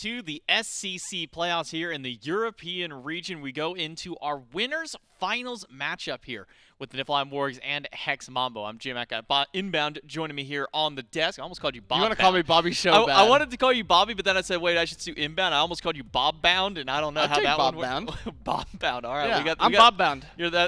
to the SCC playoffs here in the European region. We go into our winners finals matchup here with the Niflheim Wargs and Hex Mambo. I'm Jim at Inbound, joining me here on the desk. I almost called you Bob. You want to call me Bobby so bad. I wanted to call you Bobby, but then I said, wait, I should do Inbound. I almost called you Bob Bound, and I don't know how that Bob one Bound. Bob Bound. All right, yeah, I'm Bob Bound.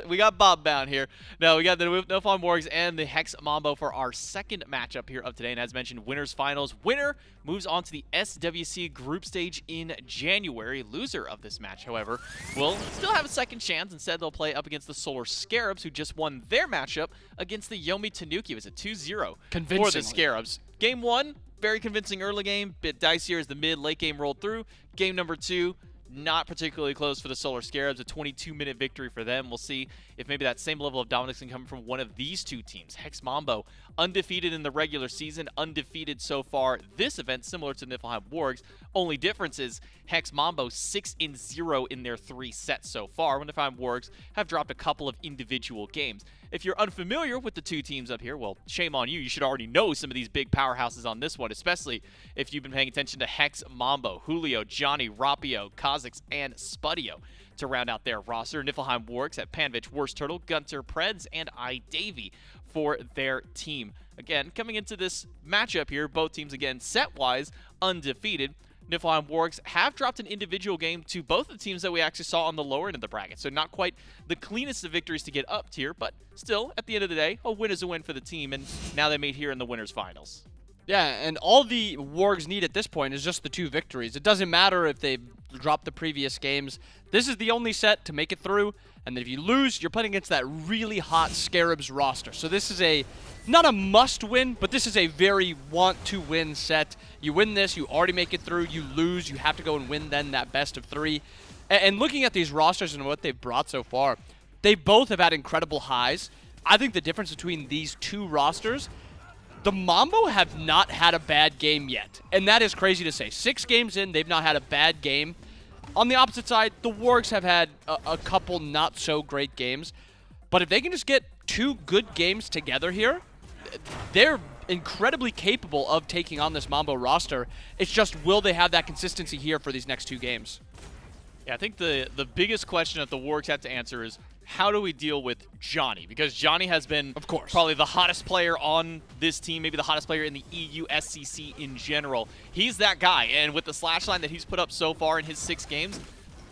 We got Bob Bound here. No, we got the Niflheim Wargs and the Hex Mambo for our second matchup here of today. And as mentioned, winners finals. Winner moves on to the SWC group stage in January. Loser of this match, however, will still have a second chance. Instead, they'll play up against the Solar Scarabs, who just won their matchup against the Yomi Tanuki. It was a 2-0 for the Scarabs. Game one, very convincing early game. Bit dicier as the mid-late game rolled through. Game number two, not particularly close for the Solar Scarabs. A 22-minute victory for them. We'll see if maybe that same level of dominance can come from one of these two teams. Hex Mambo, undefeated in the regular season, undefeated so far this event, similar to Niflheim Wargs. Only difference is Hex Mambo 6-0 in their 3 sets so far, when Niflheim Wargs have dropped a couple of individual games. If you're unfamiliar with the two teams up here, well, shame on you. You should already know some of these big powerhouses on this one, especially if you've been paying attention to Hex Mambo, Julio, Dzoni, Rapio, Cozyx, and Spudio to round out their roster. Niflheim Wargs at Panvich, WorstTurttle, GunTTeRR, Predss, and iDavy for their team. Again, coming into this matchup here, both teams, again, set-wise, undefeated. Niflheim Wargs have dropped an individual game to both the teams that we actually saw on the lower end of the bracket. So not quite the cleanest of victories to get up tier, but still, at the end of the day, a win is a win for the team, and now they meet here in the winners finals. Yeah, and all the Wargs need at this point is just the 2 victories. It doesn't matter if they've dropped the previous games. This is the only set to make it through, and then if you lose, you're playing against that really hot Scarabs roster. So this is not a must-win, but this is a very want-to-win set. You win this, you already make it through. You lose, you have to go and win then that best of 3. And looking at these rosters and what they've brought so far, they both have had incredible highs. I think the difference between these 2 rosters, the Mambo have not had a bad game yet, and that is crazy to say. 6 games in, they've not had a bad game. On the opposite side, the Wargs have had a couple not-so-great games, but if they can just get 2 good games together here, they're incredibly capable of taking on this Mambo roster. It's just, will they have that consistency here for these next 2 games? Yeah, I think the biggest question that the Wargs have to answer is, how do we deal with Dzoni? Because Dzoni has been, of course, probably the hottest player on this team, maybe the hottest player in the EU SCC in general. He's that guy, and with the slash line that he's put up so far in his 6 games,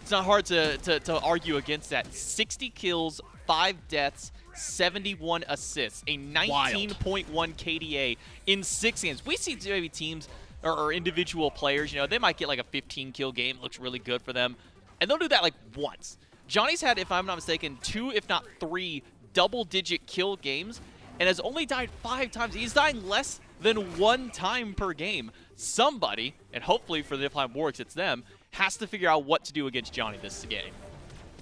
it's not hard to argue against that. 60 kills, 5 deaths, 71 assists, a 19.1 KDA in 6 games. We see maybe teams or individual players, you know, they might get like a 15-kill game, looks really good for them, and they'll do that like once. Dzoni's had, if I'm not mistaken, 2, if not 3, double-digit kill games, and has only died 5 times. He's dying less than 1 time per game. Somebody, and hopefully for the Niflheim Wargs, it's them, has to figure out what to do against Dzoni this game.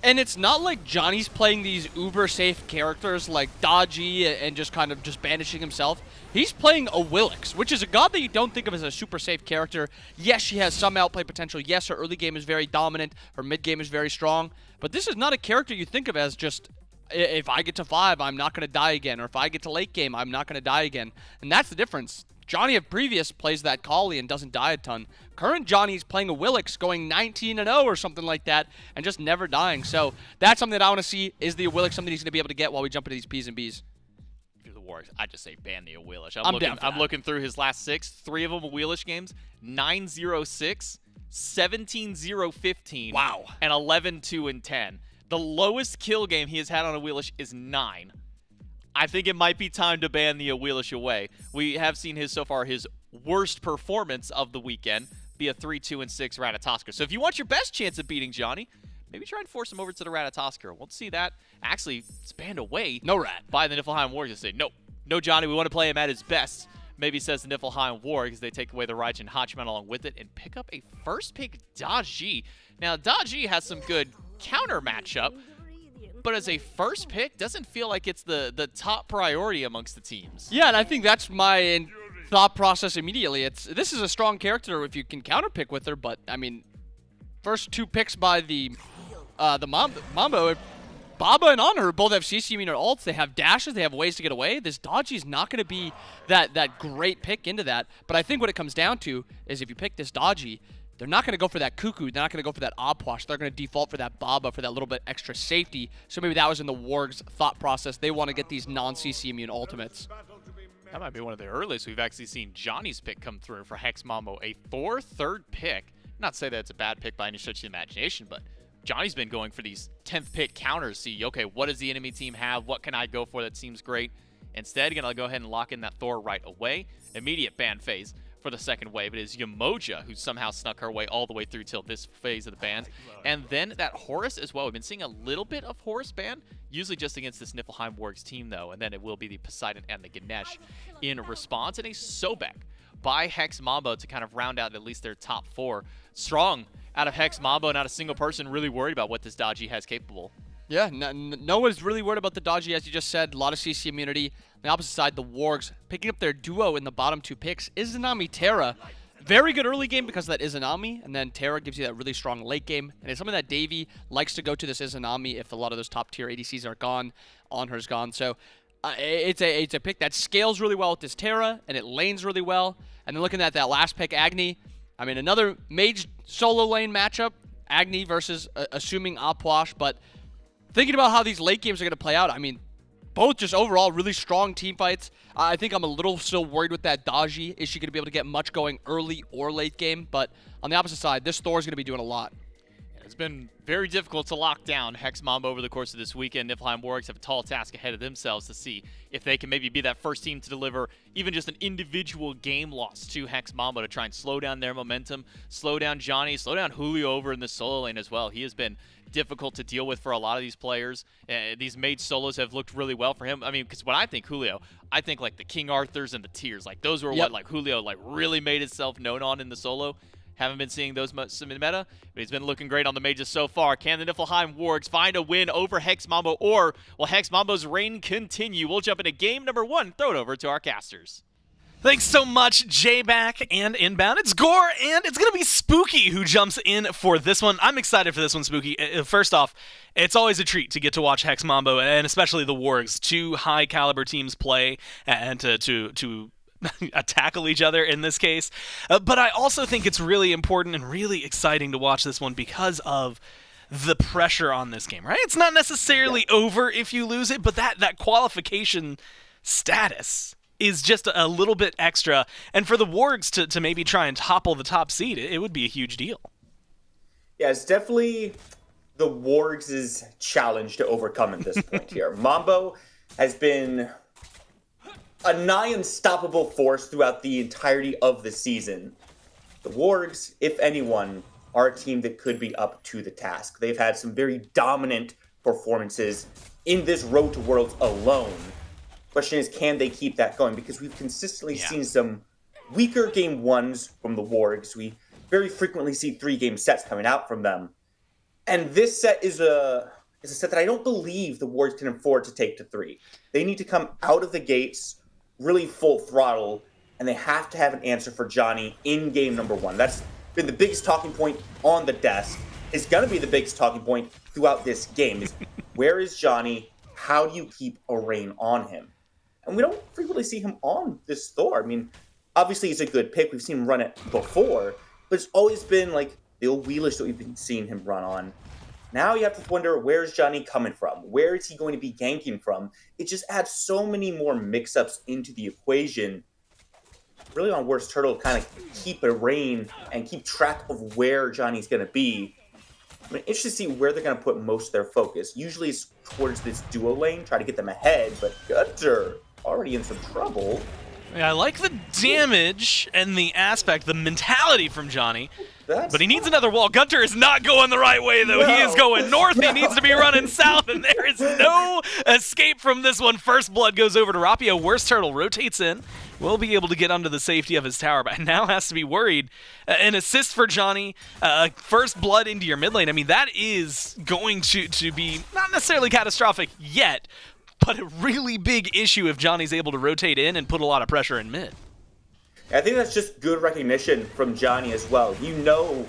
And it's not like Johnny's playing these uber-safe characters like Dodgy and just kind of just banishing himself. He's playing Awilix, which is a god that you don't think of as a super safe character. Yes, she has some outplay potential. Yes, her early game is very dominant. Her mid game is very strong. But this is not a character you think of as just, if I get to 5, I'm not going to die again. Or if I get to late game, I'm not going to die again. And that's the difference. Dzoni of previous plays that Kali and doesn't die a ton. Current Johnny's playing Awilix, going 19-0 or something like that, and just never dying. So that's something that I want to see. Is the Awilix something he's going to be able to get while we jump into these P's and B's? If you're the Wargs, I just say ban the Awilix. I'm looking through his last 6, 3 of them Awilix games, 9-0-6, 17-0-15, wow, and 11-2-10. The lowest kill game he has had on Awilix is 9. I think it might be time to ban the Awilix away. We have seen so far his worst performance of the weekend be a 3-2-6 Ratatoskr. So if you want your best chance of beating Dzoni, maybe try and force him over to the Ratatoskr. We'll see that. Actually, it's banned away by the Niflheim Wargs. They say, no Dzoni, we want to play him at his best. Maybe says the Niflheim Wargs. They take away the Raichu and Hachiman along with it and pick up a first pick Dodgy. Now, Dodgy has some good counter matchup, but as a first pick, doesn't feel like it's the top priority amongst the teams. Yeah, and I think that's my thought process immediately. This is a strong character if you can counterpick with her, but I mean, first 2 picks by the Mambo, Baba and Anhur both have CC immunity ults. They have dashes. They have ways to get away. This Dodgy is not going to be that great pick into that. But I think what it comes down to is if you pick this Dodgy, they're not going to go for that Cuckoo. They're not going to go for that Opwash. They're going to default for that Baba for that little bit extra safety. So maybe that was in the Wargs' thought process. They want to get these non-CC immune ultimates. That might be one of the earliest we've actually seen Johnny's pick come through for Hex Mambo. A Thor third pick. Not to say that it's a bad pick by any stretch of the imagination, but Johnny's been going for these 10th pick counters. See, okay, what does the enemy team have? What can I go for that seems great? Instead, going to go ahead and lock in that Thor right away. Immediate ban phase for the second wave. It is Yamoja who somehow snuck her way all the way through till this phase of the ban. And then that Horus as well. We've been seeing a little bit of Horus ban, usually just against this Niflheim Wargs team though. And then it will be the Poseidon and the Ganesh in response. And a Sobek by Hex Mambo to kind of round out at least their top 4. Strong out of Hex Mambo, not a single person really worried about what this Dodgy has capable. Yeah, no one's really worried about the Dodgy, as you just said. A lot of CC immunity. On the opposite side, the Wargs picking up their duo in the bottom 2 picks. Izanami, Terra. Very good early game because of that Izanami, and then Terra gives you that really strong late game. And it's something that Davey likes to go to this Izanami if a lot of those top tier ADCs are gone. Anhur's gone. So it's a pick that scales really well with this Terra, and it lanes really well. And then looking at that last pick, Agni. I mean, another mage solo lane matchup. Agni versus assuming Opwash, but thinking about how these late games are going to play out, I mean, both just overall really strong team fights. I think I'm a little still worried with that Dodgy. Is she going to be able to get much going early or late game? But on the opposite side, this Thor is going to be doing a lot. It's been very difficult to lock down Hex Mambo over the course of this weekend. Niflheim Wargs have a tall task ahead of themselves to see if they can maybe be that first team to deliver even just an individual game loss to Hex Mambo to try and slow down their momentum, slow down Johnny, slow down Julio over in the solo lane as well. He has been difficult to deal with for a lot of these players. These mage solos have looked really well for him. I mean, because when I think Julio, I think like the King Arthurs and the Tears. Like those were what like Julio like really made itself known on in the solo. Haven't been seeing those much in meta, but he's been looking great on the mages so far. Can the Niflheim Wargs find a win over Hex Mambo, or will Hex Mambo's reign continue? We'll jump into game number 1. Throw it over to our casters. Thanks so much, J-Back and Inbound. It's Gore, and it's going to be Spooky who jumps in for this one. I'm excited for this one, Spooky. First off, it's always a treat to get to watch Hex Mambo, and especially the Wargs, 2 high-caliber teams play, and to tackle each other in this case. But I also think it's really important and really exciting to watch this one because of the pressure on this game, right? It's not necessarily over if you lose it, but that qualification status is just a little bit extra. And for the Wargs to maybe try and topple the top seed, it would be a huge deal. Yeah, it's definitely the Wargs' challenge to overcome at this point here. Mambo has been a nigh unstoppable force throughout the entirety of the season. The Wargs, if anyone, are a team that could be up to the task. They've had some very dominant performances in this Road to Worlds alone. Question is, can they keep that going? Because we've consistently seen some weaker game 1s from the Wargs. We very frequently see 3-game sets coming out from them. And this set is a set that I don't believe the Wargs can afford to take to 3. They need to come out of the gates really full throttle, and they have to have an answer for Johnny in game number 1. That's been the biggest talking point on the desk. It's going to be the biggest talking point throughout this game is where is Johnny? How do you keep a reign on him? And we don't frequently see him on this Thor. I mean, obviously he's a good pick. We've seen him run it before, but it's always been like the old wheelish that we've been seeing him run on. Now you have to wonder, where's Johnny coming from? Where is he going to be ganking from? It just adds so many more mix-ups into the equation. Really on WorstTurttle to kind of keep a reign and keep track of where Johnny's going to be. I'm interested to see where they're going to put most of their focus. Usually it's towards this duo lane, try to get them ahead, but GunTTeRR already in some trouble. Yeah, I like the damage and the aspect, the mentality from Johnny. But he needs another wall. GunTTeRR is not going the right way, though. He is going north. He needs to be running south, and there is no escape from this one. First blood goes over to Rapio. WorstTurttle rotates in. Will be able to get under the safety of his tower, but now has to be worried. An assist for Johnny. First blood into your mid lane. I mean, that is going to be not necessarily catastrophic yet, but a really big issue if Johnny's able to rotate in and put a lot of pressure in mid. I think that's just good recognition from Johnny as well. You know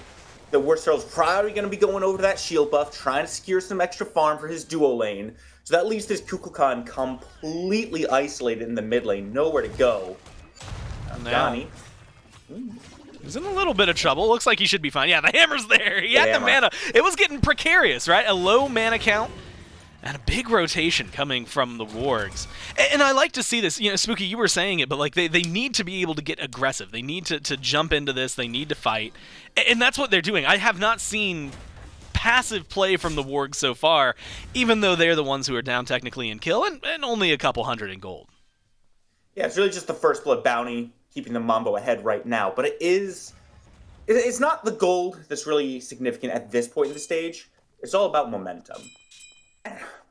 that WorstTurtle's probably going to be going over to that shield buff, trying to secure some extra farm for his duo lane. So that leaves this Kukulkan completely isolated in the mid lane, nowhere to go. Johnny. He's in a little bit of trouble. Looks like he should be fine. Yeah, the hammer's there. He had the Hammer. mana. It was getting precarious, right? A low mana count and a big rotation coming from the Wargs. And I like to see this. You know, Spooky, you were saying it, but like they need to be able to get aggressive. They need to jump into this. They need to fight. And that's what they're doing. I have not seen passive play from the Wargs so far, even though they're the ones who are down technically in kill and only a couple hundred in gold. Yeah, it's really just the first blood bounty keeping the Mambo ahead right now, but it's not the gold that's really significant at this point in the stage. It's all about momentum.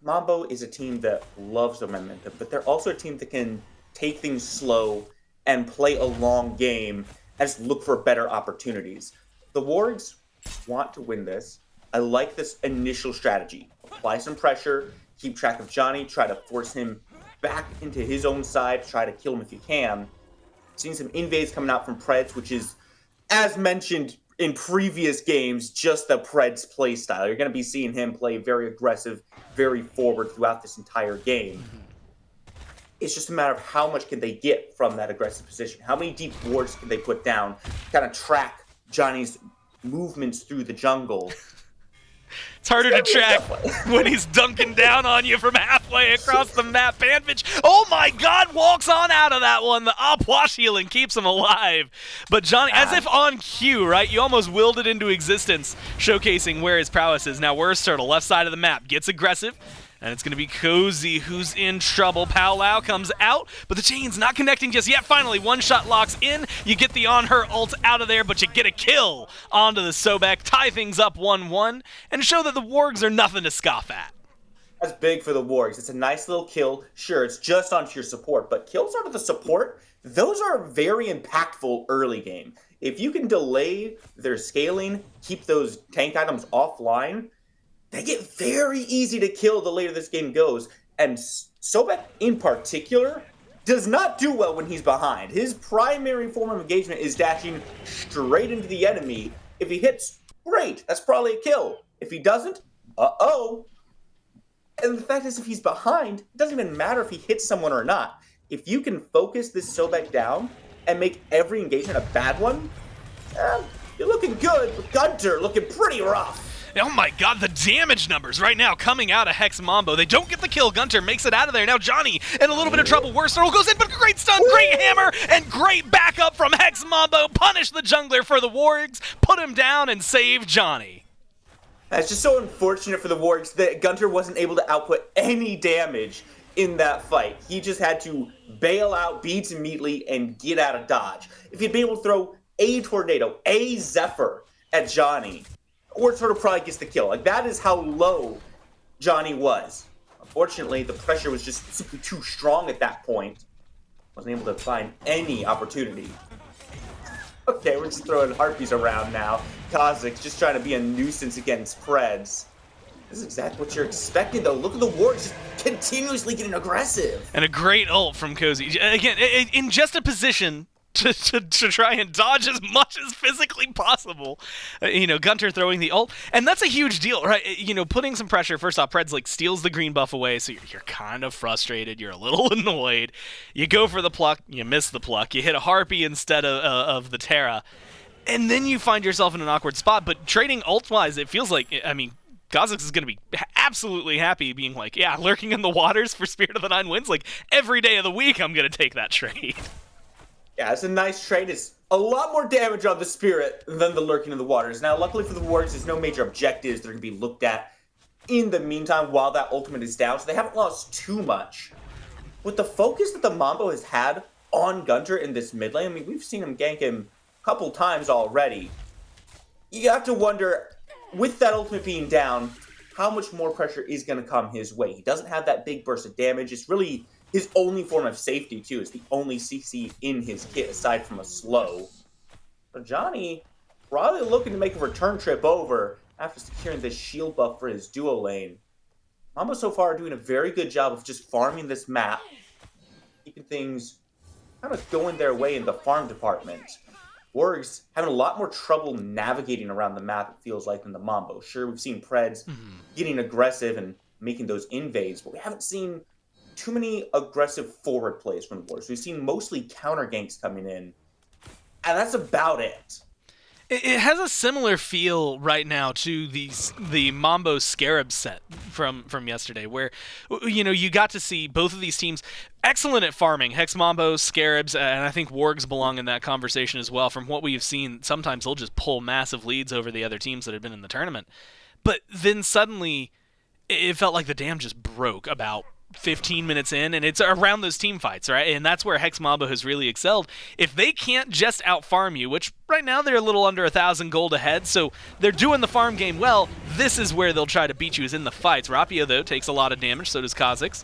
Mambo is a team that loves the momentum, but they're also a team that can take things slow and play a long game and just look for better opportunities. The Wargs want to win this. I like this initial strategy. Apply some pressure, keep track of Dzoni, try to force him back into his own side, try to kill him if you can. Seeing some invades coming out from Predss, which is, as mentioned in previous games, just the Predss playstyle. You're going to be seeing him play very aggressive, very forward throughout this entire game. It's just a matter of how much can they get from that aggressive position. How many deep wards can they put down, kind of track Johnny's movements through the jungle. It's harder to track when he's dunking down on you from halfway across the map. Panvich, oh my god, walks on out of that one. The op-wash healing keeps him alive. But Dzoni, as if on cue, right? You almost willed it into existence, showcasing where his prowess is. Now, WorstTurttle, left side of the map, gets aggressive. And it's going to be Cozy who's in trouble. Powwow comes out, but the chain's not connecting just yet. Finally, one shot locks in. You get the Anhur ult out of there, but you get a kill onto the Sobek. Tie things up 1-1 and show that the Wargs are nothing to scoff at. That's big for the Wargs. It's a nice little kill. Sure, it's just onto your support, but kills onto the support, those are very impactful early game. If you can delay their scaling, keep those tank items offline, they get very easy to kill the later this game goes. And Sobek, in particular, does not do well when he's behind. His primary form of engagement is dashing straight into the enemy. If he hits, great. That's probably a kill. If he doesn't, uh-oh. And the fact is, if he's behind, it doesn't even matter if he hits someone or not. If you can focus this Sobek down and make every engagement a bad one, you're looking good, but GunTTeRR looking pretty rough. Oh my god, the damage numbers right now coming out of Hex Mambo. They don't get the kill. GunTTeRR makes it out of there. Now Dzoni in a little bit of trouble. WorstTurttle goes in, but great stun, great hammer, and great backup from Hex Mambo. Punish the jungler for the Wargs, put him down, and save Dzoni. It's just so unfortunate for the Wargs that GunTTeRR wasn't able to output any damage in that fight. He just had to bail out beats immediately and get out of dodge. If he'd been able to throw a tornado, a Zephyr at Dzoni, WorstTurttle probably gets the kill. Like, that is how low Dzoni was. Unfortunately, the pressure was just simply too strong at that point. Wasn't able to find any opportunity. Okay, we're just throwing harpies around now. Cozyx just trying to be a nuisance against Predss. This is exactly what you're expecting, though. Look at the Wargs just continuously getting aggressive. And a great ult from Cozy. Again, in just a position to try and dodge as much as physically possible. You know, GunTTeRR throwing the ult. And that's a huge deal, right? You know, putting some pressure. First off, Predss, like, steals the green buff away, so you're kind of frustrated. You're a little annoyed. You go for the pluck. You miss the pluck. You hit a harpy instead of the Terra. And then you find yourself in an awkward spot. But trading ult-wise, it feels like, I mean, Cozyx is going to be absolutely happy being like, yeah, lurking in the waters for Spirit of the Nine Winds. Like, every day of the week, I'm going to take that trade. Yeah, it's a nice trade. It's a lot more damage on the Spirit than the lurking in the waters. Now, luckily for the Wargs, there's no major objectives that are going to be looked at in the meantime while that ultimate is down, so they haven't lost too much. With the focus that the Mambo has had on GunTTeRR in this mid lane, I mean, we've seen him gank him a couple times already. You have to wonder, with that ultimate being down, how much more pressure is going to come his way. He doesn't have that big burst of damage. It's really his only form of safety, too. It's the only CC in his kit, aside from a slow. But Dzoni probably looking to make a return trip over after securing this shield buff for his duo lane. Mambo so far doing a very good job of just farming this map, keeping things kind of going their way in the farm department. Wargs having a lot more trouble navigating around the map, it feels like, than the Mambo. Sure, we've seen Predss getting aggressive and making those invades, but we haven't seen too many aggressive forward plays from the Wargs. We've seen mostly counter ganks coming in. and that's about it. It has a similar feel right now to the Mambo Scarab set from yesterday, where you got to see both of these teams excellent at farming. Hex Mambo, Scarabs, and I think Wargs belong in that conversation as well. From what we've seen, sometimes they'll just pull massive leads over the other teams that have been in the tournament. But then suddenly, it felt like the dam just broke about 15 minutes in, and it's around those team fights, right? And that's where Hex Mambo has really excelled. If they can't just out-farm you, which right now they're a little under 1,000 gold ahead, so they're doing the farm game well, this is where they'll try to beat you, is in the fights. Rapio, though, takes a lot of damage, so does Cozyx.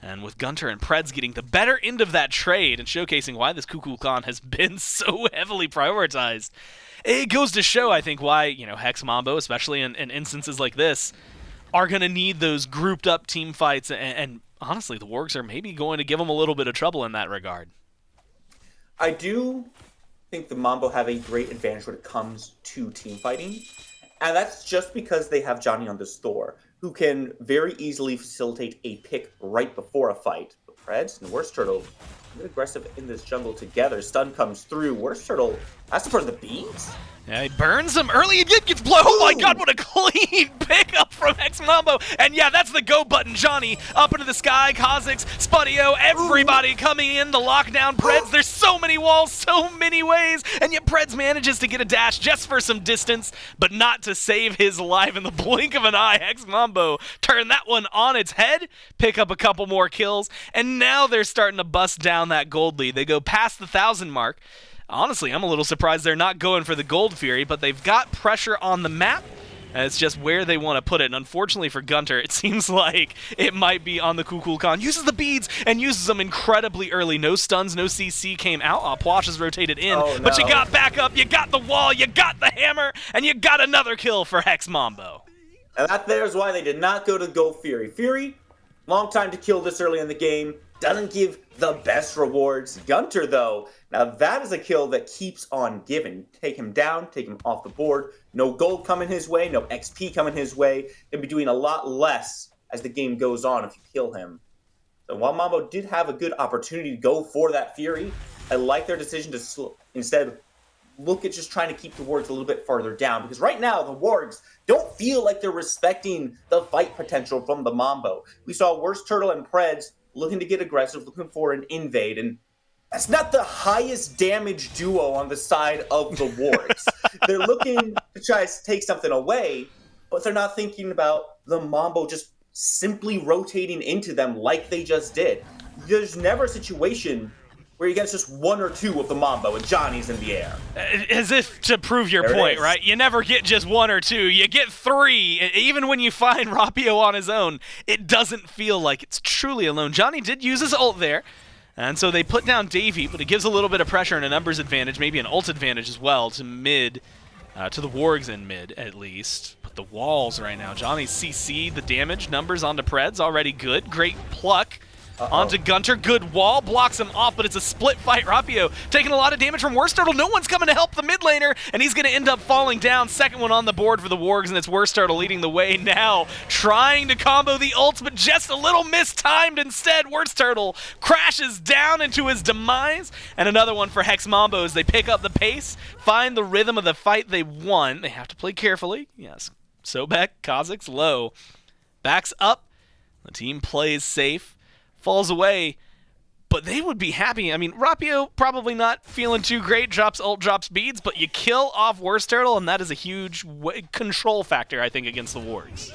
And with GunTTeRR and Predss getting the better end of that trade and showcasing why this Kukulkan has been so heavily prioritized, it goes to show, I think, why Hex Mambo, especially in instances like this, are going to need those grouped up team fights, and honestly, the Wargs are maybe going to give them a little bit of trouble in that regard. I do think the Mambo have a great advantage when it comes to team fighting, and that's just because they have Dzoni on this Thor, who can very easily facilitate a pick right before a fight. But Predss and WorstTurttle, they're aggressive in this jungle together. Stun comes through. WorstTurttle has to burn the beams. Yeah, he burns him early and gets blown. Oh my god, what a clean pickup from Hex Mambo. And yeah, that's the go button. Dzoni up into the sky. Cozyx, Spudio, everybody coming in. The lockdown Predss. There's so many walls, so many ways. And yet Predss manages to get a dash just for some distance, but not to save his life in the blink of an eye. Hex Mambo turn that one on its head, pick up a couple more kills, and now they're starting to bust down that gold lead. They go past the 1,000 mark. Honestly, I'm a little surprised they're not going for the Gold Fury, but they've got pressure on the map, and it's just where they want to put it. And unfortunately for GunTTeRR, it seems like it might be on the Kukulkan. Uses the beads and uses them incredibly early. No stuns, no CC came out. Puch is rotated in, but you got backup, you got the wall, you got the hammer, and you got another kill for Hex Mambo. And that there's why they did not go to Gold Fury. Fury, long time to kill this early in the game. Doesn't give the best rewards. GunTTeRR, though, now that is a kill that keeps on giving. Take him down, take him off the board. No gold coming his way, no XP coming his way. He'll be doing a lot less as the game goes on if you kill him. So while Mambo did have a good opportunity to go for that Fury, I like their decision to instead look at just trying to keep the Wargs a little bit farther down. Because right now, the Wargs don't feel like they're respecting the fight potential from the Mambo. We saw WorstTurttle and Predss looking to get aggressive, looking for an invade, and that's not the highest damage duo on the side of the Wargs. They're looking to try to take something away, but they're not thinking about the Mambo just simply rotating into them like they just did. There's never a situation where you get just one or two of the Mambo and Dzoni's in the air. As if to prove your point, right? You never get just one or two. You get three. Even when you find Rapio on his own, it doesn't feel like it's truly alone. Dzoni did use his ult there, and so they put down Davey, but it gives a little bit of pressure and a numbers advantage, maybe an ult advantage as well to mid, to the Wargs in mid at least. But the walls right now, Dzoni's CC, the damage, numbers onto Predss, already good. Great pluck. Onto GunTTeRR, good wall, blocks him off, but it's a split fight. Rapio taking a lot of damage from WorstTurttle. No one's coming to help the mid laner, and he's going to end up falling down. Second one on the board for the Wargs, and it's WorstTurttle leading the way now, trying to combo the ults, but just a little mistimed instead. WorstTurttle crashes down into his demise, and another one for Hex Mambo as they pick up the pace, find the rhythm of the fight they won. They have to play carefully. Yes, Sobek, Cozyx low, backs up. The team plays safe. Falls away, but they would be happy. I mean, Rapio probably not feeling too great, drops ult, drops beads, but you kill off WorstTurttle, and that is a huge control factor, I think, against the Wargs.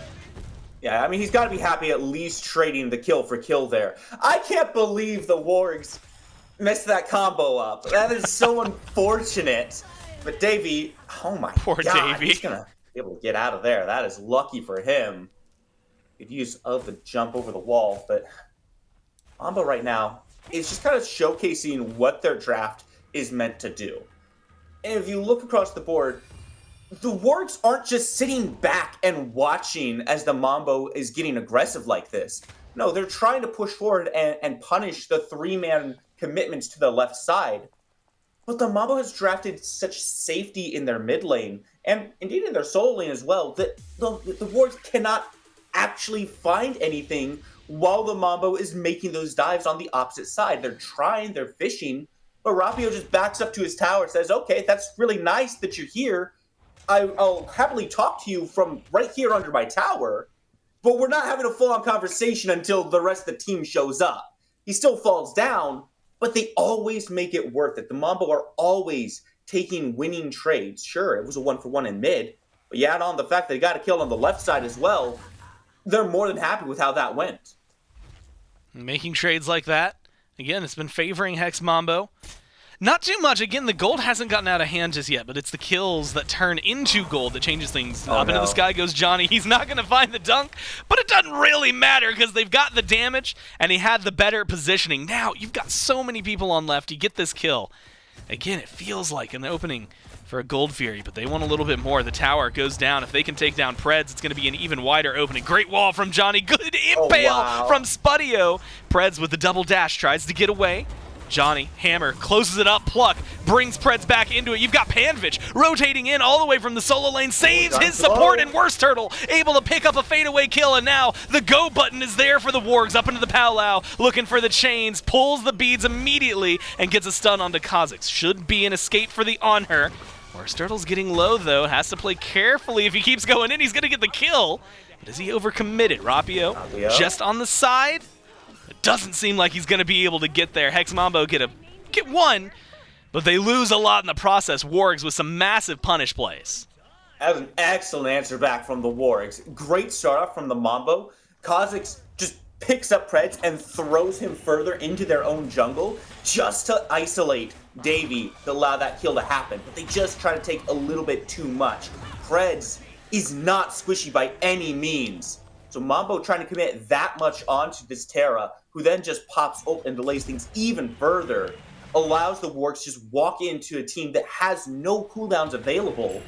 Yeah, I mean, he's got to be happy at least trading the kill for kill there. I can't believe the Wargs messed that combo up. That is so unfortunate. But Davey, oh my Poor god, Davey. he's going to be able to get out of there. That is lucky for him. Good use of the jump over the wall, but Mambo right now is just kind of showcasing what their draft is meant to do. And if you look across the board, the Wargs aren't just sitting back and watching as the Mambo is getting aggressive like this. No, they're trying to push forward and punish the three-man commitments to the left side. But the Mambo has drafted such safety in their mid lane, and indeed in their solo lane as well, that the Wargs cannot actually find anything while the Mambo is making those dives on the opposite side. They're trying, they're fishing, But Rapio just backs up to his tower and says, okay, that's really nice that you're here. I'll happily talk to you from right here under my tower, but we're not having a full-on conversation until the rest of the team shows up. He still falls down, but they always make it worth it. The Mambo are always taking winning trades. Sure, it was a 1-for-1 in mid, but you add on the fact that they got a kill on the left side as well, they're more than happy with how that went. Making trades like that, again, it's been favoring Hex Mambo. Not too much. Again, the gold hasn't gotten out of hand just yet, but it's the kills that turn into gold that changes things. Up into the sky goes Dzoni. He's not going to find the dunk, but it doesn't really matter because they've got the damage, and he had the better positioning. Now, you've got so many people on left. You get this kill. Again, it feels like an opening for a Gold Fury, but they want a little bit more. The tower goes down. If they can take down Predss, it's going to be an even wider opening. Great wall from Dzoni. Good impale from Spudio. Predss with the double dash tries to get away. Dzoni, hammer, closes it up, pluck, brings Predss back into it. You've got Panvich rotating in all the way from the solo lane, saves his support, and WorstTurttle able to pick up a fadeaway kill, and now the go button is there for the Wargs up into the powwow, looking for the chains, pulls the beads immediately, and gets a stun onto Cozyx. Should be an escape for the Anhur. WorstTurtle's getting low, though, has to play carefully. If he keeps going in, he's going to get the kill. But is he overcommitted? Rapio just on the side. It doesn't seem like he's going to be able to get there. Hex Mambo get one, but they lose a lot in the process. Wargs with some massive punish plays. That was an excellent answer back from the Wargs. Great start off from the Mambo. Cozyx just picks up Predss and throws him further into their own jungle just to isolate Davy to allow that kill to happen. But they just try to take a little bit too much. Predss is not squishy by any means. So Mambo trying to commit that much onto this Terra, who then just pops ult and delays things even further, allows the Wargs to just walk into a team that has no cooldowns available.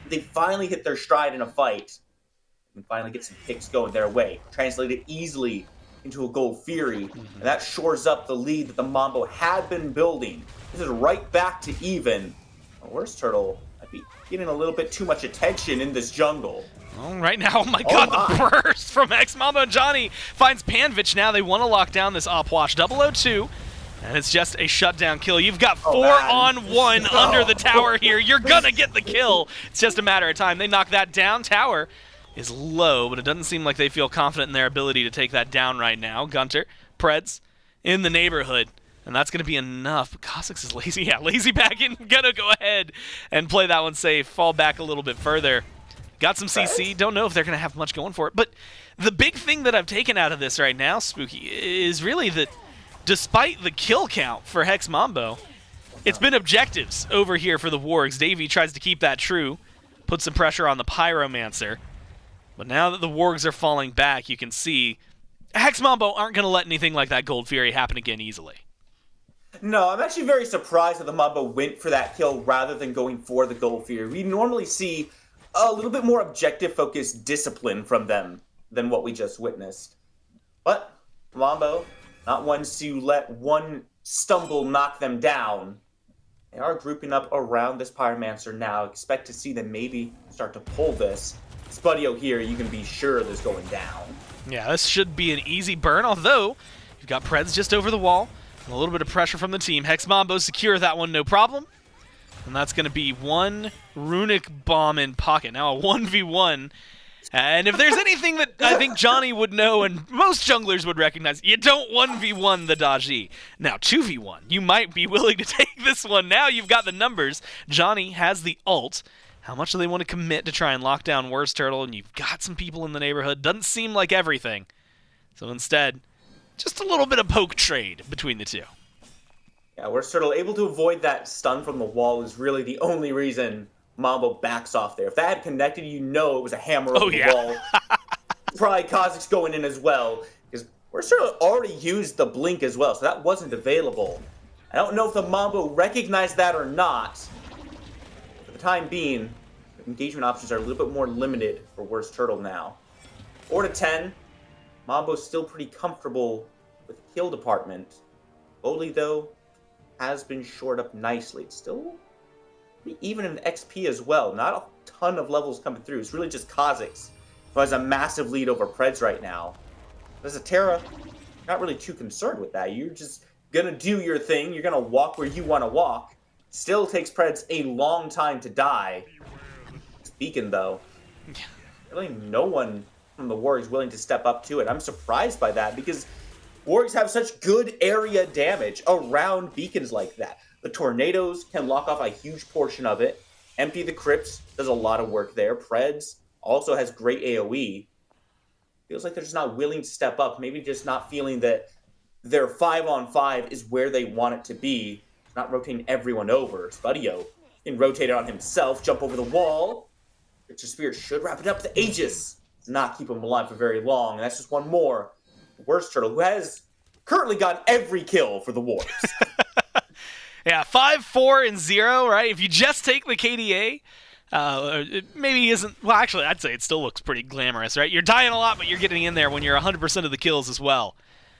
They finally hit their stride in a fight and finally get some picks going their way. Translated easily into a Gold Fury, and that shores up the lead that the Mambo had been building. This is right back to even. WorstTurttle might be getting a little bit too much attention in this jungle. Well, right now, oh my god, the burst from Hex Mambo and Dzoni finds Panvich. Now they want to lock down this Opwash 002, and it's just a shutdown kill. You've got 4-on-1 under the tower here. You're gonna get the kill. It's just a matter of time. They knock that down. Tower is low, but it doesn't seem like they feel confident in their ability to take that down right now. GunTTeRR, Predss in the neighborhood, and that's gonna be enough. But Cozyx is lazy. Yeah, lazy back in. Gonna go ahead and play that one safe. Fall back a little bit further. Got some CC, don't know if they're going to have much going for it, but the big thing that I've taken out of this right now, Spooky, is really that despite the kill count for Hex Mambo, it's been objectives over here for the Wargs. Davy tries to keep that true, put some pressure on the Pyromancer, but now that the Wargs are falling back, you can see Hex Mambo aren't going to let anything like that Gold Fury happen again easily. No, I'm actually very surprised that the Mambo went for that kill rather than going for the Gold Fury. We normally see a little bit more objective-focused discipline from them than what we just witnessed. But Mambo, not ones to let one stumble knock them down. They are grouping up around this Pyromancer now. Expect to see them maybe start to pull this. Spudio here, you can be sure this going down. Yeah, this should be an easy burn, although you've got Predss just over the wall. And a little bit of pressure from the team. Hex Mambo secure that one, no problem. And that's going to be one runic bomb in pocket. Now a 1v1. And if there's anything that I think Dzoni would know and most junglers would recognize, you don't 1v1 the Daji. Now 2v1. You might be willing to take this one. Now you've got the numbers. Dzoni has the ult. How much do they want to commit to try and lock down WorstTurttle? And you've got some people in the neighborhood. Doesn't seem like everything. So instead, just a little bit of poke trade between the two. Yeah, WorstTurttle able to avoid that stun from the wall is really the only reason Mambo backs off there. If that had connected, you know it was a hammer over the wall. Probably Cozyx going in as well, because WorstTurttle already used the blink as well, so that wasn't available. I don't know if the Mambo recognized that or not. For the time being, engagement options are a little bit more limited for WorstTurttle now. 4-10, Mambo's still pretty comfortable with the kill department. Bodley, though, has been shored up nicely. It's still pretty even in XP as well. Not a ton of levels coming through. It's really just Cozyx who has a massive lead over Predss right now. As a Terra, not really too concerned with that. You're just gonna do your thing. You're gonna walk where you want to walk. Still takes Predss a long time to die. Beacon, though, really no one from the Wargs willing to step up to it. I'm surprised by that because Wargs have such good area damage around beacons like that. The tornadoes can lock off a huge portion of it. Empty the crypts does a lot of work there. Predss also has great AoE. Feels like they're just not willing to step up. Maybe just not feeling that their 5-on-5 is where they want it to be. Not rotating everyone over. Spudio can rotate it on himself, jump over the wall. Richard Spirit should wrap it up. The Aegis does not keep him alive for very long. And that's just one more. WorstTurttle, who has currently gotten every kill for the Wargs. Yeah, 5-4-0, right? If you just take the KDA, it maybe isn't... Well, actually, I'd say it still looks pretty glamorous, right? You're dying a lot, but you're getting in there when you're 100% of the kills as well.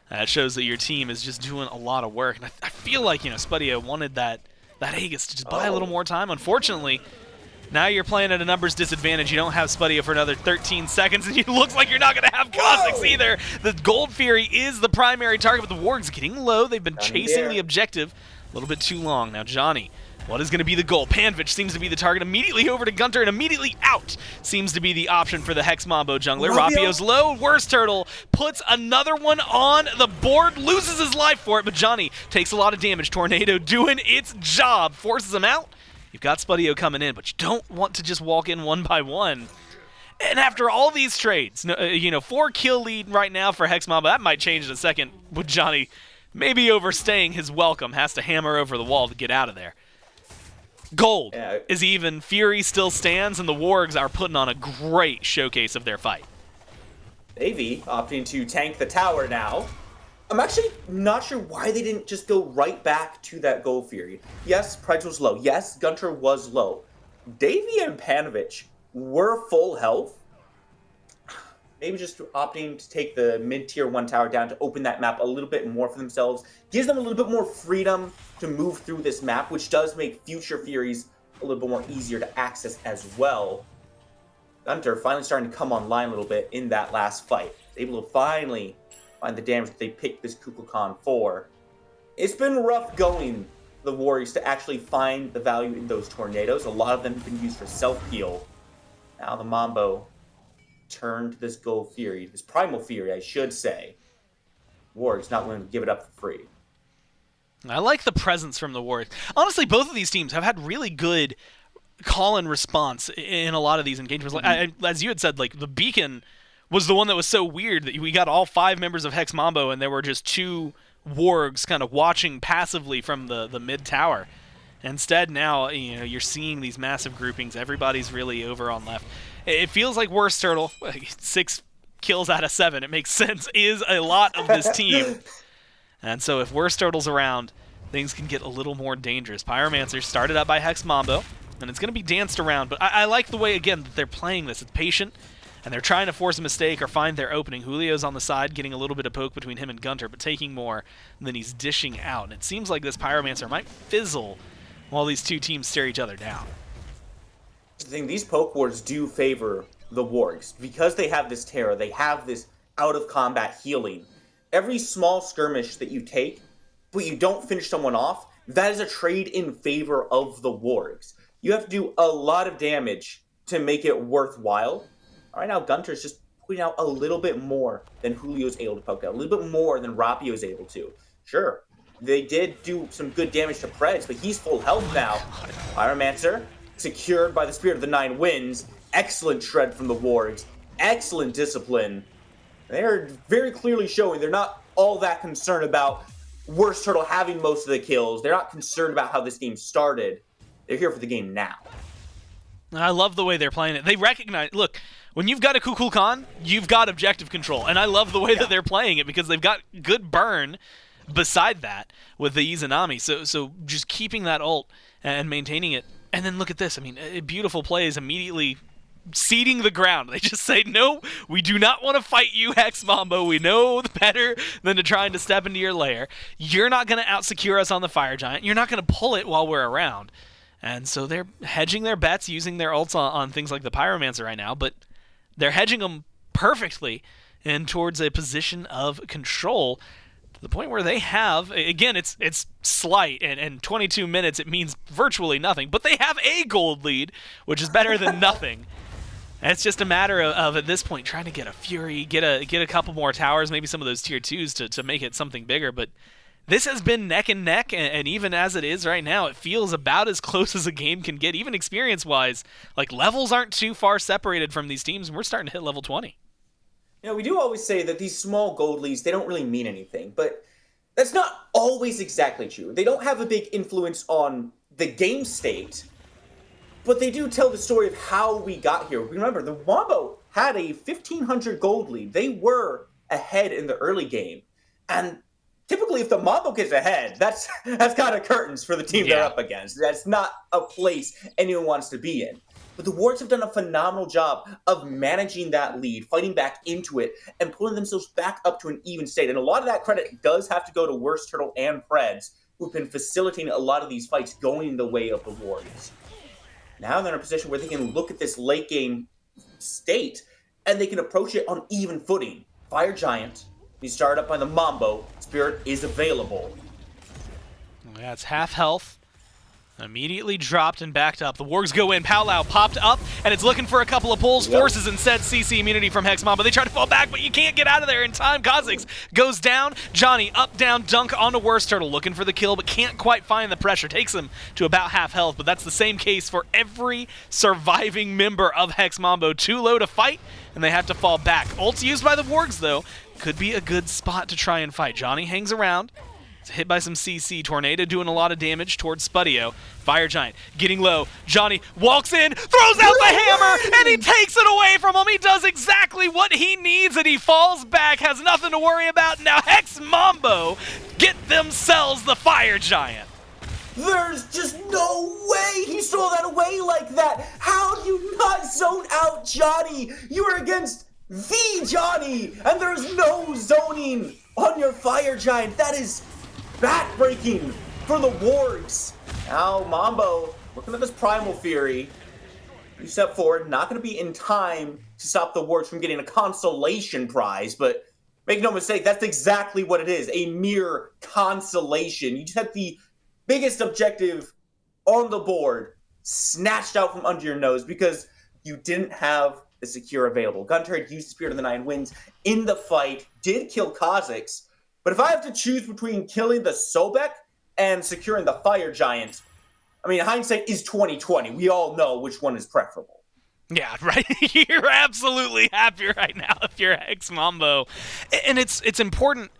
It shows that your team is just doing a lot of work. And I feel like, Spudio wanted that Aegis to just buy a little more time. Unfortunately, now you're playing at a numbers disadvantage. You don't have Spudio for another 13 seconds, and it looks like you're not going to have Cozyx either. The Gold Fury is the primary target, but the Wargs getting low. They've been chasing the objective a little bit too long. Now, Dzoni, what is going to be the goal? Panvich seems to be the target. Immediately over to GunTTeRR, and immediately out seems to be the option for the Hex Mambo jungler. Rapio's low. WorstTurttle puts another one on the board, loses his life for it, but Dzoni takes a lot of damage. Tornado doing its job, forces him out. You've got Spudio coming in, but you don't want to just walk in one by one. And after all these trades, 4-kill lead right now for Hex Mambo. That might change in a second with Dzoni maybe overstaying his welcome. Has to hammer over the wall to get out of there. Gold is even. Fury still stands, and the Wargs are putting on a great showcase of their fight. iDavy opting to tank the tower now. I'm actually not sure why they didn't just go right back to that Gold Fury. Yes, Predss was low. Yes, GunTTeRR was low. iDavy and Panvich were full health. Maybe just opting to take the mid-tier 1 tower down to open that map a little bit more for themselves. Gives them a little bit more freedom to move through this map, which does make future Furies a little bit more easier to access as well. GunTTeRR finally starting to come online a little bit in that last fight. Able to finally find the damage that they picked this Kukulkan for. It's been rough going for the Warriors to actually find the value in those tornadoes. A lot of them have been used for self-heal. Now the Mambo turned to this Gold Fury, this Primal Fury, I should say. Wargs not willing to give it up for free. I like the presence from the Wargs. Honestly, both of these teams have had really good call and response in a lot of these engagements. As you had said, like the Beacon was the one that was so weird that we got all 5 members of Hex Mambo and there were just 2 Wargs kind of watching passively from the mid tower. Instead, now you're seeing these massive groupings. Everybody's really over on left. It feels like WorstTurttle, 6 kills out of 7, it makes sense, is a lot of this team. And so if WorstTurtle's around, things can get a little more dangerous. Pyromancer started up by Hex Mambo, and it's going to be danced around. But I like the way, again, that they're playing this. It's patient, and they're trying to force a mistake or find their opening. Julio's on the side, getting a little bit of poke between him and GunTTeRR, but taking more than he's dishing out. And it seems like this Pyromancer might fizzle while these two teams stare each other down. The thing, these poke wars do favor the Wargs. Because they have this Terra, they have this out-of-combat healing. Every small skirmish that you take, but you don't finish someone off, that is a trade in favor of the Wargs. You have to do a lot of damage to make it worthwhile. Right now, GunTTeRR's just putting out a little bit more than Julio's able to poke out, a little bit more than Rapio is able to. Sure, they did do some good damage to Predss, but he's full health now. Pyromancer, secured by the Spirit of the Nine Winds. Excellent shred from the Wargs. Excellent discipline. They're very clearly showing they're not all that concerned about WorstTurttle having most of the kills. They're not concerned about how this game started. They're here for the game now. I love the way they're playing it. They recognize, look, when you've got a Kukulkan, you've got objective control. And I love the way that they're playing it because they've got good burn beside that with the Izanami. So just keeping that ult and maintaining it. And then look at this. I mean, beautiful plays immediately ceding the ground. They just say, no, we do not want to fight you, Hex Mambo. We know better than to trying to step into your lair. You're not going to out-secure us on the Fire Giant. You're not going to pull it while we're around. And so they're hedging their bets, using their ults on things like the Pyromancer right now, but they're hedging them perfectly and towards a position of control. the point where they have, again, it's slight, and 22 minutes, it means virtually nothing, but they have a gold lead, which is better than nothing. And it's just a matter of at this point trying to get a Fury, get a couple more towers, maybe some of those tier 2s to make it something bigger. But this has been neck and neck, and even as it is right now, it feels about as close as a game can get, even experience-wise. Like, levels aren't too far separated from these teams, and we're starting to hit level 20. You know, we do always say that these small gold leads, they don't really mean anything, but that's not always exactly true. They don't have a big influence on the game state, but they do tell the story of how we got here. Remember, the Wombo had a 1,500 gold lead. They were ahead in the early game. And typically, if the Mambo gets ahead, that's kind of curtains for the team they're up against. That's not a place anyone wants to be in. But the Wargs have done a phenomenal job of managing that lead, fighting back into it, and pulling themselves back up to an even state. And a lot of that credit does have to go to WorstTurttle and Predss, who've been facilitating a lot of these fights going the way of the Wargs. Now they're in a position where they can look at this late game state and they can approach it on even footing. Fire Giant, he's started up by the Mambo. Spirit is available. Yeah, it's half health. Immediately dropped and backed up. The Wargs go in. Palau popped up, and it's looking for a couple of pulls. Forces instead CC immunity from Hex Mambo. They try to fall back, but you can't get out of there in time. Cozyx goes down. Dzoni up, down, dunk onto WorstTurttle. Looking for the kill, but can't quite find the pressure. Takes him to about half health, but that's the same case for every surviving member of Hex Mambo. Too low to fight, and they have to fall back. Ults used by the Wargs, though. Could be a good spot to try and fight. Dzoni hangs around. It's hit by some CC. Tornado doing a lot of damage towards Spudio. Fire Giant getting low. Dzoni walks in, throws out the hammer, and he takes it away from him. He does exactly what he needs, and he falls back, has nothing to worry about. Now Hex Mambo get themselves the Fire Giant. There's just no way he stole that away like that. How do you not zone out Dzoni? You are against the Dzoni, and there's no zoning on your Fire Giant. That is back-breaking for the Wargs. Now Mambo, looking at this Primal Fury, you step forward, not going to be in time to stop the Wargs from getting a consolation prize, but make no mistake, that's exactly what it is, a mere consolation. You just had the biggest objective on the board snatched out from under your nose because you didn't have the secure available. GunTTeRR used the Spirit of the Nine Winds in the fight, did kill Cozyx, but if I have to choose between killing the Sobek and securing the Fire Giant, I mean, hindsight is 20/20. We all know which one is preferable. Yeah, right. You're absolutely happy right now if you're Hex Mambo. And it's important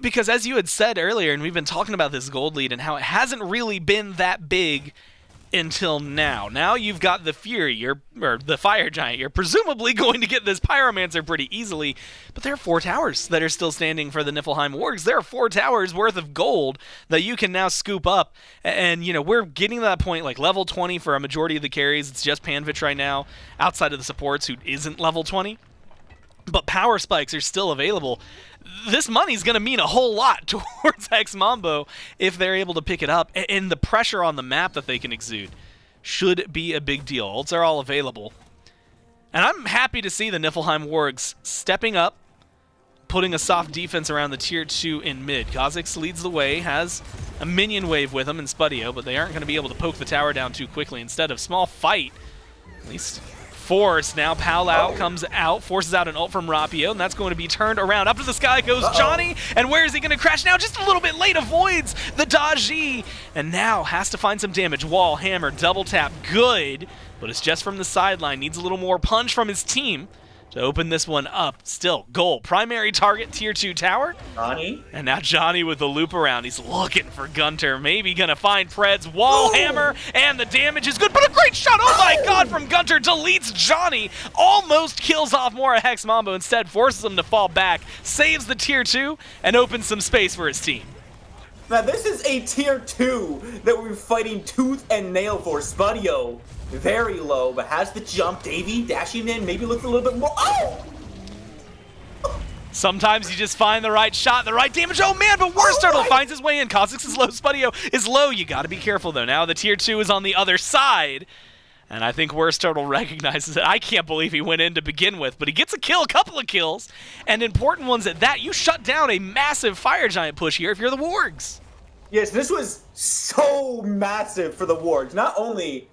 because, as you had said earlier, and we've been talking about this gold lead and how it hasn't really been that big until now. Now you've got the Fury, or the Fire Giant. You're presumably going to get this Pyromancer pretty easily, but there are 4 towers that are still standing for the Niflheim Wargs. There are 4 towers worth of gold that you can now scoop up, and you know, we're getting to that point, like level 20 for a majority of the carries. It's just Panvich right now, outside of the supports who isn't level 20. But power spikes are still available. This money's going to mean a whole lot towards Hex Mambo if they're able to pick it up. And the pressure on the map that they can exude should be a big deal. Ults are all available. And I'm happy to see the Niflheim Wargs stepping up, putting a soft defense around the tier 2 in mid. Cozyx leads the way, has a minion wave with him in Spudio, but they aren't going to be able to poke the tower down too quickly. Instead of small fight, at least force. Now Palau comes out, forces out an ult from Rapio, and that's going to be turned around. Up to the sky goes Dzoni, and where is he going to crash now? Just a little bit late, avoids the dodgy, and now has to find some damage. Wall, hammer, double tap, good, but it's just from the sideline. Needs a little more punch from his team to open this one up. Still, goal. Primary target, tier 2 tower. Dzoni. And now Dzoni with the loop around. He's looking for GunTTeRR. Maybe going to find Predss. Wall hammer, and the damage is good, but a great shot. Oh my god, from GunTTeRR. Deletes Dzoni. Almost kills off more of Hex Mambo. Instead, forces him to fall back. Saves the tier 2, and opens some space for his team. Now this is a tier 2 that we're fighting tooth and nail for. Spudio, very low, but has the jump. Davey dashing in, maybe looks a little bit more. Oh! Sometimes you just find the right shot, the right damage. Oh man, but WorstTurttle finds his way in. Cozyx is low, Spudio is low. You gotta be careful though. Now the tier 2 is on the other side. And I think WorstTurttle recognizes it. I can't believe he went in to begin with, but he gets a kill, a couple of kills, and important ones at that. You shut down a massive Fire Giant push here if you're the Wargs. Yes, this was so massive for the Wargs. Not only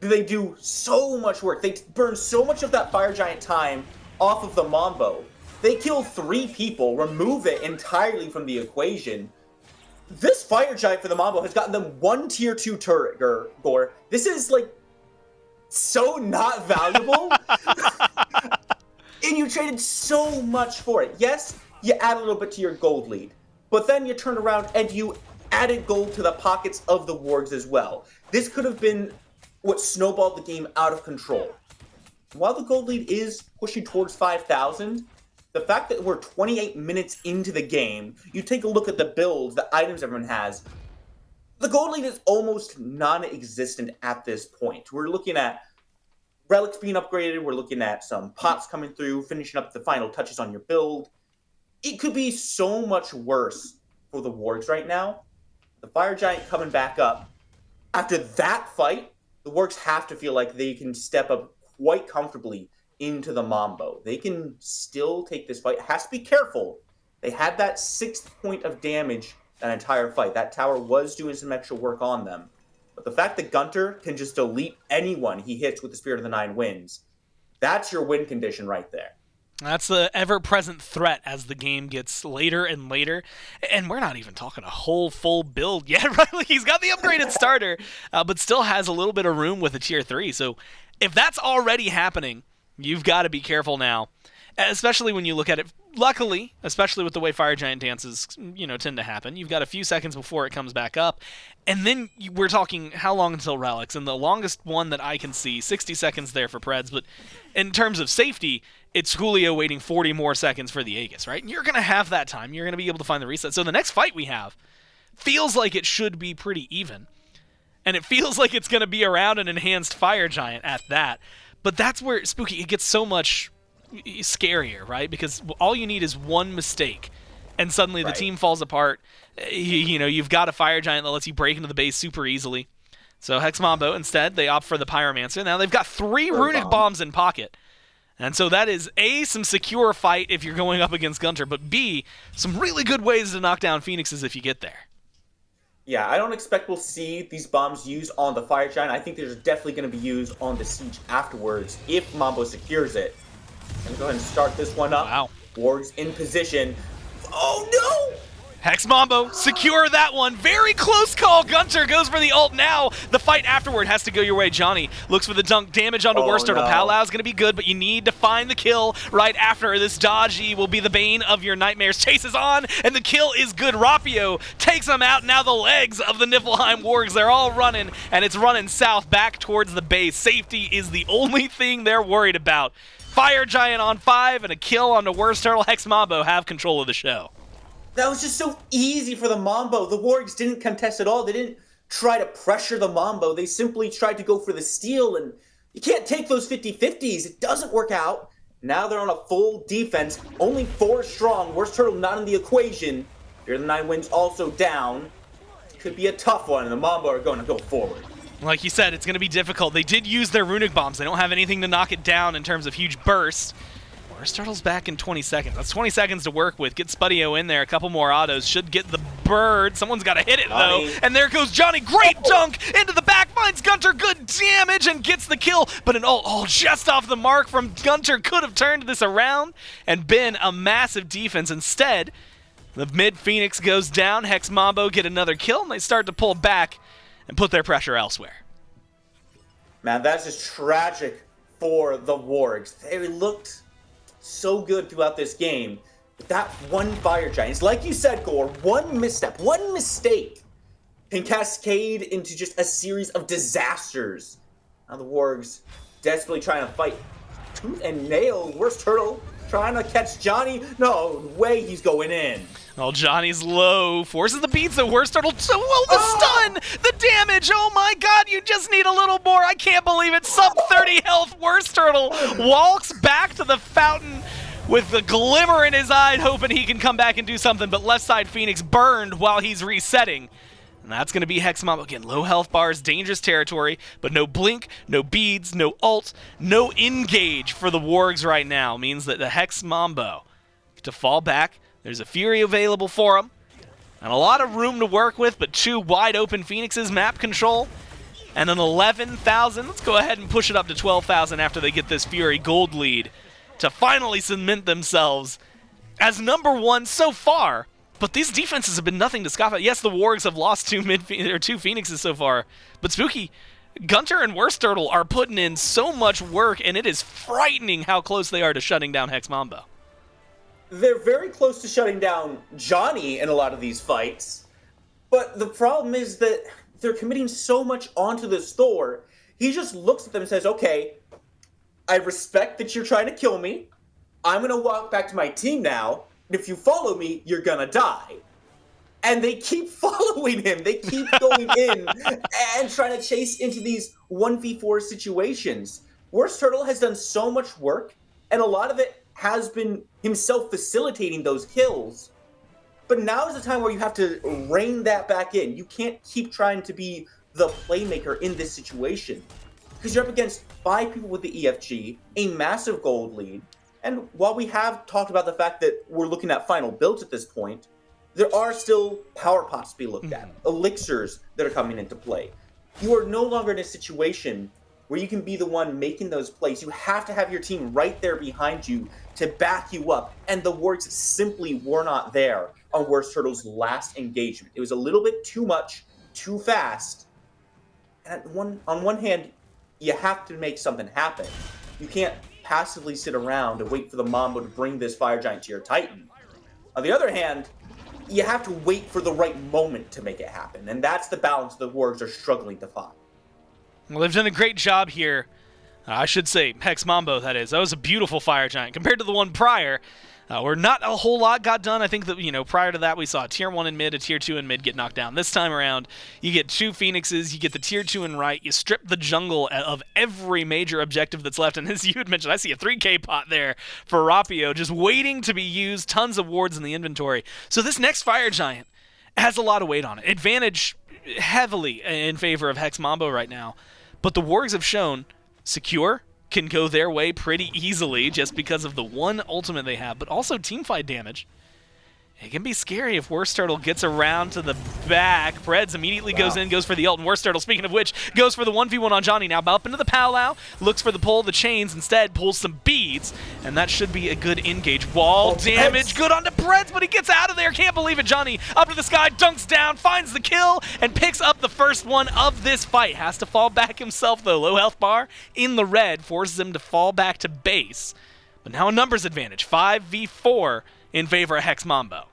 do they do so much work, they burn so much of that Fire Giant time off of the Mambo. They kill 3 people, remove it entirely from the equation. This Fire Giant for the Mambo has gotten them 1 tier 2 turret, Gore. This is, like, so not valuable. And you traded so much for it. Yes, you add a little bit to your gold lead, but then you turn around and you added gold to the pockets of the Wargs as well. This could have been what snowballed the game out of control. While the gold lead is pushing towards 5,000, the fact that we're 28 minutes into the game, you take a look at the builds, the items everyone has, the gold lead is almost non-existent at this point. We're looking at relics being upgraded, we're looking at some pots coming through, finishing up the final touches on your build. It could be so much worse for the Wargs right now. The Fire Giant coming back up. After that fight, the Wargs have to feel like they can step up quite comfortably into the Mambo. They can still take this fight. Has to be careful. They had that 6th point of damage that entire fight. That tower was doing some extra work on them. But the fact that GunTTeRR can just delete anyone he hits with the Spirit of the Nine Winds, that's your win condition right there. That's the ever-present threat as the game gets later and later. And we're not even talking a whole full build yet, right? Like, he's got the upgraded starter, but still has a little bit of room with a tier 3. So if that's already happening, you've got to be careful now, especially when you look at it. Luckily, especially with the way Fire Giant dances, tend to happen, you've got a few seconds before it comes back up. And then we're talking how long until relics, and the longest one that I can see, 60 seconds there for Predss, but in terms of safety, it's Julio waiting 40 more seconds for the Aegis, right? And you're going to have that time. You're going to be able to find the reset. So the next fight we have feels like it should be pretty even, and it feels like it's going to be around an enhanced Fire Giant at that. But that's where, Spooky, it gets so much scarier, right? Because all you need is one mistake, and suddenly the team falls apart. You've got a Fire Giant that lets you break into the base super easily. So Hex Mambo, instead, they opt for the Pyromancer. Now they've got 3 runic bombs in pocket. And so that is, A, some secure fight if you're going up against GunTTeRR, but B, some really good ways to knock down Phoenixes if you get there. Yeah, I don't expect we'll see these bombs used on the Fire Giant. I think they're definitely going to be used on the Siege afterwards if Mambo secures it. I'm going to go ahead and start this one up. Wow. Wargs in position. Oh, no! Hex Mambo, secure that one. Very close call. GunTTeRR goes for the ult now. The fight afterward has to go your way. Dzoni looks for the dunk. Damage onto WorstTurttle. No. Palau's going to be good, but you need to find the kill right after. This dodgy will be the bane of your nightmares. Chases on, and the kill is good. Rapio takes him out. Now the legs of the Niflheim Wargs, they're all running, and it's running south back towards the base. Safety is the only thing they're worried about. Fire Giant on 5 and a kill on the WorstTurttle. Hex Mambo have control of the show. That was just so easy for the Mambo. The Wargs didn't contest at all. They didn't try to pressure the Mambo. They simply tried to go for the steal, and you can't take those 50-50s. It doesn't work out. Now they're on a full defense, only 4 strong. WorstTurttle not in the equation. Here the 9 Winds also down. Could be a tough one, and the Mambo are going to go forward. Like you said, it's going to be difficult. They did use their runic bombs. They don't have anything to knock it down in terms of huge bursts. WorstTurtle's back in 20 seconds. That's 20 seconds to work with. Get Spudio in there. A couple more autos. Should get the bird. Someone's got to hit it, though. And there goes Dzoni. Great dunk into the back. Finds GunTTeRR. Good damage and gets the kill. But an ult just off the mark from GunTTeRR could have turned this around and been a massive defense. Instead, the mid Phoenix goes down. Hex Mambo get another kill, and they start to pull back and put their pressure elsewhere. Man, that's just tragic for the Wargs. They looked so good throughout this game. But that one Fire Giant, it's like you said, Gore, one misstep, one mistake can cascade into just a series of disasters. Now the Wargs desperately trying to fight tooth and nail. WorstTurttle trying to catch Dzoni. No way he's going in. Oh, Johnny's low. Forces the beats at WorstTurttle. So, well, the stun! The damage! Oh my god, you just need a little more. I can't believe it. Sub 30 health. WorstTurttle walks back to the fountain with the glimmer in his eye, hoping he can come back and do something. But left side Phoenix burned while he's resetting. And that's going to be Hex Mambo. Again, low health bars, dangerous territory, but no blink, no beads, no ult, no engage for the Wargs right now. Means that the Hex Mambo get to fall back. There's a Fury available for him. And a lot of room to work with, but 2 wide open Phoenixes, map control, and an 11,000. Let's go ahead and push it up to 12,000 after they get this Fury gold lead to finally cement themselves as #1 so far. But these defenses have been nothing to scoff at. Yes, the Wargs have lost 2 Phoenixes so far, but Spooky, GunTTeRR and WorstTurttle are putting in so much work, and it is frightening how close they are to shutting down Hex Mambo. They're very close to shutting down Dzoni in a lot of these fights, but the problem is that they're committing so much onto this Thor. He just looks at them and says, okay, I respect that you're trying to kill me. I'm going to walk back to my team now. If you follow me, you're gonna die. And they keep following him. They keep going in and trying to chase into these 1v4 situations. WorstTurttle has done so much work, and a lot of it has been himself facilitating those kills. But now is the time where you have to rein that back in. You can't keep trying to be the playmaker in this situation, because you're up against 5 people with the EFG, a massive gold lead. And while we have talked about the fact that we're looking at final builds at this point, there are still power pots to be looked at, elixirs that are coming into play. You are no longer in a situation where you can be the one making those plays. You have to have your team right there behind you to back you up, and the Wargs simply were not there on WorstTurtle's last engagement. It was a little bit too much, too fast, and on one hand, you have to make something happen. You can't passively sit around and wait for the Mambo to bring this Fire Giant to your Titan. On the other hand, you have to wait for the right moment to make it happen, and that's the balance the Wargs are struggling to find. Well, they've done a great job here. I should say, Hex Mambo, that is. That was a beautiful Fire Giant compared to the one prior, where not a whole lot got done. I think that, prior to that, we saw a Tier 1 in mid, a Tier 2 in mid get knocked down. This time around, you get 2 Phoenixes, you get the Tier 2 in right, you strip the jungle of every major objective that's left, and as you had mentioned, I see a 3k pot there for Rapio, just waiting to be used, tons of wards in the inventory. So this next Fire Giant has a lot of weight on it. Advantage heavily in favor of Hex Mambo right now, but the Wargs have shown secure, can go their way pretty easily just because of the one ultimate they have, but also teamfight damage. It can be scary if WorstTurttle gets around to the back. Predss immediately goes in, goes for the ult, and WorstTurttle, speaking of which, goes for the 1v1 on Dzoni. Now up into the powwow, looks for the pull of the chains, instead pulls some beads, and that should be a good engage. Wall damage, good onto Predss, but he gets out of there. Can't believe it. Dzoni up to the sky, dunks down, finds the kill, and picks up the first one of this fight. Has to fall back himself, though. Low health bar in the red, forces him to fall back to base. But now a numbers advantage, 5v4 in favor of Hex Mambo.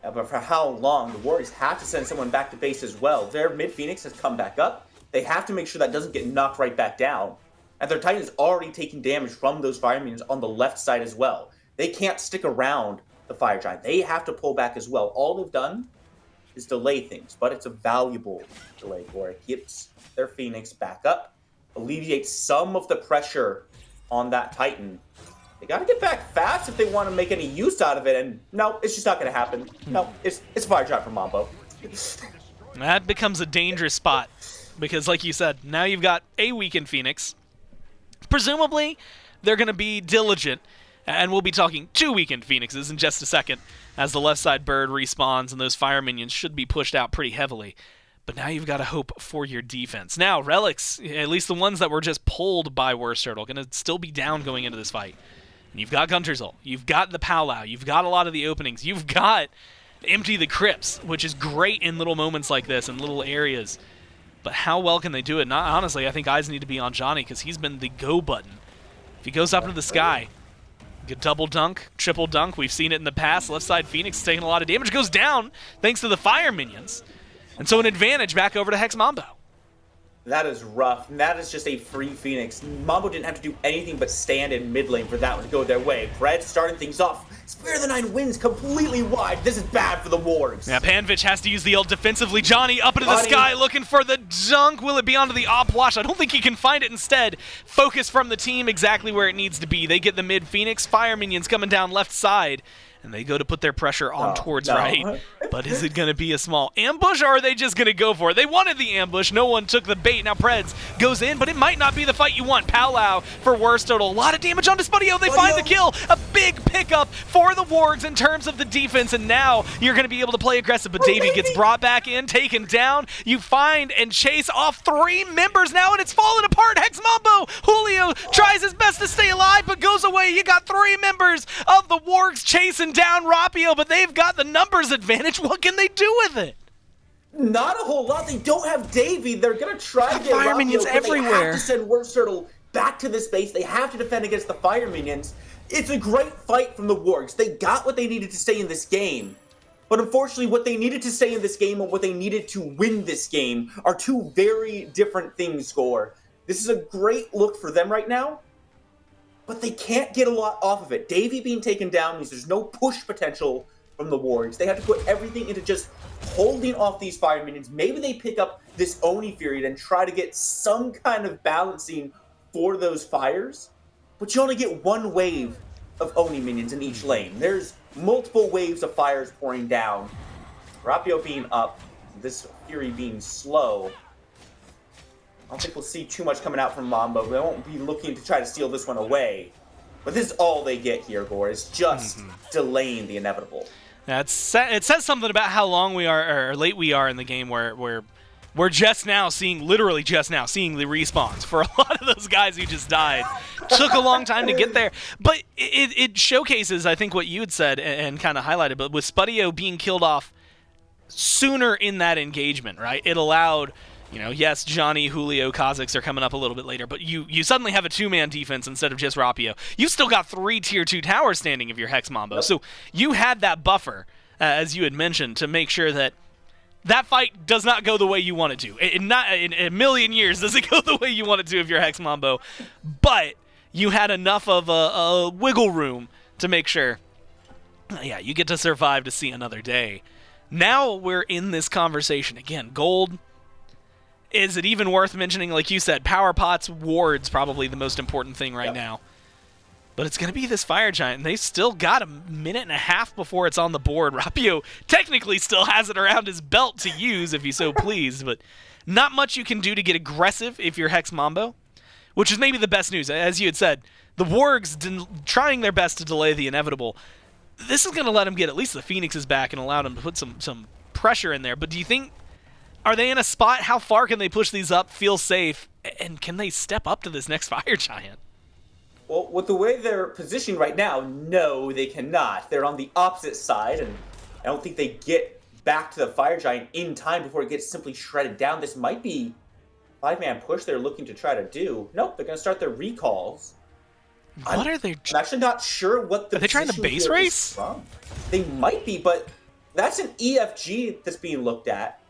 But for how long? The Warriors have to send someone back to base as well. Their mid-Phoenix has come back up. They have to make sure that doesn't get knocked right back down. And their Titan is already taking damage from those Fire Minions on the left side as well. They can't stick around the Fire Giant. They have to pull back as well. All they've done is delay things, but it's a valuable delay where it keeps their Phoenix back up, alleviates some of the pressure on that Titan. They gotta get back fast if they want to make any use out of it, and no, it's just not gonna happen. No, it's a Fire Giant from Mambo. That becomes a dangerous spot, because like you said, now you've got a weakened Phoenix. Presumably, they're gonna be diligent, and we'll be talking 2 weakened Phoenixes in just a second, as the left side bird respawns, and those Fire Minions should be pushed out pretty heavily. But now you've got to hope for your defense. Now, Relics, at least the ones that were just pulled by WorstTurttle, gonna still be down going into this fight. You've got GunTTRR, you've got the powwow, you've got a lot of the openings, you've got Empty the Crypts, which is great in little moments like this, in little areas. But how well can they do it? Honestly, I think eyes need to be on Dzoni, because he's been the go button. If he goes up into the sky, get double dunk, triple dunk, we've seen it in the past. Left side Phoenix is taking a lot of damage, goes down thanks to the Fire Minions. And so an advantage back over to Hex Mambo. That is rough. And that is just a free Phoenix. Mambo didn't have to do anything but stand in mid lane for that one to go their way. Predss starting things off. Spear of the Nine Winds completely wide. This is bad for the Wargs. Yeah, Panvich has to use the ult defensively. Dzoni up into the sky looking for the dunk. Will it be onto the op watch? I don't think he can find it. Instead, focus from the team exactly where it needs to be. They get the mid Phoenix. Fire Minions coming down left side. and they go to put their pressure on towards no. right. But is it going to be a small ambush, or are they just going to go for it? They wanted the ambush. No one took the bait. Now Predss goes in, but it might not be the fight you want. Powwow for WorstTurttle. A lot of damage onto Spudio. They find the kill. A big pickup for the Wargs in terms of the defense, and now you're going to be able to play aggressive. But Davey gets brought back in, taken down. You find and chase off 3 members now, and it's falling apart. Hex Mambo. Julio tries his best to stay alive, but goes away. You got 3 members of the Wargs chasing down Rapio, but they've got the numbers advantage. What can they do with it? Not a whole lot. They don't have Davey. They're going to try to get fire Rapio, minions but everywhere. They have to send WorstTurttle back to this base. They have to defend against the fire minions. It's a great fight from the Wargs. They got what they needed to stay in this game. But unfortunately, what they needed to stay in this game and what they needed to win this game are 2 very different things, Score. This is a great look for them right now, but they can't get a lot off of it. Davey being taken down means there's no push potential from the Wargs. They have to put everything into just holding off these fire minions. Maybe they pick up this Oni Fury and try to get some kind of balancing for those fires, but you only get 1 wave of Oni minions in each lane. There's multiple waves of fires pouring down. Rapio being up, this Fury being slow. I don't think we'll see too much coming out from Mambo. They won't be looking to try to steal this one away. But this is all they get here, Gore. It's just delaying the inevitable. It says something about how long we are, or late we are in the game, where we're just now seeing, literally just now, seeing the respawns for a lot of those guys who just died. Took a long time to get there. But it showcases, I think, what you had said and kind of highlighted, but with Spudio being killed off sooner in that engagement, right? It allowed, yes, Dzoni, Julio, Cozyx are coming up a little bit later, but you suddenly have a 2-man defense instead of just Rapio. You've still got 3 tier 2 towers standing if you're Hex Mambo. So you had that buffer, as you had mentioned, to make sure that that fight does not go the way you want it to. In a million years does it go the way you want it to if you're Hex Mambo. But you had enough of a wiggle room to make sure, yeah, you get to survive to see another day. Now we're in this conversation. Again, gold. Is it even worth mentioning, like you said, power pots, wards, probably the most important thing right now. But it's going to be this Fire Giant, and they still got a minute and a half before it's on the board. Rapio technically still has it around his belt to use if he's so pleased, but not much you can do to get aggressive if you're Hex Mambo, which is maybe the best news. As you had said, the Wargs trying their best to delay the inevitable. This is going to let them get at least the Phoenixes back and allow them to put some pressure in there. But do you think, are they in a spot? How far can they push these up, feel safe, and can they step up to this next Fire Giant? Well, with the way they're positioned right now, no, they cannot. They're on the opposite side, and I don't think they get back to the Fire Giant in time before it gets simply shredded down. This might be 5-man push they're looking to try to do. Nope, they're going to start their recalls. What are they? I'm actually not sure what the. Are they trying to base race? They might be, but that's an EFG that's being looked at.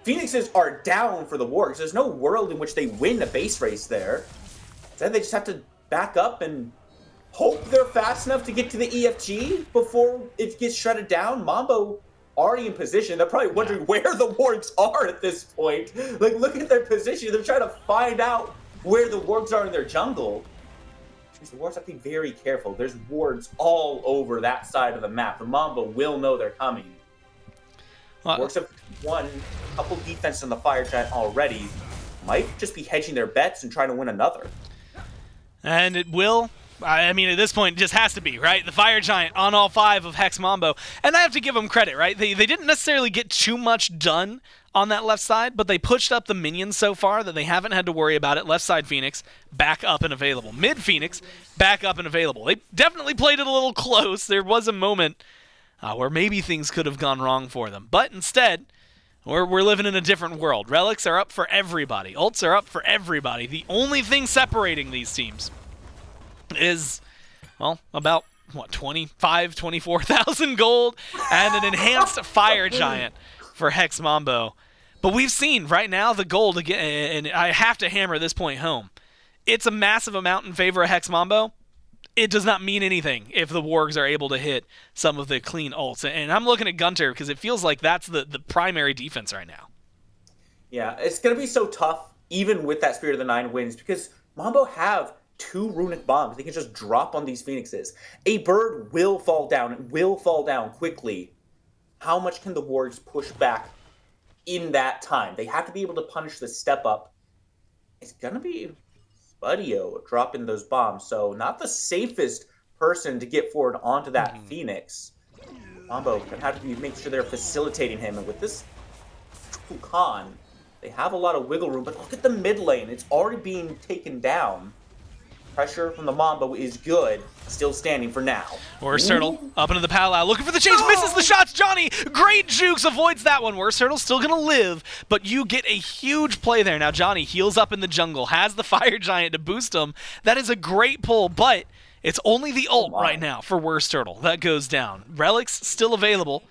Phoenixes are down for the Wargs. There's no world in which they win a base race there. Then they just have to back up and hope they're fast enough to get to the EFG before it gets shredded down. Mambo already in position. They're probably wondering where the Wargs are at this point. Like, look at their position. They're trying to find out where the Wargs are in their jungle. The Wargs have to be very careful. There's wards all over that side of the map. The Mambo will know they're coming. Wargs have won a couple defense on the Fire Giant already. Might just be hedging their bets and trying to win another. And it will. I mean, at this point, it just has to be, right? The Fire Giant on all 5 of Hex Mambo. And I have to give them credit, right? They didn't necessarily get too much done on that left side, but they pushed up the minions so far that they haven't had to worry about it. Left side Phoenix, back up and available. Mid Phoenix, back up and available. They definitely played it a little close. There was a moment where maybe things could have gone wrong for them. But instead, we're living in a different world. Relics are up for everybody. Ults are up for everybody. The only thing separating these teams is, well, about, what, 24,000 gold and an enhanced Fire Giant for Hex Mambo. But we've seen right now the gold again, and I have to hammer this point home. It's a massive amount in favor of Hex Mambo. It does not mean anything if the Wargs are able to hit some of the clean ults. And I'm looking at GunTTeRR because it feels like that's the primary defense right now. Yeah, it's going to be so tough, even with that Spirit of the Nine wins, because Mambo have 2 runic bombs they can just drop on these Phoenixes. A bird will fall down. It will fall down quickly. How much can the Wargs push back in that time? They have to be able to punish the step up. It's going to be Spudio dropping those bombs, so not the safest person to get forward onto that Phoenix. Mambo going to have to make sure they're facilitating him, and with this Kukulkan, they have a lot of wiggle room, but look at the mid lane. It's already being taken down. Pressure from the Mambo is good. Still standing for now. WorstTurttle up into the powwow, looking for the chase, misses the shots. Dzoni, great jukes, avoids that one. WorstTurtle still gonna live, but you get a huge play there. Now Dzoni heals up in the jungle, has the Fire Giant to boost him. That is a great pull, but it's only the ult right now for WorstTurtle. That goes down. Relics still available,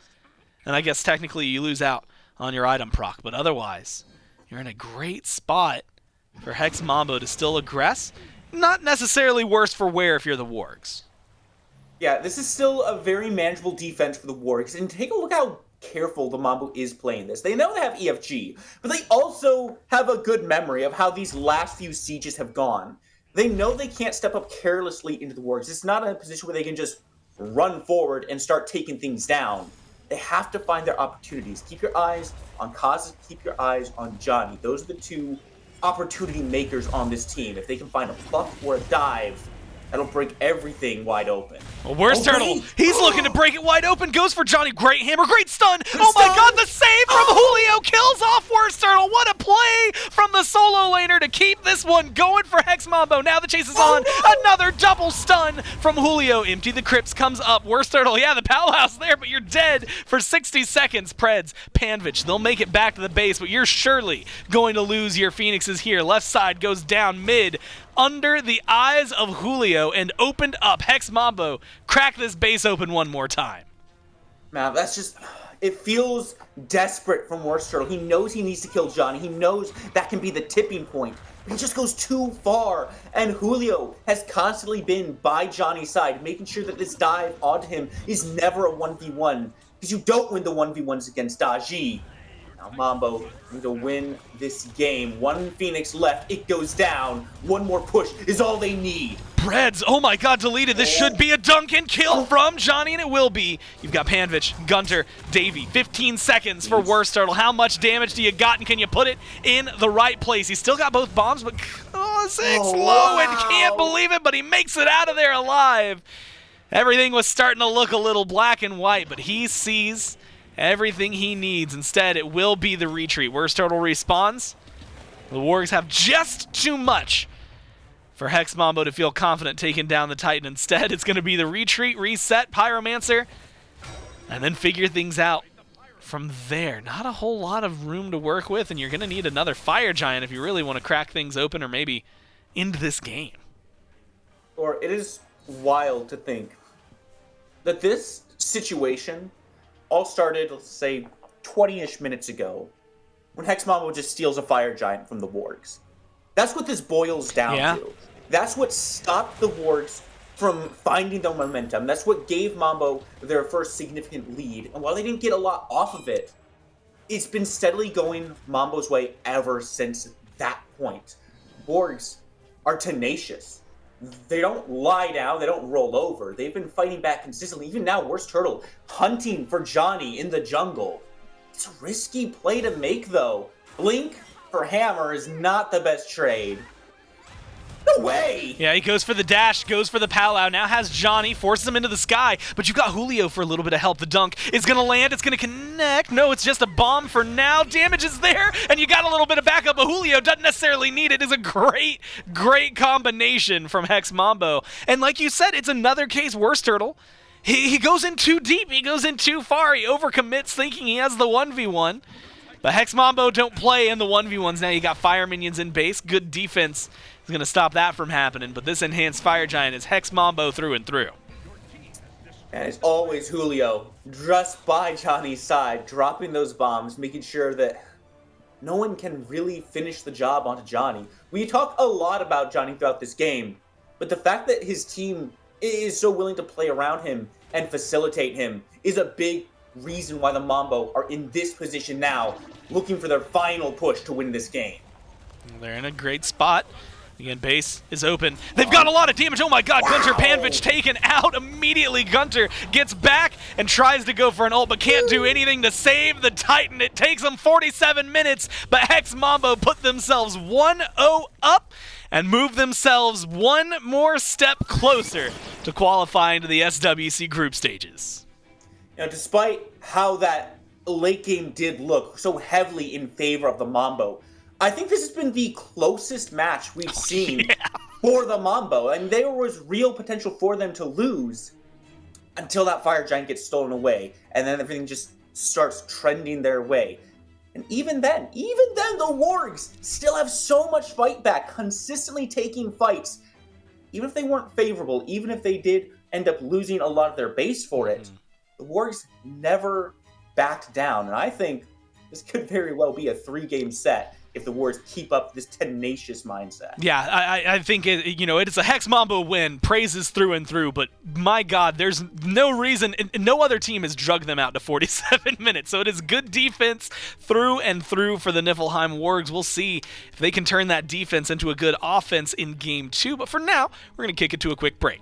and I guess technically you lose out on your item proc, but otherwise, you're in a great spot for Hex Mambo to still aggress. Not necessarily worse for wear if you're the Wargs. Yeah, this is still a very manageable defense for the Wargs, and take a look how careful the Mambo is playing this. They know they have EFG, but they also have a good memory of how these last few sieges have gone. They know they can't step up carelessly into the Wargs. It's not a position where they can just run forward and start taking things down. They have to find their opportunities. Keep your eyes on Cozyx, keep your eyes on Dzoni. Those are the 2 opportunity makers on this team. If they can find a pluck or a dive, that'll break everything wide open. Well, WorstTurtle, he's looking to break it wide open, goes for Dzoni, great hammer, great stun. Oh my god, the save from Julio kills off WorstTurtle. What a play from the solo laner to keep this one going for Hex Mambo. Now the chase is on. Another double stun from Julio. Empty the crypts, comes up. WorstTurtle, yeah, the powwow's there, but you're dead for 60 seconds. Predss, Panvich, they'll make it back to the base, but you're surely going to lose your Phoenixes here. Left side goes down mid. Under the eyes of Julio and opened up. Hex Mambo, crack this base open one more time. Man, that's just... It feels desperate from WorstTurtle. He knows he needs to kill Dzoni. He knows that can be the tipping point. But he just goes too far. And Julio has constantly been by Dzoni's side, making sure that this dive onto him is never a 1v1. Because you don't win the 1v1s against Daji. Now Mambo need to win this game. 1 Phoenix left. It goes down. 1 more push is all they need. Predss, oh my god, deleted. This should be a dunk and kill from Dzoni, and it will be. You've got Panvich, GunTTeRR, 15 seconds for WorstTurtle. How much damage do you got, and can you put it in the right place? He's still got both bombs, but low and can't believe it, but he makes it out of there alive. Everything was starting to look a little black and white, but he sees everything he needs. Instead, it will be the retreat. WorstTurtle respawns. The Wargs have just too much for Hex Mambo to feel confident taking down the Titan. Instead, it's going to be the retreat, reset, Pyromancer, and then figure things out from there. Not a whole lot of room to work with, and you're going to need another Fire Giant if you really want to crack things open or maybe end this game. Or it is wild to think that this situation all started, let's say, 20-ish minutes ago when Hex Mambo just steals a Fire Giant from the Wargs. That's what this boils down to. That's what stopped the Wargs from finding their momentum. That's what gave Mambo their first significant lead. And while they didn't get a lot off of it, it's been steadily going Mambo's way ever since that point. Wargs are tenacious. They don't lie down. They don't roll over. They've been fighting back consistently. Even now, WorstTurtle hunting for Dzoni in the jungle. It's a risky play to make, though. Blink for hammer is not the best trade. No way! Yeah, he goes for the dash, goes for the powwow, now has Dzoni, forces him into the sky, but you've got Julio for a little bit of help. The dunk is going to land, it's going to connect. No, it's just a bomb for now. Damage is there, and you got a little bit of backup, but Julio doesn't necessarily need it. It's a great, great combination from Hex Mambo. And like you said, it's another case, WorstTurtle. He goes in too deep, he goes in too far, he overcommits thinking he has the 1v1. But Hex Mambo don't play in the 1v1s now. You got fire minions in base. Good defense is going to stop that from happening. But this enhanced Fire Giant is Hex Mambo through and through. And it's always Julio, just by Dzoni's side, dropping those bombs, making sure that no one can really finish the job onto Dzoni. We talk a lot about Dzoni throughout this game, but the fact that his team is so willing to play around him and facilitate him is a big reason why the Mambo are in this position now, looking for their final push to win this game. They're in a great spot. Again, base is open. They've got a lot of damage. Oh my god, wow. GunTTeRR Panvich taken out immediately. GunTTeRR gets back and tries to go for an ult, but can't do anything to save the Titan. It takes them 47 minutes, but Hex Mambo put themselves 1-0 up and move themselves one more step closer to qualifying to the SWC group stages. Now, despite how that late game did look so heavily in favor of the Mambo, I think this has been the closest match we've seen for the Mambo, and there was real potential for them to lose until that Fire Giant gets stolen away, and then everything just starts trending their way. And even then, the Wargs still have so much fight back, consistently taking fights. Even if they weren't favorable, even if they did end up losing a lot of their base for it, the Wargs never backed down. And I think this could very well be a 3-game set if the Wargs keep up this tenacious mindset. Yeah, I think it's a Hex Mambo win, praises through and through, but my god, there's no reason, no other team has drugged them out to 47 minutes, so it is good defense through and through for the Niflheim Wargs. We'll see if they can turn that defense into a good offense in Game 2, but for now, we're going to kick it to a quick break.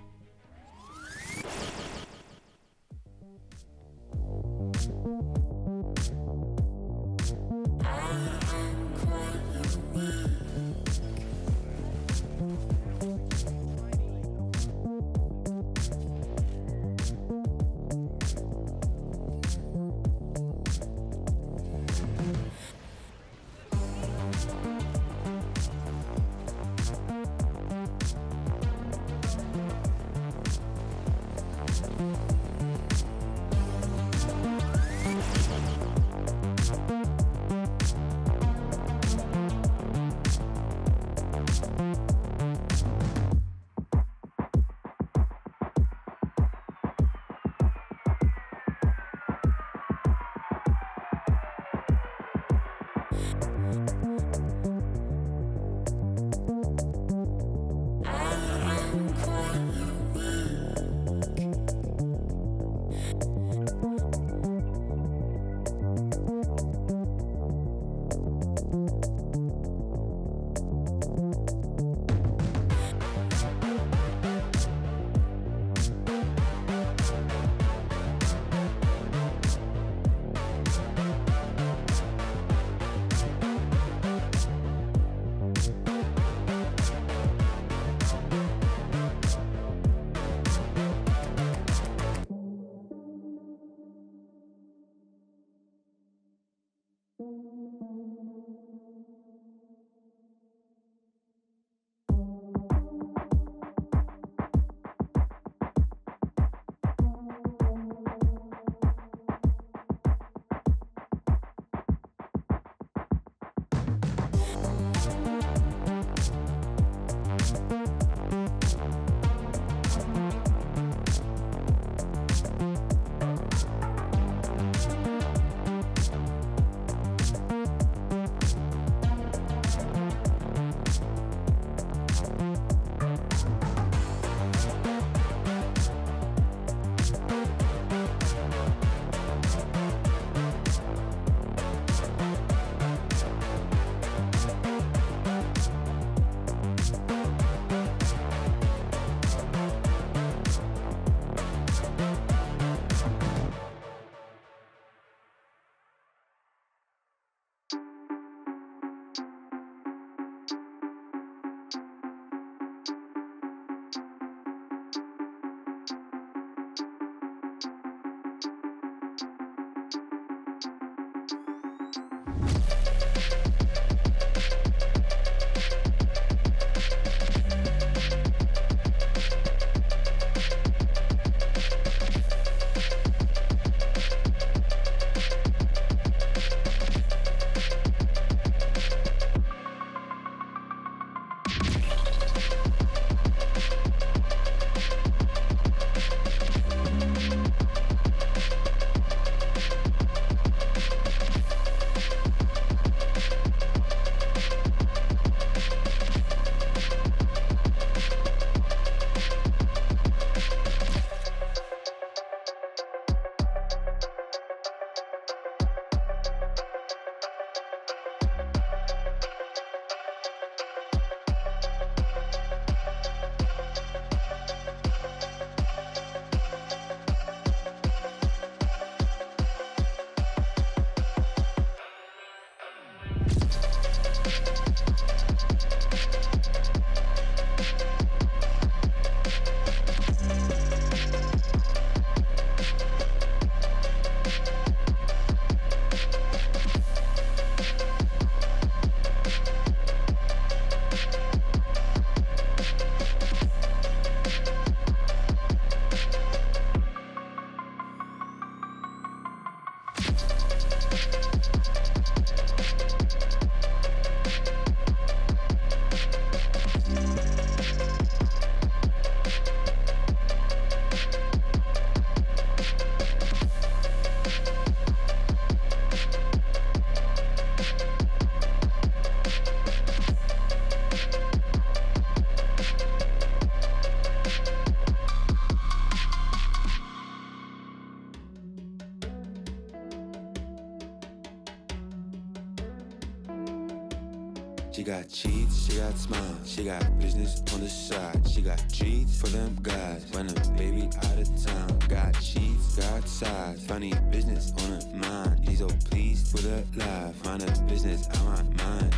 She got cheats, she got smiles, she got business on the side. She got treats for them guys when a baby out of town. Got sheets, got size, funny business on her mind. She's so pleased with her life, mind her business out my mind.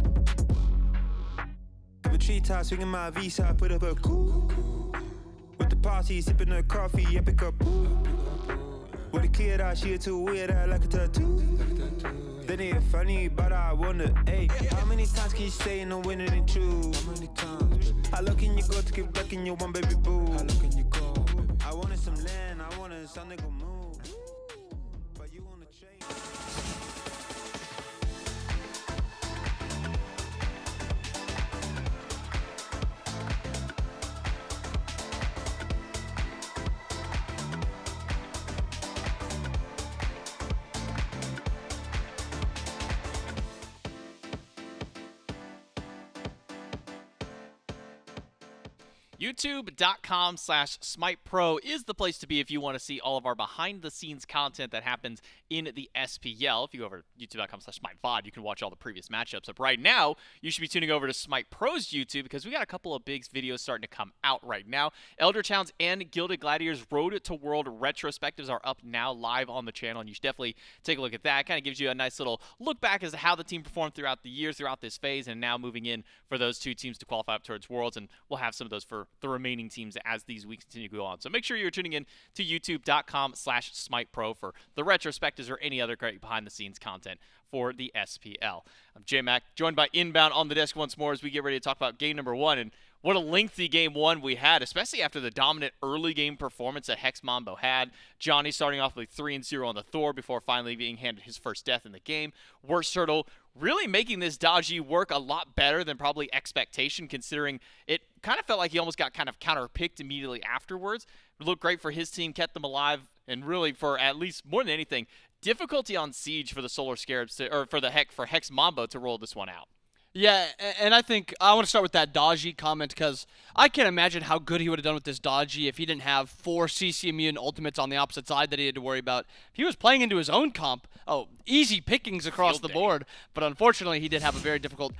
Have a treetop, swinging my visa, put up a cool. With the party, sipping her coffee, epic up. With a clear eye, she too weird, I like a tattoo. Then it funny, but I wonder, hey, how many times can you say no winning and true? How low can you go to get back in your one baby boo? How low can you go? I wanted some land, I wanted some nigga move. But you on the train. YouTube.com/SmitePro is the place to be if you want to see all of our behind-the-scenes content that happens in the SPL. If you go over to YouTube.com/SmiteVod, you can watch all the previous matchups. But right now, you should be tuning over to Smite Pro's YouTube because we got a couple of big videos starting to come out right now. Elder Towns and Gilded Gladiators Road to World retrospectives are up now live on the channel, and you should definitely take a look at that. It kind of gives you a nice little look back as to how the team performed throughout the years, throughout this phase, and now moving in for those two teams to qualify up towards Worlds, and we'll have some of those for the remaining teams as these weeks continue to go on. So make sure you're tuning in to youtube.com/SmitePro for the retrospectives or any other great behind-the-scenes content for the SPL. I'm J-Mac, joined by Inbound on the desk once more as we get ready to talk about game number one. And what a lengthy game one we had, especially after the dominant early game performance that Hex Mambo had. Dzoni starting off with 3-0 on the Thor before finally being handed his first death in the game. WorstTurttle really making this dodgy work a lot better than probably expectation, considering it kind of felt like he almost got kind of counter-picked immediately afterwards. It looked great for his team, kept them alive, and really for at least more than anything, difficulty on Siege for the Solar Scarabs for Hex Mambo to roll this one out. Yeah, and I think I want to start with that dodgy comment because I can't imagine how good he would have done with this dodgy if he didn't have 4 CC immune ultimates on the opposite side that he had to worry about. If he was playing into his own comp, easy pickings across the board. But unfortunately, he did have a very difficult,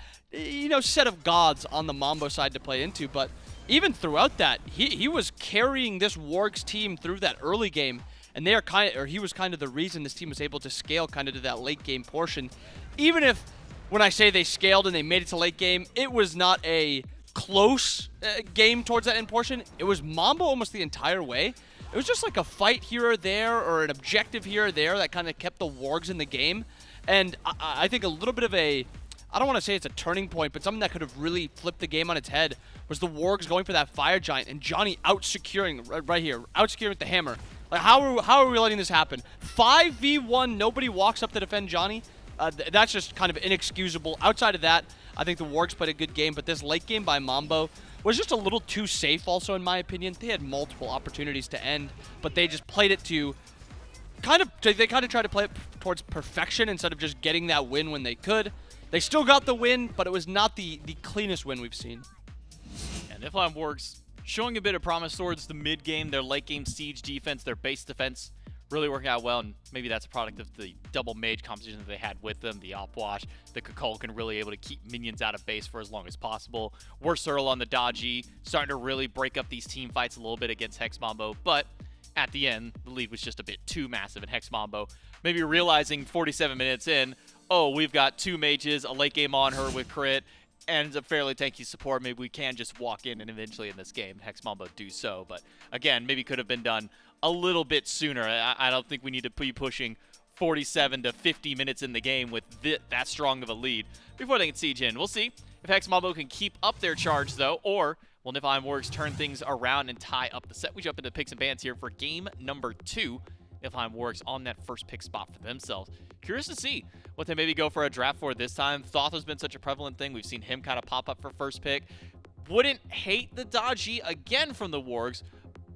set of gods on the Mambo side to play into. But even throughout that, he was carrying this Wargs team through that early game, and he was kind of the reason this team was able to scale kind of to that late game portion, even if. When I say they scaled and they made it to late game, it was not a close game towards that end portion. It was Mambo almost the entire way. It was just like a fight here or there or an objective here or there that kind of kept the Wargs in the game. And I think a little bit of I don't want to say it's a turning point, but something that could have really flipped the game on its head was the Wargs going for that Fire Giant and Dzoni out-securing right here, out-securing with the hammer. Like, how are we letting this happen? 5v1, nobody walks up to defend Dzoni. That's just kind of inexcusable. Outside of that, I think the Wargs played a good game, but this late game by Mambo was just a little too safe also, in my opinion. They had multiple opportunities to end, but they just played it to they kind of tried to play it towards perfection instead of just getting that win when they could. They still got the win, but it was not the cleanest win we've seen. And Niflheim Wargs showing a bit of promise towards the mid-game, their late-game siege defense, their base defense. Really working out well, and maybe that's a product of the double mage composition that they had with them, the Opwash, the Kukulkan really able to keep minions out of base for as long as possible. WorstTurttle on the dodgy, starting to really break up these team fights a little bit against Hex Mambo, but at the end, the lead was just a bit too massive, and Hex Mambo maybe realizing 47 minutes in, we've got 2 mages, a late game Anhur with crit, and a fairly tanky support. Maybe we can just walk in and eventually in this game, Hex Mambo do so, but again, maybe could have been done a little bit sooner. I don't think we need to be pushing 47 to 50 minutes in the game with that strong of a lead before they can siege in. We'll see if Hex Mambo can keep up their charge, though, or will Niflheim Wargs turn things around and tie up the set. We jump into picks and bans here for game number 2. Niflheim Wargs on that first pick spot for themselves. Curious to see what they maybe go for a draft for this time. Thoth has been such a prevalent thing. We've seen him kind of pop up for first pick. Wouldn't hate the dodgy again from the Wargs,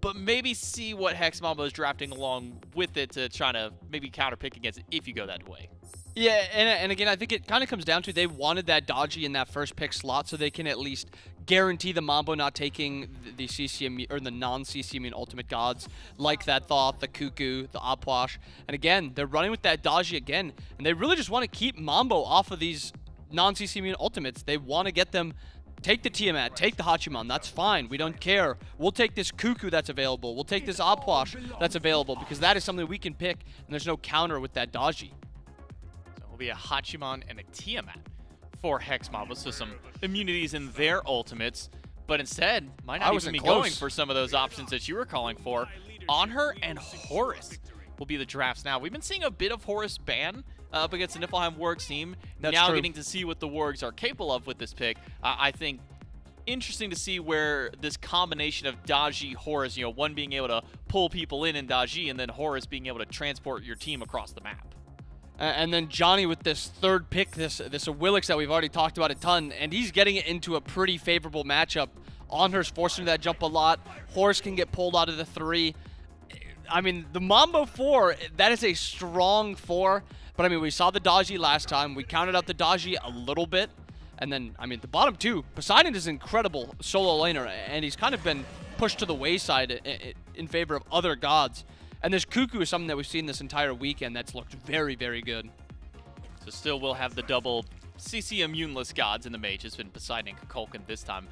but maybe see what Hex Mambo is drafting along with it to try to maybe counter-pick against it if you go that way. Yeah, and again, I think it kind of comes down to they wanted that dodgy in that first pick slot so they can at least guarantee the Mambo not taking the CCM or the non-CCM ultimate gods like that Thoth, the Cuckoo, the Opwash. And again, they're running with that dodgy again, and they really just want to keep Mambo off of these non-CC immune ultimates. They want to get them, take the Tiamat, take the Hachiman, that's fine, we don't care. We'll take this Cuckoo that's available, we'll take this Opwash that's available, because that is something we can pick, and there's no counter with that Daji. So it will be a Hachiman and a Tiamat for Hex Mambo, so some immunities in their ultimates, but instead, might not even be going for some of those options that you were calling for. Anhur and Horus will be the drafts now. We've been seeing a bit of Horus ban up against the Niflheim Wargs team. That's now true. Getting to see what the Wargs are capable of with this pick. I think interesting to see where this combination of Daji, Horus, you know, one being able to pull people in Daji, and then Horus being able to transport your team across the map. And then Dzoni with this third pick, this Awilix that we've already talked about a ton, and he's getting it into a pretty favorable matchup. Anhur's forcing that jump a lot. Horus can get pulled out of the 3. I mean, the Mambo 4, that is a strong 4. But I mean, we saw the Daji last time. We counted out the Daji a little bit. And then, I mean, the bottom 2, Poseidon is an incredible solo laner, and he's kind of been pushed to the wayside in favor of other gods. And this Cuckoo is something that we've seen this entire weekend that's looked very, very good. So still we'll have the double CC immuneless gods in the mage. It's been Poseidon and Kukulkan this time.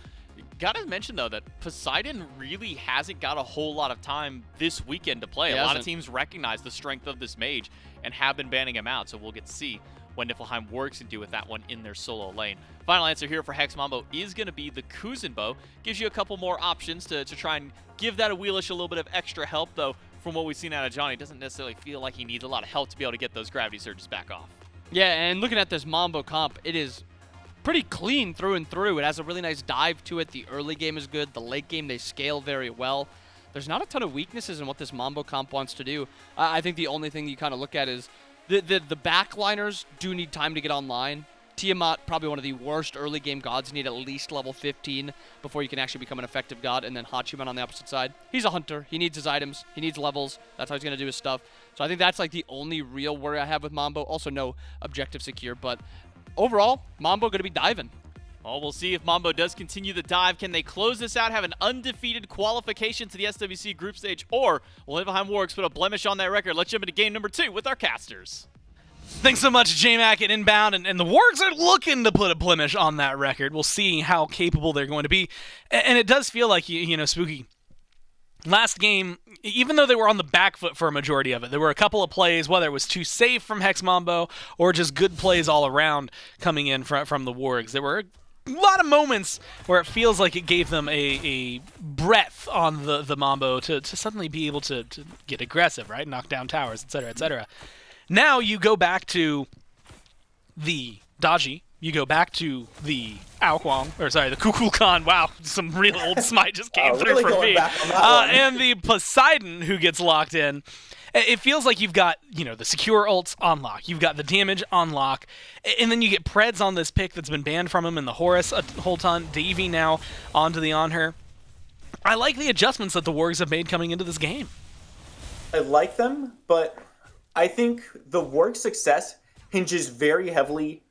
Gotta mention, though, that Poseidon really hasn't got a whole lot of time this weekend to play. A lot of teams recognize the strength of this mage and have been banning him out, so we'll get to see what Niflheim Wargs can do with that one in their solo lane. Final answer here for Hex Mambo is going to be the Kuzenbo. Gives you a couple more options to try and give that Awilix a little bit of extra help, though. From what we've seen out of Dzoni, doesn't necessarily feel like he needs a lot of help to be able to get those gravity surges back off. Yeah, and looking at this Mambo comp, it is pretty clean through and through. It has a really nice dive to it. The early game is good. The late game, they scale very well. There's not a ton of weaknesses in what this Mambo comp wants to do. I think the only thing you kind of look at is the backliners do need time to get online. Tiamat, probably one of the worst early game gods, need at least level 15 before you can actually become an effective god. And then Hachiman on the opposite side, he's a hunter. He needs his items. He needs levels. That's how he's going to do his stuff. So I think that's like the only real worry I have with Mambo. Also, no objective secure, but overall, Mambo going to be diving. Well, we'll see if Mambo does continue the dive. Can they close this out, have an undefeated qualification to the SWC group stage, or will Niflheim Wargs put a blemish on that record? Let's jump into game number 2 with our casters. Thanks so much, J-Mac at Inbound, and the Wargs are looking to put a blemish on that record. We'll see how capable they're going to be. And it does feel like, you know, Spooky, last game, even though they were on the back foot for a majority of it, there were a couple of plays, whether it was too safe from Hex Mambo or just good plays all around coming in from the Wargs. There were a lot of moments where it feels like it gave them a breath on the Mambo to suddenly be able to get aggressive, right? Knock down towers, etc., etc. Now you go back to the Daji, you go back to the the Kukulkan. Wow, some real old SMITE just came through really for me. And the Poseidon who gets locked in. It feels like you've got, you know, the secure ults on lock. You've got the damage on lock. And then you get Predss on this pick that's been banned from him, and the Horus a whole ton. Davy now onto the Anhur. I like the adjustments that the Wargs have made coming into this game. I like them, but I think the Warg's success hinges very heavily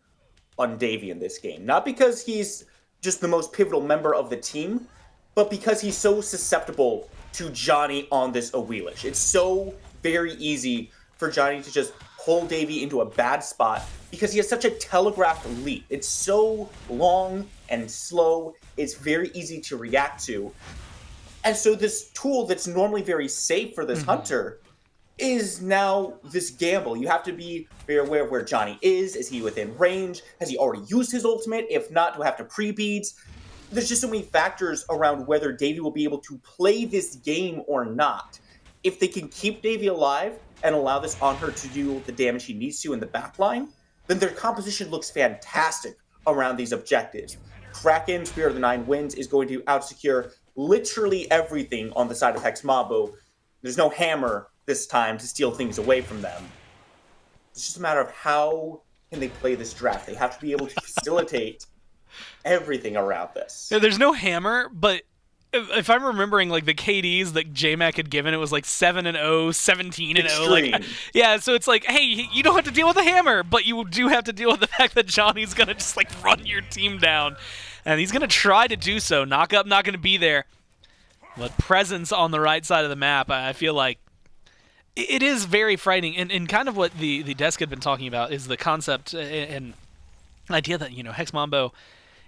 on Davy in this game. Not because he's just the most pivotal member of the team, but because he's so susceptible to Dzoni on this Awilix. It's so very easy for Dzoni to just pull Davy into a bad spot because he has such a telegraphed lead. It's so long and slow, it's very easy to react to. And so this tool that's normally very safe for this hunter is now this gamble. You have to be very aware of where Dzoni is. Is he within range? Has he already used his ultimate? If not, do I have to pre-beads? There's just so many factors around whether Davy will be able to play this game or not. If they can keep Davy alive and allow this Anhur to do the damage he needs to in the backline, then their composition looks fantastic around these objectives. Kraken, Spear of the Nine Winds, is going to outsecure literally everything on the side of Hex Mambo. There's no hammer this time to steal things away from them. It's just a matter of how can they play this draft. They have to be able to facilitate everything around this. Yeah, there's no hammer, but if I'm remembering, like, the KDs that J-Mac had given, it was like 7-0, 17-0. Like, yeah, so it's like, hey, you don't have to deal with a hammer, but you do have to deal with the fact that Johnny's going to just, like, run your team down. And he's going to try to do so. Knock up, not going to be there. But presence on the right side of the map, I feel like it is very frightening. And kind of what the desk had been talking about is the concept, and idea that, Hex Mambo,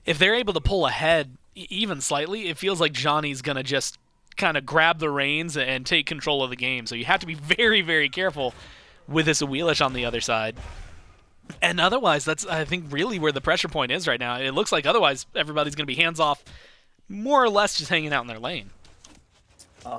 if they're able to pull ahead even slightly, it feels like Johnny's going to just kind of grab the reins and take control of the game. So you have to be very, very careful with this Awilix on the other side. And otherwise, that's, I think, really where the pressure point is right now. It looks like otherwise everybody's going to be hands-off, more or less just hanging out in their lane.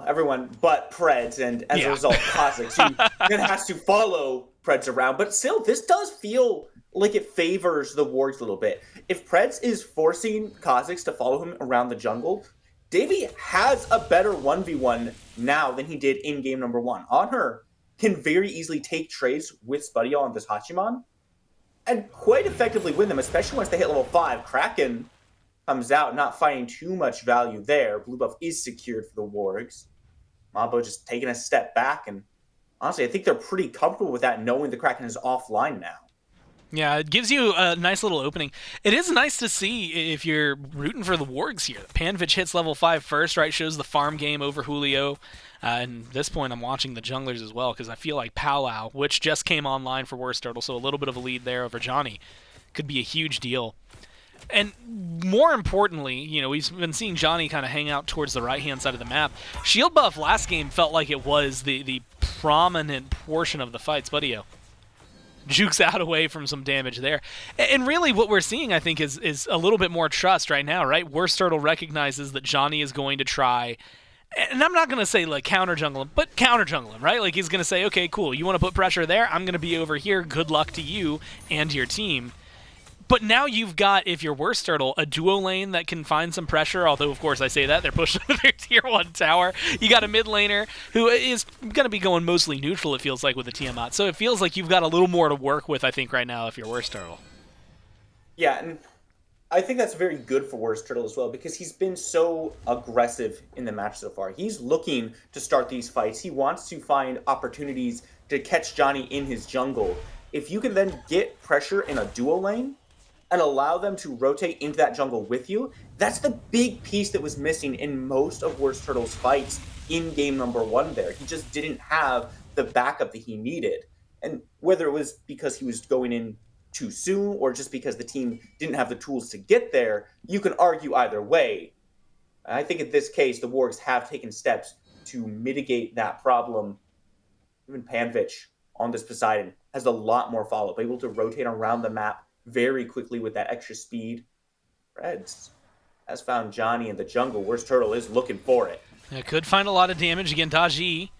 Everyone but Predss, and as a result, Cozyx, who then has to follow Predss around. But still, this does feel like it favors the Wargs a little bit. If Predss is forcing Cozyx to follow him around the jungle, iDavy has a better 1v1 now than he did in game number 1. Anhur can very easily take trades with Spudio on this Hachiman and quite effectively win them, especially once they hit level 5. Kraken comes out, not finding too much value there. Blue buff is secured for the Wargs. Mambo just taking a step back, and honestly, I think they're pretty comfortable with that, knowing the Kraken is offline now. Yeah, it gives you a nice little opening. It is nice to see if you're rooting for the Wargs here. Panvich hits level 5 first, right? Shows the farm game over Julio. And at this point, I'm watching the junglers as well, because I feel like Powwow, which just came online for WorstTurttle, so a little bit of a lead there over Johnny, could be a huge deal. And more importantly, we've been seeing Johnny kind of hang out towards the right-hand side of the map. Shield buff last game felt like it was the prominent portion of the fight. Spudio jukes out away from some damage there. And really what we're seeing, I think, is a little bit more trust right now, right? WorstTurttle recognizes that Johnny is going to try, and I'm not going to say like counter jungle him, but counter jungle him, right? Like he's going to say, okay, cool, you want to put pressure there? I'm going to be over here. Good luck to you and your team. But now you've got, if you're WorstTurttle, a duo lane that can find some pressure, although, of course, I say that. They're pushing their tier 1 tower. You got a mid laner who is going to be going mostly neutral, it feels like, with the Tiamat. So it feels like you've got a little more to work with, I think, right now if you're WorstTurttle. Yeah, and I think that's very good for WorstTurttle as well, because he's been so aggressive in the match so far. He's looking to start these fights. He wants to find opportunities to catch Johnny in his jungle. If you can then get pressure in a duo lane, and allow them to rotate into that jungle with you, that's the big piece that was missing in most of WorstTurtle's fights in game number 1 there. He just didn't have the backup that he needed. And whether it was because he was going in too soon or just because the team didn't have the tools to get there, you can argue either way. I think in this case, the Wargs have taken steps to mitigate that problem. Even Panvich on this Poseidon has a lot more follow-up, able to rotate around the map very quickly with that extra speed. Predss has found Johnny in the jungle. WorstTurttle is looking for it. Yeah, could find a lot of damage. Again, Daji.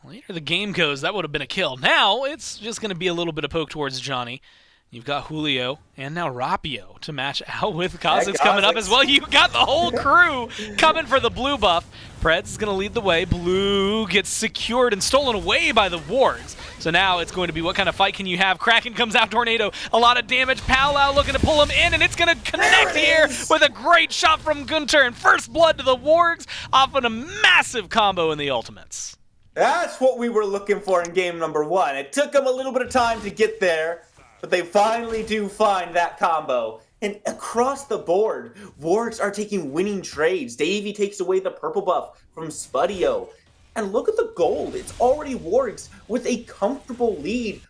Later the game goes, that would have been a kill. Now it's just going to be a little bit of poke towards Johnny. You've got Julio and now Rapio to match out with Cozyx coming up as well. You got the whole crew coming for the blue buff. Predss is going to lead the way. Blue gets secured and stolen away by the Wargs. So now it's going to be what kind of fight can you have? Kraken comes out, Tornado, a lot of damage. Powwow looking to pull him in, and it's going to connect here with a great shot from GunTTeRR. And first blood to the Wargs off of a massive combo in the ultimates. That's what we were looking for in game number 1. It took them a little bit of time to get there, but they finally do find that combo. And across the board, Wargs are taking winning trades. iDavy takes away the purple buff from Spudio. And look at the gold. It's already Wargs with a comfortable lead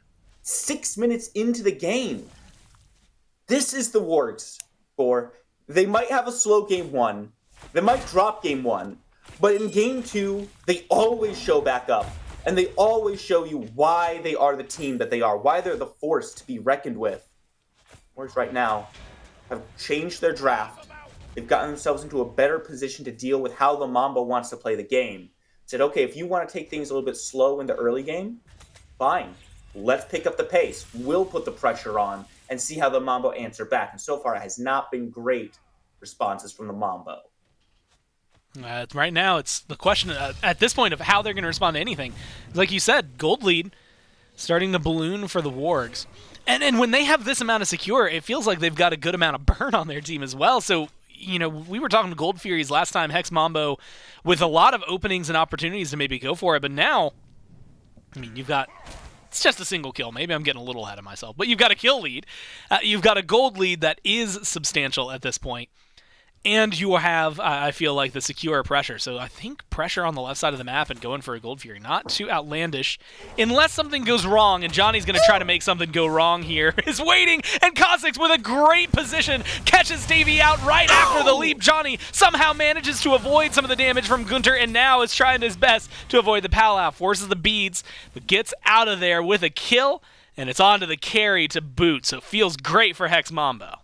6 minutes into the game. This is the Wargs. They might have a slow game 1. They might drop game 1. But in game 2, they always show back up. And they always show you why they are the team that they are. Why they're the force to be reckoned with. Wargs right now have changed their draft. They've gotten themselves into a better position to deal with how the Mambo wants to play the game. Said, okay, if you want to take things a little bit slow in the early game, fine. Let's pick up the pace. We'll put the pressure on and see how the Mambo answer back. And so far, it has not been great responses from the Mambo. Right now, it's the question at this point of how they're going to respond to anything. Like you said, gold lead starting to balloon for the Wargs. And when they have this amount of secure, it feels like they've got a good amount of burn on their team as well. So, we were talking to Gold Furies last time, Hex Mambo, with a lot of openings and opportunities to maybe go for it. But now, you've got, it's just a single kill. Maybe I'm getting a little ahead of myself. But you've got a kill lead. You've got a gold lead that is substantial at this point. and you have, I feel like, the secure pressure. So I think pressure on the left side of the map and going for a Gold Fury, not too outlandish, unless something goes wrong, and Johnny's going to try to make something go wrong here, is waiting, and Cozyx with a great position catches Davey out right after the leap. Johnny somehow manages to avoid some of the damage from GunTTeRR, and now is trying his best to avoid the pal-out, forces the beads, but gets out of there with a kill, and it's on to the carry to boot, so it feels great for Hex Mambo.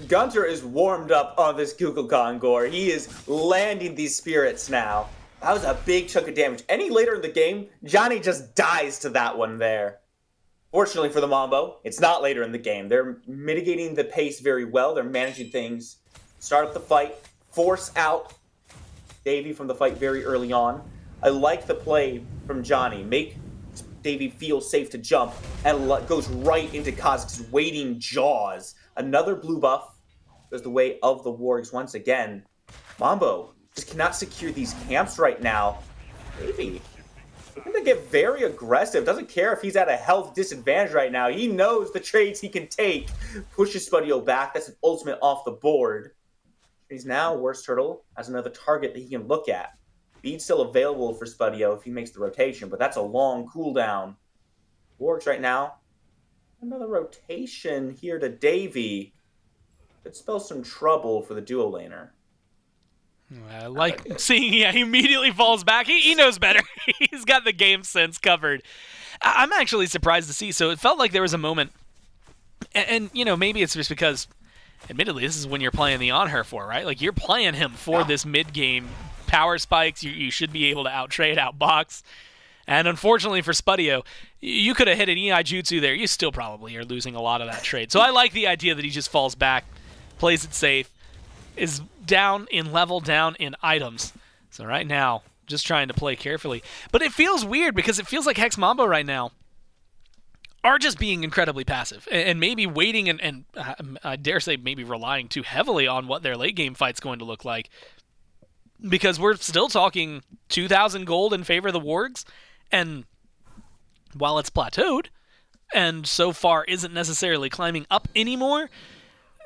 GunTTeRR is warmed up on this Kukulkan gore. He is landing these spirits now. That was a big chunk of damage. Any later in the game, Johnny just dies to that one there. Fortunately for the Mambo, it's not later in the game. They're mitigating the pace very well. They're managing things. Start up the fight, force out Davey from the fight very early on. I like the play from Johnny. Make Davey feel safe to jump, and goes right into Cozyx's waiting jaws. Another blue buff goes the way of the Wargs once again. Mambo just cannot secure these camps right now. Davey going to get very aggressive. Doesn't care if he's at a health disadvantage right now. He knows the trades he can take. Pushes Spudio back. That's an ultimate off the board. He's now WorstTurttle as another target that he can look at. Bead's still available for Spudio if he makes the rotation, but that's a long cooldown. Wargs right now. Another rotation here to Davey. Could spell some trouble for the duo laner. I like seeing, yeah, he immediately falls back. He knows better. He's got the game sense covered. I'm actually surprised to see. So it felt like there was a moment, and you know, maybe it's just because, admittedly, this is when you're playing the Anhur for, right? Like, you're playing him for this mid-game power spikes. You should be able to out-trade, out-box. And unfortunately for Spudio, you could have hit an EI Jutsu there. You still probably are losing a lot of that trade. So I like the idea that he just falls back, plays it safe, is down in level, down in items. So right now, just trying to play carefully. But it feels weird because it feels like Hex Mambo right now are just being incredibly passive and maybe waiting and I dare say maybe relying too heavily on what their late game fight's going to look like. Because we're still talking 2,000 gold in favor of the Wargs, and while it's plateaued, and so far isn't necessarily climbing up anymore,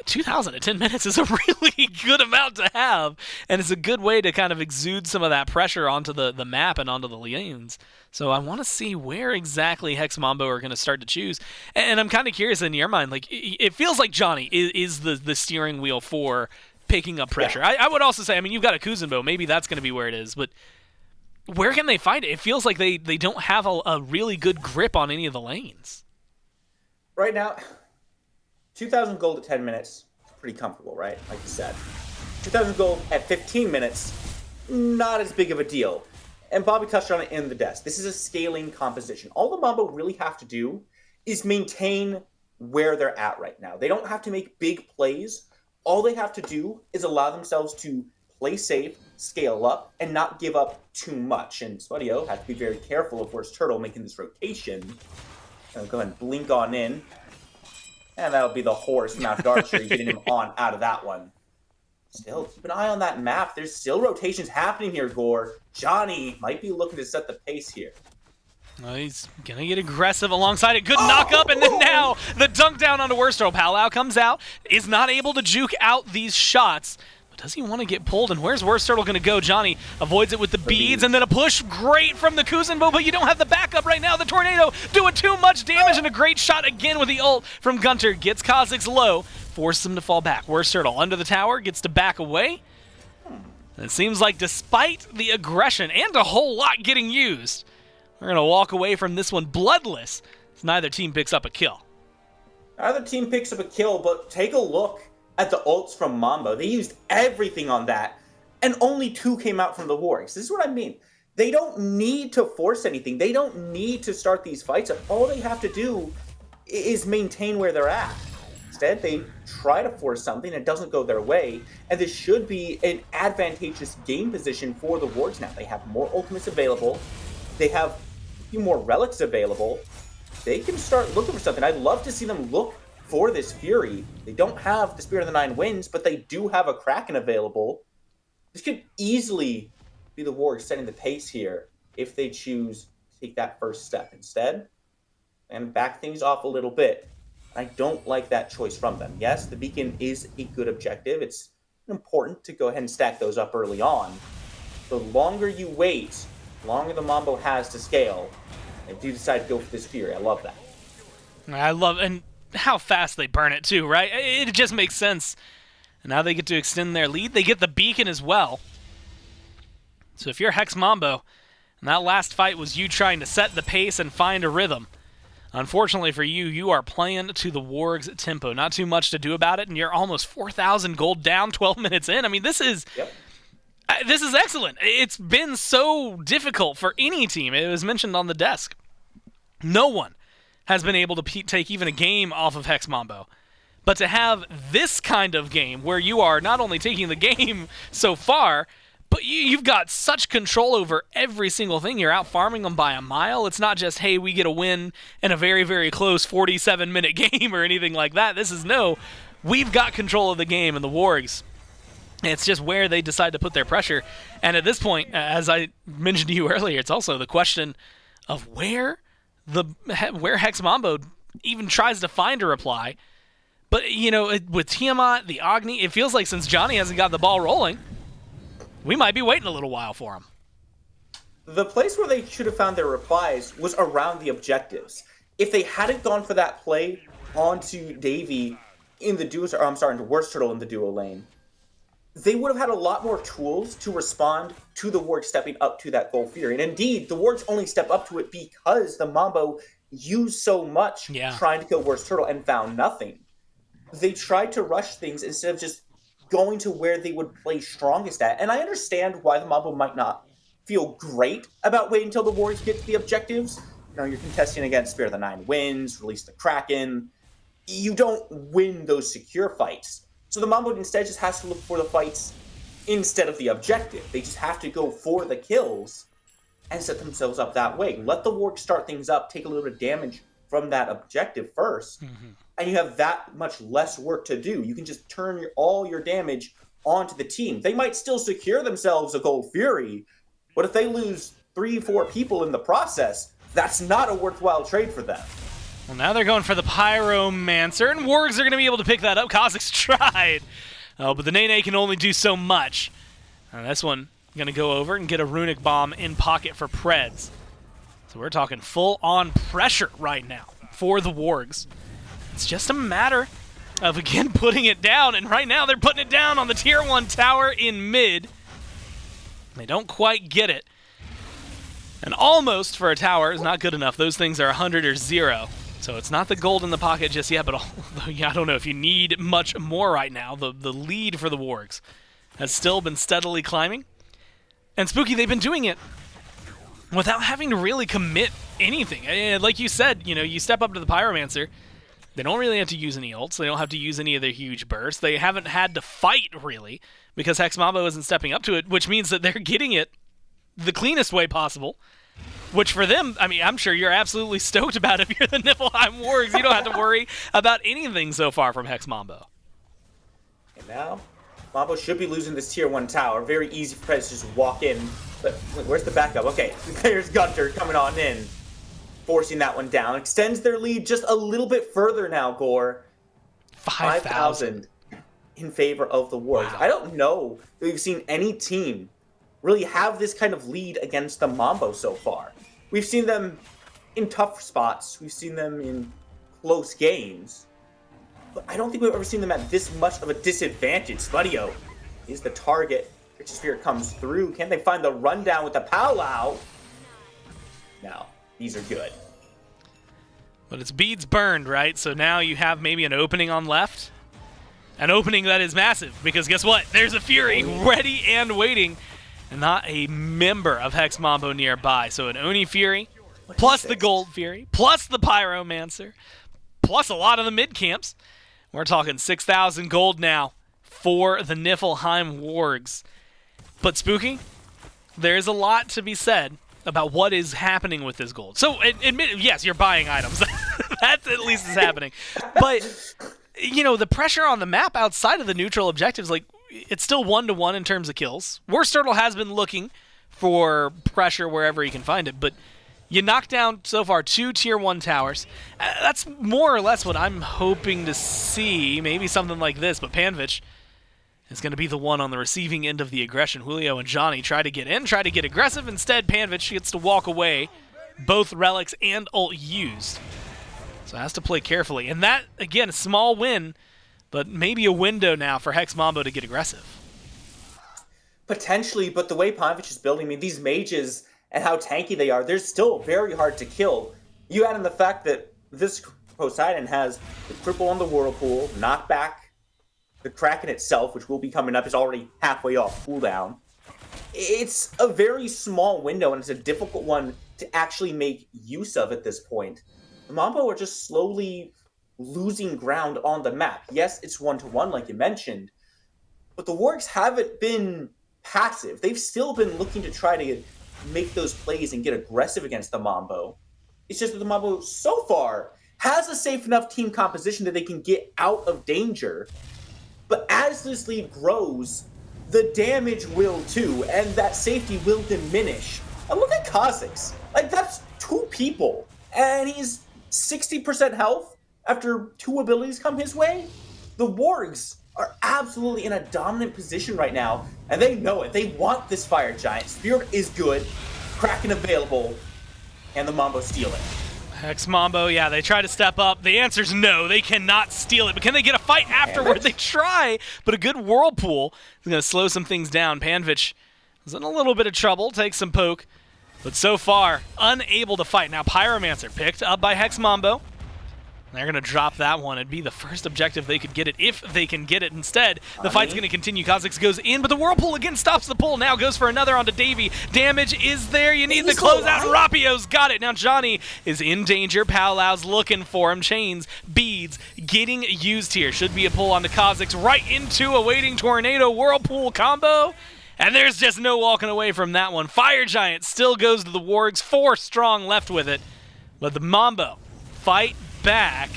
2,000 at 10 minutes is a really good amount to have, and it's a good way to kind of exude some of that pressure onto the map and onto the lanes. So I want to see where exactly Hex Mambo are going to start to choose, and I'm kind of curious in your mind, like, it feels like Johnny is the steering wheel for picking up pressure. Yeah. I would also say, I mean, you've got a Kuzenbo, maybe that's going to be where it is, but where can they find it? It feels like they don't have a really good grip on any of the lanes. Right now, 2,000 gold at 10 minutes, pretty comfortable, right? Like you said. 2,000 gold at 15 minutes, not as big of a deal. And Bobby touched on it in the desk. This is a scaling composition. All the Mambo really have to do is maintain where they're at right now. They don't have to make big plays. All they have to do is allow themselves to play safe, scale up, and not give up too much. And Spudio has to be very careful of WorstTurttle making this rotation. I'll go ahead and blink on in. And that'll be the Horus Mount Archery, getting him on out of that one. Still, keep an eye on that map. There's still rotations happening here, Gore. Johnny might be looking to set the pace here. Well, he's going to get aggressive alongside it. Good knock up, and then now the dunk down onto WorstTurttle. Palau comes out, is not able to juke out these shots. But does he want to get pulled? And where's WorstTurttle going to go? Johnny avoids it with the beads, and then a push great from the Kuzenbo, but you don't have the backup right now. The Tornado doing too much damage, and a great shot again with the ult from GunTTeRR. Gets Cozyx low, forces him to fall back. WorstTurttle under the tower, gets to back away. And it seems like despite the aggression and a whole lot getting used, we're going to walk away from this one bloodless, as neither team picks up a kill. Neither team picks up a kill, but take a look at the ults from Mambo. They used everything on that, and only 2 came out from the Wargs. This is what I mean. They don't need to force anything. They don't need to start these fights. All they have to do is maintain where they're at. Instead, they try to force something, and it doesn't go their way, and this should be an advantageous game position for the Wargs now. They have more ultimates available. They have a few more relics available. They can start looking for something. I'd love to see them look for this Fury. They don't have the Spirit of the Nine Winds, but they do have a Kraken available. This could easily be the Wargs setting the pace here if they choose to take that first step instead and back things off a little bit. I don't like that choice from them. Yes, the beacon is a good objective. It's important to go ahead and stack those up early on. The longer you wait, the longer the Mambo has to scale. They do decide to go for this Fury. I love that. I love, and how fast they burn it too, right? It just makes sense. And now they get to extend their lead. They get the beacon as well. So if you're Hex Mambo, and that last fight was you trying to set the pace and find a rhythm, unfortunately for you, you are playing to the Wargs' tempo. Not too much to do about it, and you're almost 4,000 gold down 12 minutes in. I mean, this is excellent. It's been so difficult for any team. It was mentioned on the desk. No one has been able to take even a game off of Hex Mambo. But to have this kind of game where you are not only taking the game so far, but you've got such control over every single thing. You're out farming them by a mile. It's not just, hey, we get a win in a very, very close 47-minute game or anything like that. This is no, we've got control of the game, and the Wargs, it's just where they decide to put their pressure. And at this point, as I mentioned to you earlier, it's also the question of where Hex Mambo even tries to find a reply. But, you know, with Tiamat, the Agni, it feels like since Dzoni hasn't got the ball rolling, we might be waiting a little while for him. The place where they should have found their replies was around the objectives. If they hadn't gone for that play onto Davy in the duo, or I'm sorry, into WorstTurttle in the duo lane, they would have had a lot more tools to respond to the Wargs stepping up to that Gold Fury. And indeed, the Wargs only step up to it because the Mambo used so much trying to kill WorstTurttle and found nothing. They tried to rush things instead of just going to where they would play strongest at. And I understand why the Mambo might not feel great about waiting until the Warriors get to the objectives. You know, you're contesting against Spare the Nine Winds, Release the Kraken. You don't win those secure fights. So the Mambo instead just has to look for the fights instead of the objective. They just have to go for the kills and set themselves up that way. Let the Wargs start things up, take a little bit of damage from that objective first, and you have that much less work to do. You can just turn all your damage onto the team. They might still secure themselves a Gold Fury, but if they lose 3-4 people in the process, that's not a worthwhile trade for them. Well, now they're going for the Pyromancer, and Wargs are going to be able to pick that up. Cozyx tried, but the Nene can only do so much. This one going to go over and get a Runic Bomb in pocket for Predss. So we're talking full-on pressure right now for the Wargs. It's just a matter of, again, putting it down, and right now they're putting it down on the Tier 1 tower in mid. They don't quite get it. And almost for a tower is not good enough. Those things are 100 or 0. So it's not the gold in the pocket just yet, but I don't know if you need much more right now. The lead for the Wargs has still been steadily climbing. And Spooky, they've been doing it without having to really commit anything. And like you said, you know, you step up to the Pyromancer, they don't really have to use any ults, they don't have to use any of their huge bursts, they haven't had to fight, really, because Hex Mambo isn't stepping up to it, which means that they're getting it the cleanest way possible, which for them, I mean, I'm sure you're absolutely stoked about if you're the Niflheim Wargs. You don't have to worry about anything so far from Hex Mambo. And now, Mambo should be losing this Tier 1 tower. Very easy for Predss to just walk in. But wait, where's the backup? Okay, there's GunTTeRR coming on in, forcing that one down. Extends their lead just a little bit further now, Gore. 5,000 in favor of the Wargs. Wow. I don't know that we've seen any team really have this kind of lead against the Mambo so far. We've seen them in tough spots. We've seen them in close games. But I don't think we've ever seen them at this much of a disadvantage. Spudio is the target. Rich's Sphere comes through. Can they find the rundown with the Powwow? No, these are good. But it's beads burned, right? So now you have maybe an opening on left. An opening that is massive, because guess what? There's a Fury ready and waiting. And not a member of Hex Mambo nearby. So an Oni Fury, plus the Gold Fury, plus the Pyromancer, plus a lot of the mid camps. We're talking 6,000 gold now for the Niflheim Wargs. But Spooky, there's a lot to be said about what is happening with this gold. So admit, yes, you're buying items. That at least is happening. But, you know, the pressure on the map outside of the neutral objectives, like, it's still 1-to-1 in terms of kills. WorstTurttle has been looking for pressure wherever he can find it, but you knocked down so far 2 Tier 1 towers. That's more or less what I'm hoping to see. Maybe something like this, but Panvich is going to be the one on the receiving end of the aggression. Julio and Dzoni try to get in, try to get aggressive. Instead, Panvich gets to walk away. Both relics and ult used. So has to play carefully. And that, again, a small win, but maybe a window now for Hex Mambo to get aggressive. Potentially, but the way Panvich is building, I mean, these mages and how tanky they are, they're still very hard to kill. You add in the fact that this Poseidon has the cripple on the Whirlpool, knockback, the Kraken itself, which will be coming up, is already halfway off cooldown. It's a very small window, and it's a difficult one to actually make use of at this point. The Mambo are just slowly losing ground on the map. Yes, it's 1-to-1, like you mentioned, but the Wargs haven't been passive. They've still been looking to try to make those plays and get aggressive against the Mambo. It's just that the Mambo, so far, has a safe enough team composition that they can get out of danger. But as this lead grows, the damage will too, and that safety will diminish. And look at Cozyx. Like, that's 2 people, and he's 60% health after 2 abilities come his way. The Wargs are absolutely in a dominant position right now, and they know it. They want this Fire Giant. Spirit is good, Kraken available, and the Mambo steal it. Hex Mambo, yeah, they try to step up. The answer's no, they cannot steal it. But can they get a fight afterward? They try, but a good Whirlpool is going to slow some things down. Panvich is in a little bit of trouble, takes some poke, but so far, unable to fight. Now Pyromancer picked up by Hex Mambo. They're going to drop that one. It'd be the first objective they could get it, if they can get it. Instead, the fight's going to continue. Cozyx goes in, but the Whirlpool again stops the pull. Now goes for another onto Davy. Damage is there. You need the closeout. Rapio's got it. Now Dzoni is in danger. Palau's looking for him. Chains, beads, getting used here. Should be a pull onto Cozyx. Right into a waiting Tornado Whirlpool combo. And there's just no walking away from that one. Fire Giant still goes to the Wargs. 4 strong left with it. But the Mambo fight back.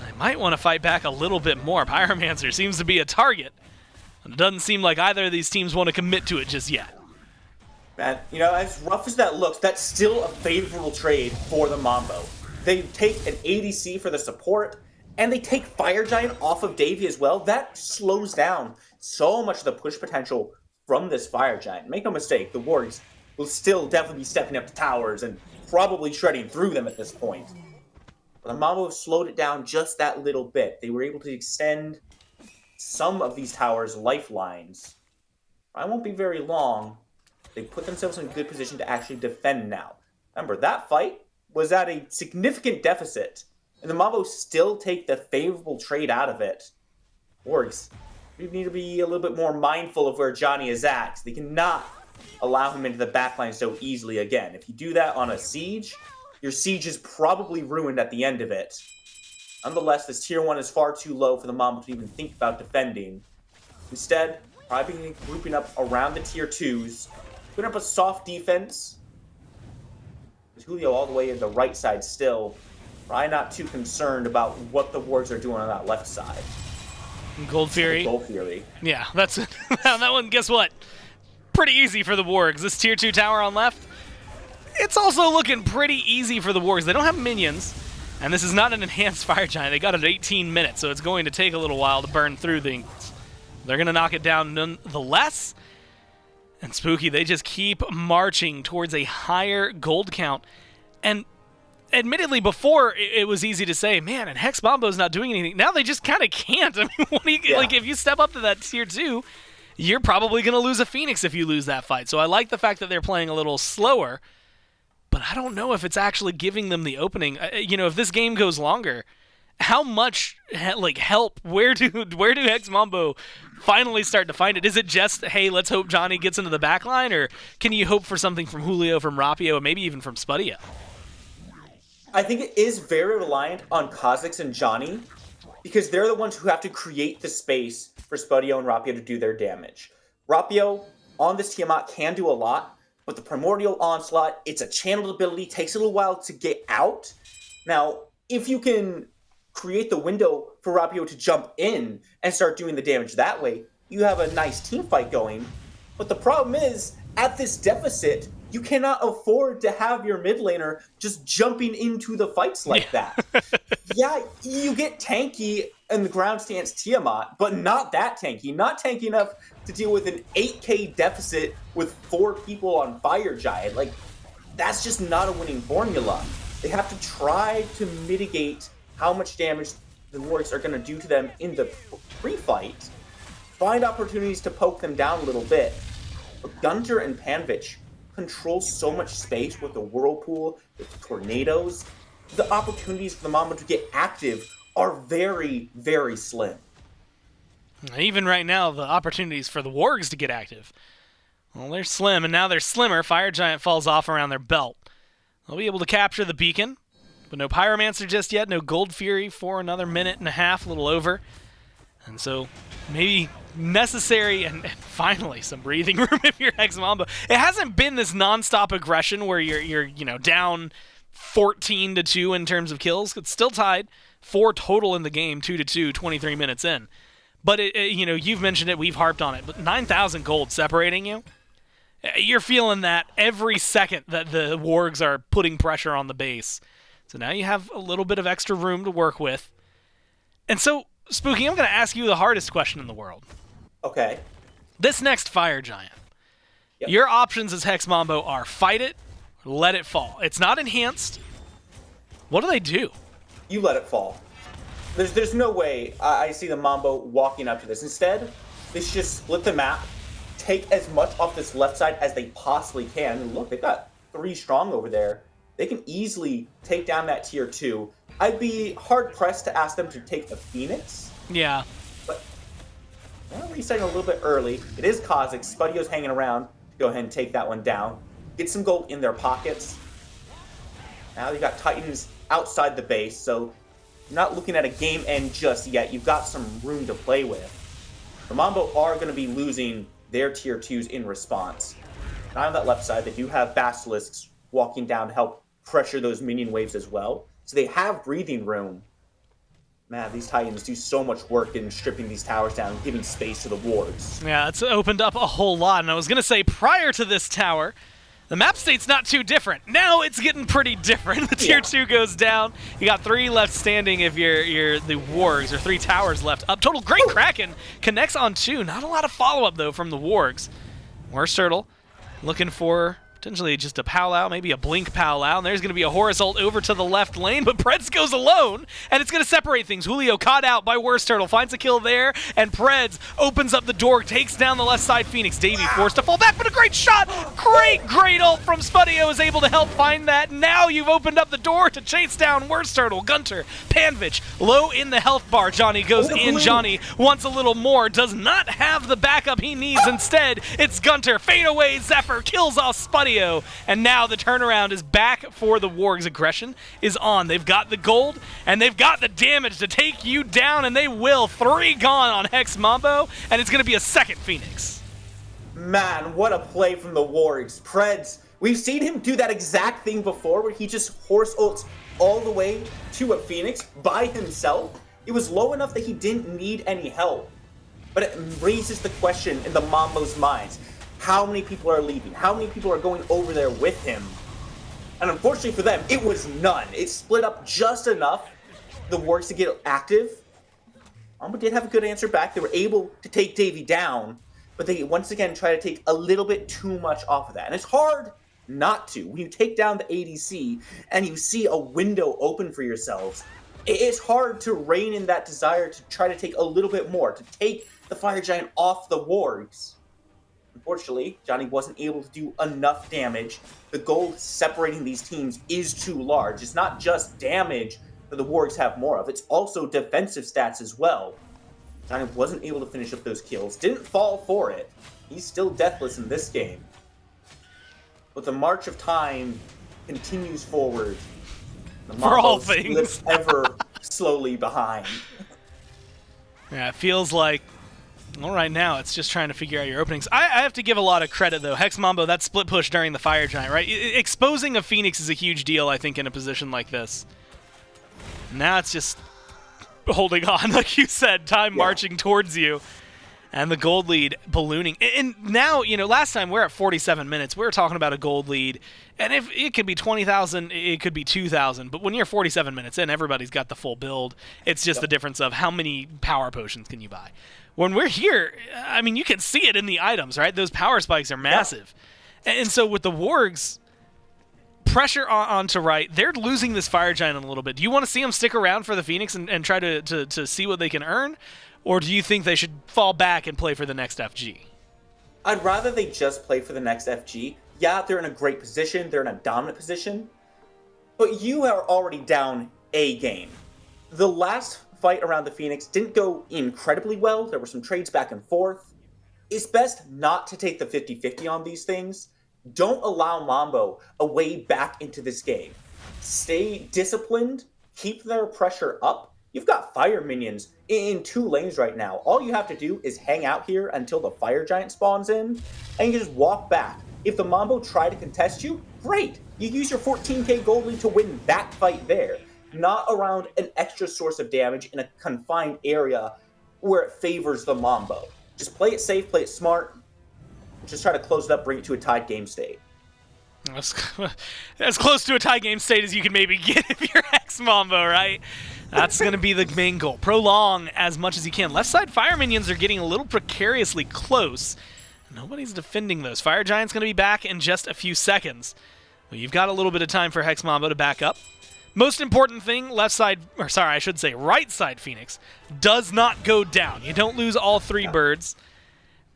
I might want to fight back a little bit more. Pyromancer seems to be a target. And it doesn't seem like either of these teams want to commit to it just yet. Man, you know, as rough as that looks, that's still a favorable trade for the Mambo. They take an ADC for the support, and they take Fire Giant off of Davy as well. That slows down so much of the push potential from this Fire Giant. Make no mistake, the Wargs will still definitely be stepping up to towers and probably shredding through them at this point. But the Mambo slowed it down just that little bit. They were able to extend some of these towers' lifelines. I won't be very long. They put themselves in a good position to actually defend now. Remember, that fight was at a significant deficit, and the Mambo still take the favorable trade out of it. Wargs, we need to be a little bit more mindful of where Dzoni is at. They cannot allow him into the backline so easily again. If you do that on a siege, your siege is probably ruined at the end of it. Nonetheless, this tier 1 is far too low for the Mambo to even think about defending. Instead, probably grouping up around the tier 2s, putting up a soft defense. With Julio all the way in the right side still, probably not too concerned about what the Wargs are doing on that left side. Gold Fury. Gold Fury. Yeah, that's that one, guess what? Pretty easy for the Wargs. This tier 2 tower on left, it's also looking pretty easy for the Wargs. They don't have minions, and this is not an enhanced Fire Giant. They got it at 18 minutes, so it's going to take a little while to burn through things. They're going to knock it down nonetheless. And Spooky, they just keep marching towards a higher gold count. And admittedly, before it was easy to say, man, and Hex Mambo's not doing anything. Now they just kind of can't. I mean, like, if you step up to that tier 2, you're probably going to lose a Phoenix if you lose that fight. So I like the fact that they're playing a little slower. But I don't know if it's actually giving them the opening. You know, if this game goes longer, how much help? Where do Hex Mambo finally start to find it? Is it just, hey, let's hope Dzoni gets into the backline, or can you hope for something from Julio, from Rapio, and maybe even from Spudio? I think it is very reliant on Cozyx and Dzoni, because they're the ones who have to create the space for Spudio and Rapio to do their damage. Rapio on this Tiamat can do a lot. But the Primordial Onslaught, it's a channeled ability, takes a little while to get out. Now, if you can create the window for Rapio to jump in and start doing the damage that way, you have a nice team fight going. But the problem is, at this deficit, You cannot afford to have your mid laner just jumping into the fights like that. Yeah, you get tanky in the ground stance Tiamat, but not that tanky. Not tanky enough to deal with an 8k deficit with 4 people on Fire Giant. Like, that's just not a winning formula. They have to try to mitigate how much damage the Wargs are going to do to them in the pre-fight. Find opportunities to poke them down a little bit. But GunTTeRR and Panvich control so much space with the Whirlpool, with the Tornadoes. The opportunities for the Mambo to get active are very, very slim. Even right now, the opportunities for the Wargs to get active, well, they're slim, and now they're slimmer. Fire Giant falls off around their belt. They'll be able to capture the beacon, but no Pyromancer just yet, no Gold Fury for another minute and a half, a little over. And so maybe necessary and finally some breathing room if you're Hex Mambo. It hasn't been this non-stop aggression where you're down 14-2 in terms of kills. It's still tied, 4 total in the game, 2-2, 23 minutes in. But you've mentioned it, we've harped on it, but 9,000 gold separating you. You're feeling that every second that the Wargs are putting pressure on the base. So now you have a little bit of extra room to work with. And so, Spooky, I'm going to ask you the hardest question in the world. Okay. This next Fire Giant. Yep. Your options as Hex Mambo are fight it, or let it fall. It's not enhanced. What do they do? You let it fall. There's no way I see the Mambo walking up to this. Instead, they should just split the map, take as much off this left side as they possibly can. And look, they've got 3 strong over there. They can easily take down that tier 2. I'd be hard-pressed to ask them to take the Phoenix. Yeah. But well, resetting a little bit early. It is Cozyx. Spudio's hanging around. Go ahead and take that one down. Get some gold in their pockets. Now you got Titans outside the base, so you're not looking at a game end just yet. You've got some room to play with. The Mambo are going to be losing their tier 2s in response. Now on that left side, they do have Basilisks walking down to help pressure those minion waves as well. So they have breathing room. Man, these Titans do so much work in stripping these towers down and giving space to the wards. Yeah, it's opened up a whole lot. And I was going to say, prior to this tower, the map state's not too different. Now it's getting pretty different. The tier 2 goes down. You got 3 left standing if you're the Wargs, or 3 towers left up. Total great Kraken connects on 2. Not a lot of follow-up, though, from the Wargs. WorstTurttle looking for potentially just a Powwow, maybe a Blink Powwow, and there's going to be a Horus ult over to the left lane, but Predss goes alone, and it's going to separate things. Julio caught out by WorstTurtle, finds a kill there, and Predss opens up the door, takes down the left side Phoenix. Davey forced to fall back, but a great shot! Great ult from Spudio is able to help find that. Now you've opened up the door to chase down WorstTurtle, GunTTeRR, Panvich, low in the health bar. Johnny goes in. Johnny wants a little more, does not have the backup he needs. Instead, it's GunTTeRR. Fade away, Zephyr kills off Spudio. And now the turnaround is back for the Wargs. Aggression is on. They've got the gold, and they've got the damage to take you down, and they will. 3 gone on Hex Mambo, and it's going to be a second Phoenix. Man, what a play from the Wargs. Predss, we've seen him do that exact thing before, where he just Horse ults all the way to a Phoenix by himself. It was low enough that he didn't need any help. But it raises the question in the Mambo's minds. How many people are leaving? How many people are going over there with him? And unfortunately for them, it was none. It split up just enough the Wargs to get active. Mambo did have a good answer back. They were able to take Davey down, but they once again try to take a little bit too much off of that. And it's hard not to. When you take down the ADC and you see a window open for yourselves, it's hard to rein in that desire to try to take a little bit more, to take the Fire Giant off the Wargs. Unfortunately, Johnny wasn't able to do enough damage. The gold separating these teams is too large. It's not just damage that the Wargs have more of, it's also defensive stats as well. Johnny wasn't able to finish up those kills, didn't fall for it. He's still deathless in this game. But the march of time continues forward. The For all Mambo things. slips ever slowly behind. Yeah, it feels like, well, right now it's just trying to figure out your openings. I have to give a lot of credit, though. Hex Mambo, that split push during the Fire Giant, right? Exposing a Phoenix is a huge deal, I think, in a position like this. Now it's just holding on, like you said, time marching towards you. And the gold lead ballooning. And now, last time we're at 47 minutes. We were talking about a gold lead. And if it could be 20,000, it could be 2,000. But when you're 47 minutes in, everybody's got the full build. It's just the difference of how many power potions can you buy. When we're here, I mean, you can see it in the items, right? Those power spikes are massive. Yeah. And so with the Wargs, pressure onto right, they're losing this Fire Giant a little bit. Do you want to see them stick around for the Phoenix and try to see what they can earn? Or do you think they should fall back and play for the next FG? I'd rather they just play for the next FG. Yeah, they're in a great position. They're in a dominant position. But you are already down a game. The last fight around the Phoenix didn't go incredibly well. There were some trades back and forth. It's best not to take the 50-50 on these things. Don't allow Mambo a way back into this game. Stay disciplined. Keep their pressure up. You've got fire minions in 2 lanes right now. All you have to do is hang out here until the Fire Giant spawns in, and you just walk back. If the Mambo try to contest you, great. You use your 14k gold lead to win that fight there, not around an extra source of damage in a confined area where it favors the Mambo. Just play it safe, play it smart, just try to close it up, bring it to a tied game state. As close to a tie game state as you can maybe get if you're Hex Mambo, right? That's going to be the main goal. Prolong as much as you can. Left side fire minions are getting a little precariously close. Nobody's defending those. Fire Giant's going to be back in just a few seconds. Well, you've got a little bit of time for Hex Mambo to back up. Most important thing, right side Phoenix does not go down. You don't lose all 3 birds,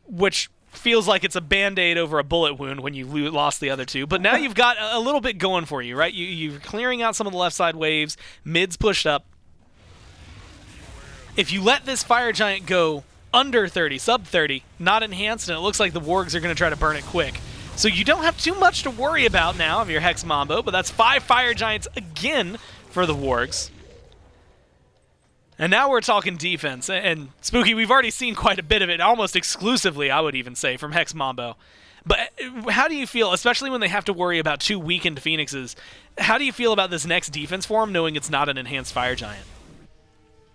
which feels like it's a band-aid over a bullet wound when you lost the other 2. But now you've got a little bit going for you, right? You're clearing out some of the left side waves. Mid's pushed up. If you let this Fire Giant go under 30, sub 30, not enhanced, and it looks like the Wargs are going to try to burn it quick. So you don't have too much to worry about now of your Hex Mambo, but that's 5 Fire Giants again for the Wargs. And now we're talking defense. And Spooky, we've already seen quite a bit of it, almost exclusively, I would even say, from Hex Mambo. But how do you feel, especially when they have to worry about 2 weakened Phoenixes, how do you feel about this next defense for them, knowing it's not an enhanced Fire Giant?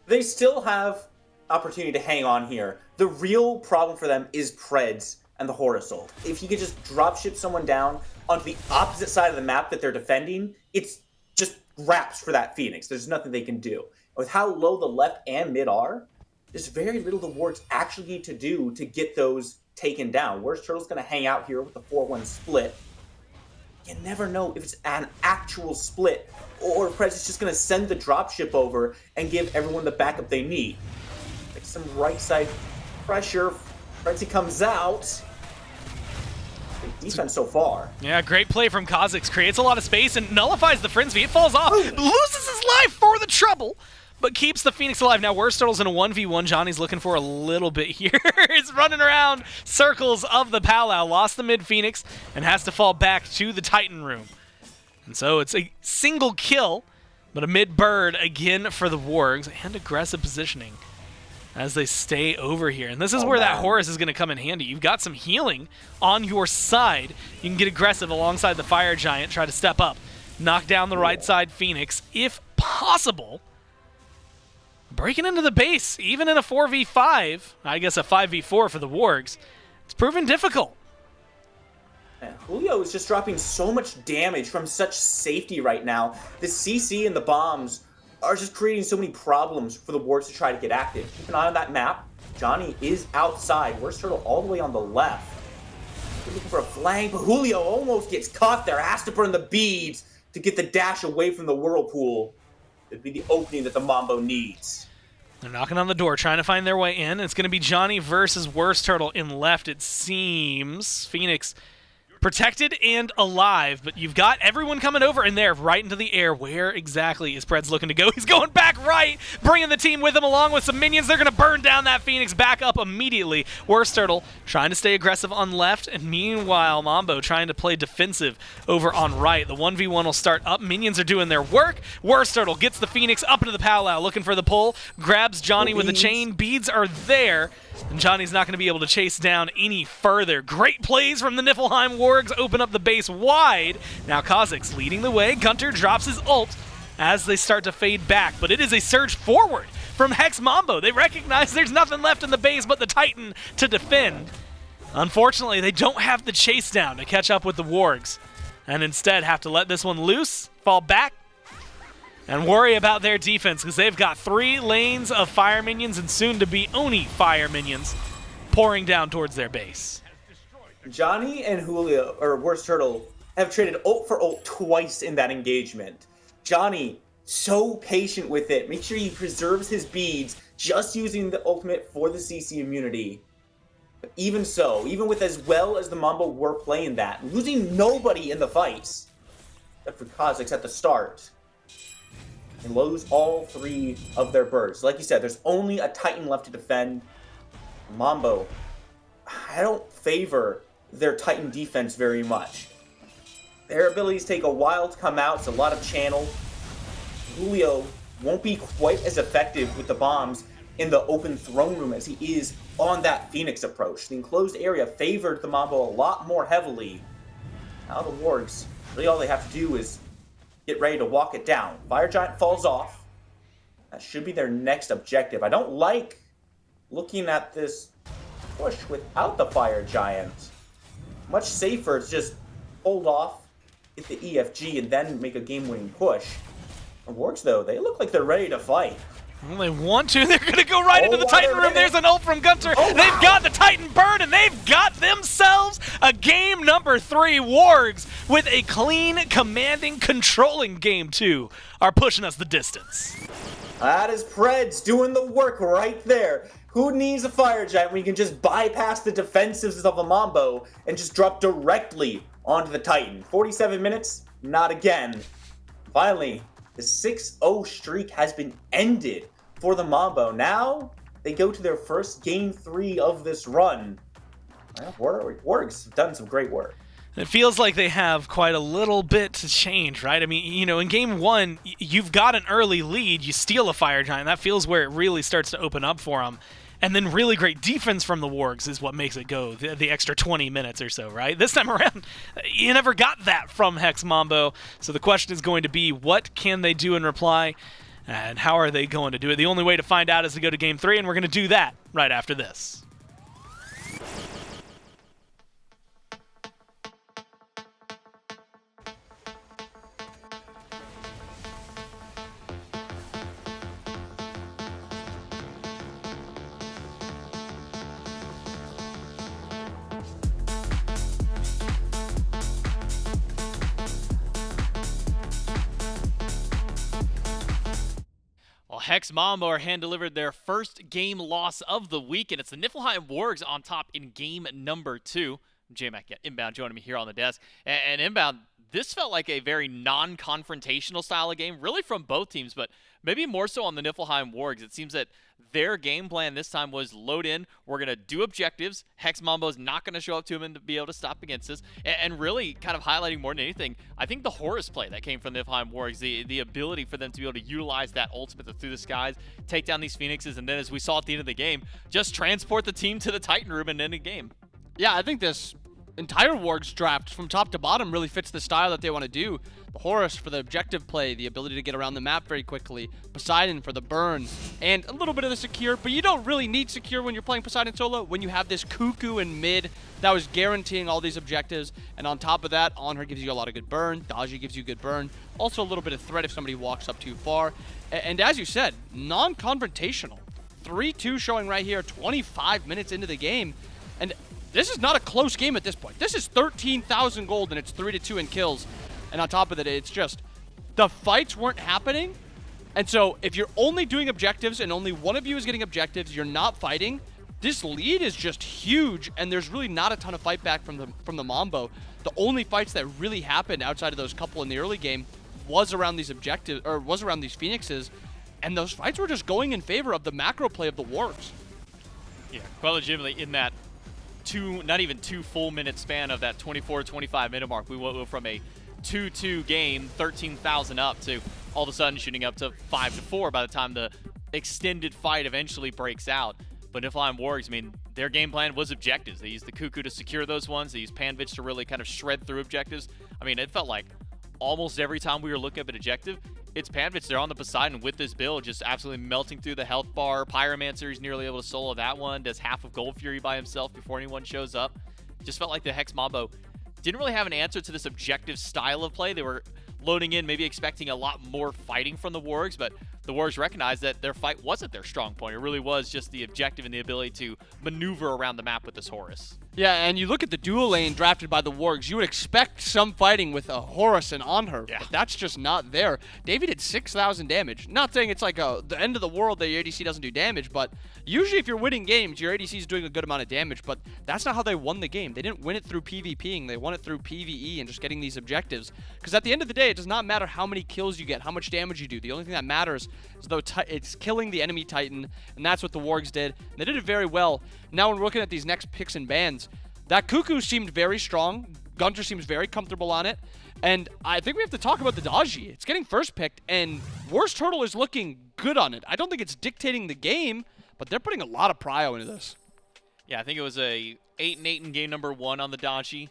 They still have opportunity to hang on here. The real problem for them is Predss and the Horus ult. If you could just dropship someone down onto the opposite side of the map that they're defending, it's just wraps for that Phoenix. There's nothing they can do. With how low the left and mid are, there's very little the Wargs actually need to do to get those taken down. WorstTurtle's going to hang out here with the 4-1 split. You never know if it's an actual split, or Predss is just going to send the dropship over and give everyone the backup they need. Like some right side pressure. Predss comes out. Good defense so far. Yeah, great play from Cozyx. Creates a lot of space and nullifies the Frenzy. It falls off. Loses his life for the trouble, but keeps the Phoenix alive. Now WorstTurtle's in a 1v1. Johnny's looking for a little bit here. He's running around circles of the Powwow. Lost the mid Phoenix and has to fall back to the Titan room. And so it's a single kill, but a mid bird again for the Wargs, and aggressive positioning as they stay over here. And this is where that Horus is going to come in handy. You've got some healing on your side. You can get aggressive alongside the Fire Giant, try to step up, knock down the right side Phoenix, if possible. Breaking into the base, even in a 4v5, I guess a 5v4 for the Wargs, it's proven difficult. Julio is just dropping so much damage from such safety right now. The CC and the bombs are just creating so many problems for the Wargs to try to get active. Keep an eye on that map. Johnny is outside. WorstTurtle all the way on the left. They're looking for a flank, but Julio almost gets caught there. Has to burn the beads to get the dash away from the whirlpool. It'd be the opening that the Mambo needs. They're knocking on the door, trying to find their way in. It's going to be Johnny versus WorstTurtle in left, it seems. Phoenix protected and alive, but you've got everyone coming over in there, right into the air. Where exactly is Predss looking to go? He's going back right, bringing the team with him along with some minions. They're going to burn down that Phoenix back up immediately. WorstTurtle trying to stay aggressive on left, and meanwhile, Mambo trying to play defensive over on right. The 1v1 will start up. Minions are doing their work. WorstTurtle gets the Phoenix up into the Powwow, looking for the pull, grabs Johnny with the chain. Beads are there, and Johnny's not going to be able to chase down any further. Great plays from the Niflheim Wargs. Open up the base wide. Now Cozyx leading the way. GunTTeRR drops his ult as they start to fade back, but it is a surge forward from Hex Mambo. They recognize there's nothing left in the base but the Titan to defend. Unfortunately, they don't have the chase down to catch up with the Wargs, and instead have to let this one loose, fall back, and worry about their defense because they've got 3 lanes of fire minions and soon to be Oni fire minions pouring down towards their base. Dzoni and Julio, or WorstTurttle, have traded ult for ult twice in that engagement. Dzoni, so patient with it. Make sure he preserves his beads, just using the ultimate for the CC immunity. But even so, even with as well as the Mambo were playing that, losing nobody in the fights, except for Cozyx at the start, and lose all 3 of their birds. Like you said, there's only a Titan left to defend. Mambo, I don't favor their Titan defense very much. Their abilities take a while to come out. It's a lot of channel. Julio won't be quite as effective with the bombs in the open throne room as he is on that Phoenix approach. The enclosed area favored the Mambo a lot more heavily. Now the Wargs, really all they have to do is get ready to walk it down. Fire Giant falls off. That should be their next objective. I don't like looking at this push without the Fire Giant. Much safer to just hold off, get the EFG, and then make a game-winning push. The Wargs, though, they look like they're ready to fight. Well, they want to. They're going to go right into the Titan room. There's an ult from GunTTeRR. Oh, wow. They've got the Titan burn, and they've got themselves a game number 3. Wargs with a clean, commanding, controlling game 2 are pushing us the distance. That is Predss doing the work right there. Who needs a Fire Giant when you can just bypass the defensives of a Mambo and just drop directly onto the Titan? 47 minutes? Not again. Finally, the 6-0 streak has been ended for the Mambo. Now, they go to their first game 3 of this run. Wargs have done some great work. It feels like they have quite a little bit to change, right? I mean, you know, in game 1, you've got an early lead, you steal a Fire Giant. That feels where it really starts to open up for them. And then really great defense from the Wargs is what makes it go the extra 20 minutes or so, right? This time around, you never got that from Hex Mambo. So the question is going to be, what can they do in reply? And how are they going to do it? The only way to find out is to go to game 3, and we're going to do that right after this. Hex Mambo are hand-delivered their first game loss of the week, and it's the Niflheim Wargs on top in game number 2. J-Mac Inbound joining me here on the desk. And Inbound, this felt like a very non-confrontational style of game, really from both teams, but maybe more so on the Niflheim Wargs. It seems that their game plan this time was load in, we're going to do objectives, Hex Mambo's not going to show up to him and to be able to stop against us, and really kind of highlighting more than anything, I think the Horus play that came from the Niflheim Wargs, the ability for them to be able to utilize that ultimate through the skies, take down these Phoenixes, and then as we saw at the end of the game, just transport the team to the Titan room and end the game. Yeah, I think this entire Wargs draft from top to bottom really fits the style that they want to do. The Horus for the objective play, the ability to get around the map very quickly. Poseidon for the burn, and a little bit of the secure, but you don't really need secure when you're playing Poseidon solo when you have this Cuckoo in mid that was guaranteeing all these objectives. And on top of that, Anhur gives you a lot of good burn. Daji gives you good burn. Also a little bit of threat if somebody walks up too far. And as you said, non-confrontational. 3-2 showing right here, 25 minutes into the game. And this is not a close game at this point. This is 13,000 gold and it's 3-2 in kills. And on top of it, it's just the fights weren't happening. And so if you're only doing objectives and only one of you is getting objectives, you're not fighting, this lead is just huge. And there's really not a ton of fight back from the Mambo. The only fights that really happened outside of those couple in the early game was around these objectives, or was around these Phoenixes. And those fights were just going in favor of the macro play of the Wargs. Yeah, quite legitimately in that not even 2 full minute span of that 24-25 minute mark, we went from a 2-2 game, 13,000 up, to all of a sudden shooting up to 5-4 by the time the extended fight eventually breaks out. But Niflheim Wargs, I mean, their game plan was objectives. They used the Cuckoo to secure those ones. They used Panvich to really kind of shred through objectives. I mean, it felt like almost every time we were looking up an objective, it's Panvich there on the Poseidon with this build, just absolutely melting through the health bar. Pyromancer, he's nearly able to solo that one, does half of Gold Fury by himself before anyone shows up. Just felt like the Hex Mambo didn't really have an answer to this objective style of play. They were loading in, maybe expecting a lot more fighting from the Wargs, but the Wargs recognized that their fight wasn't their strong point. It really was just the objective and the ability to maneuver around the map with this Horus. Yeah, and you look at the dual lane drafted by the Wargs, you would expect some fighting with a Horus and Anhur, but that's just not there. Davey did 6,000 damage. Not saying it's like the end of the world that your ADC doesn't do damage, but usually if you're winning games, your ADC is doing a good amount of damage, but that's not how they won the game. They didn't win it through PvPing, they won it through PvE and just getting these objectives. Because at the end of the day, it does not matter how many kills you get, how much damage you do. The only thing that matters is though it's killing the enemy Titan, and that's what the Wargs did. And they did it very well. Now when we're looking at these next picks and bans, that Cuckoo seemed very strong. GunTTeRR seems very comfortable on it. And I think we have to talk about the Daji. It's getting first picked, and WorstTurttle is looking good on it. I don't think it's dictating the game, but they're putting a lot of prio into this. Yeah, I think it was a 8-8 in game number 1 on the Daji,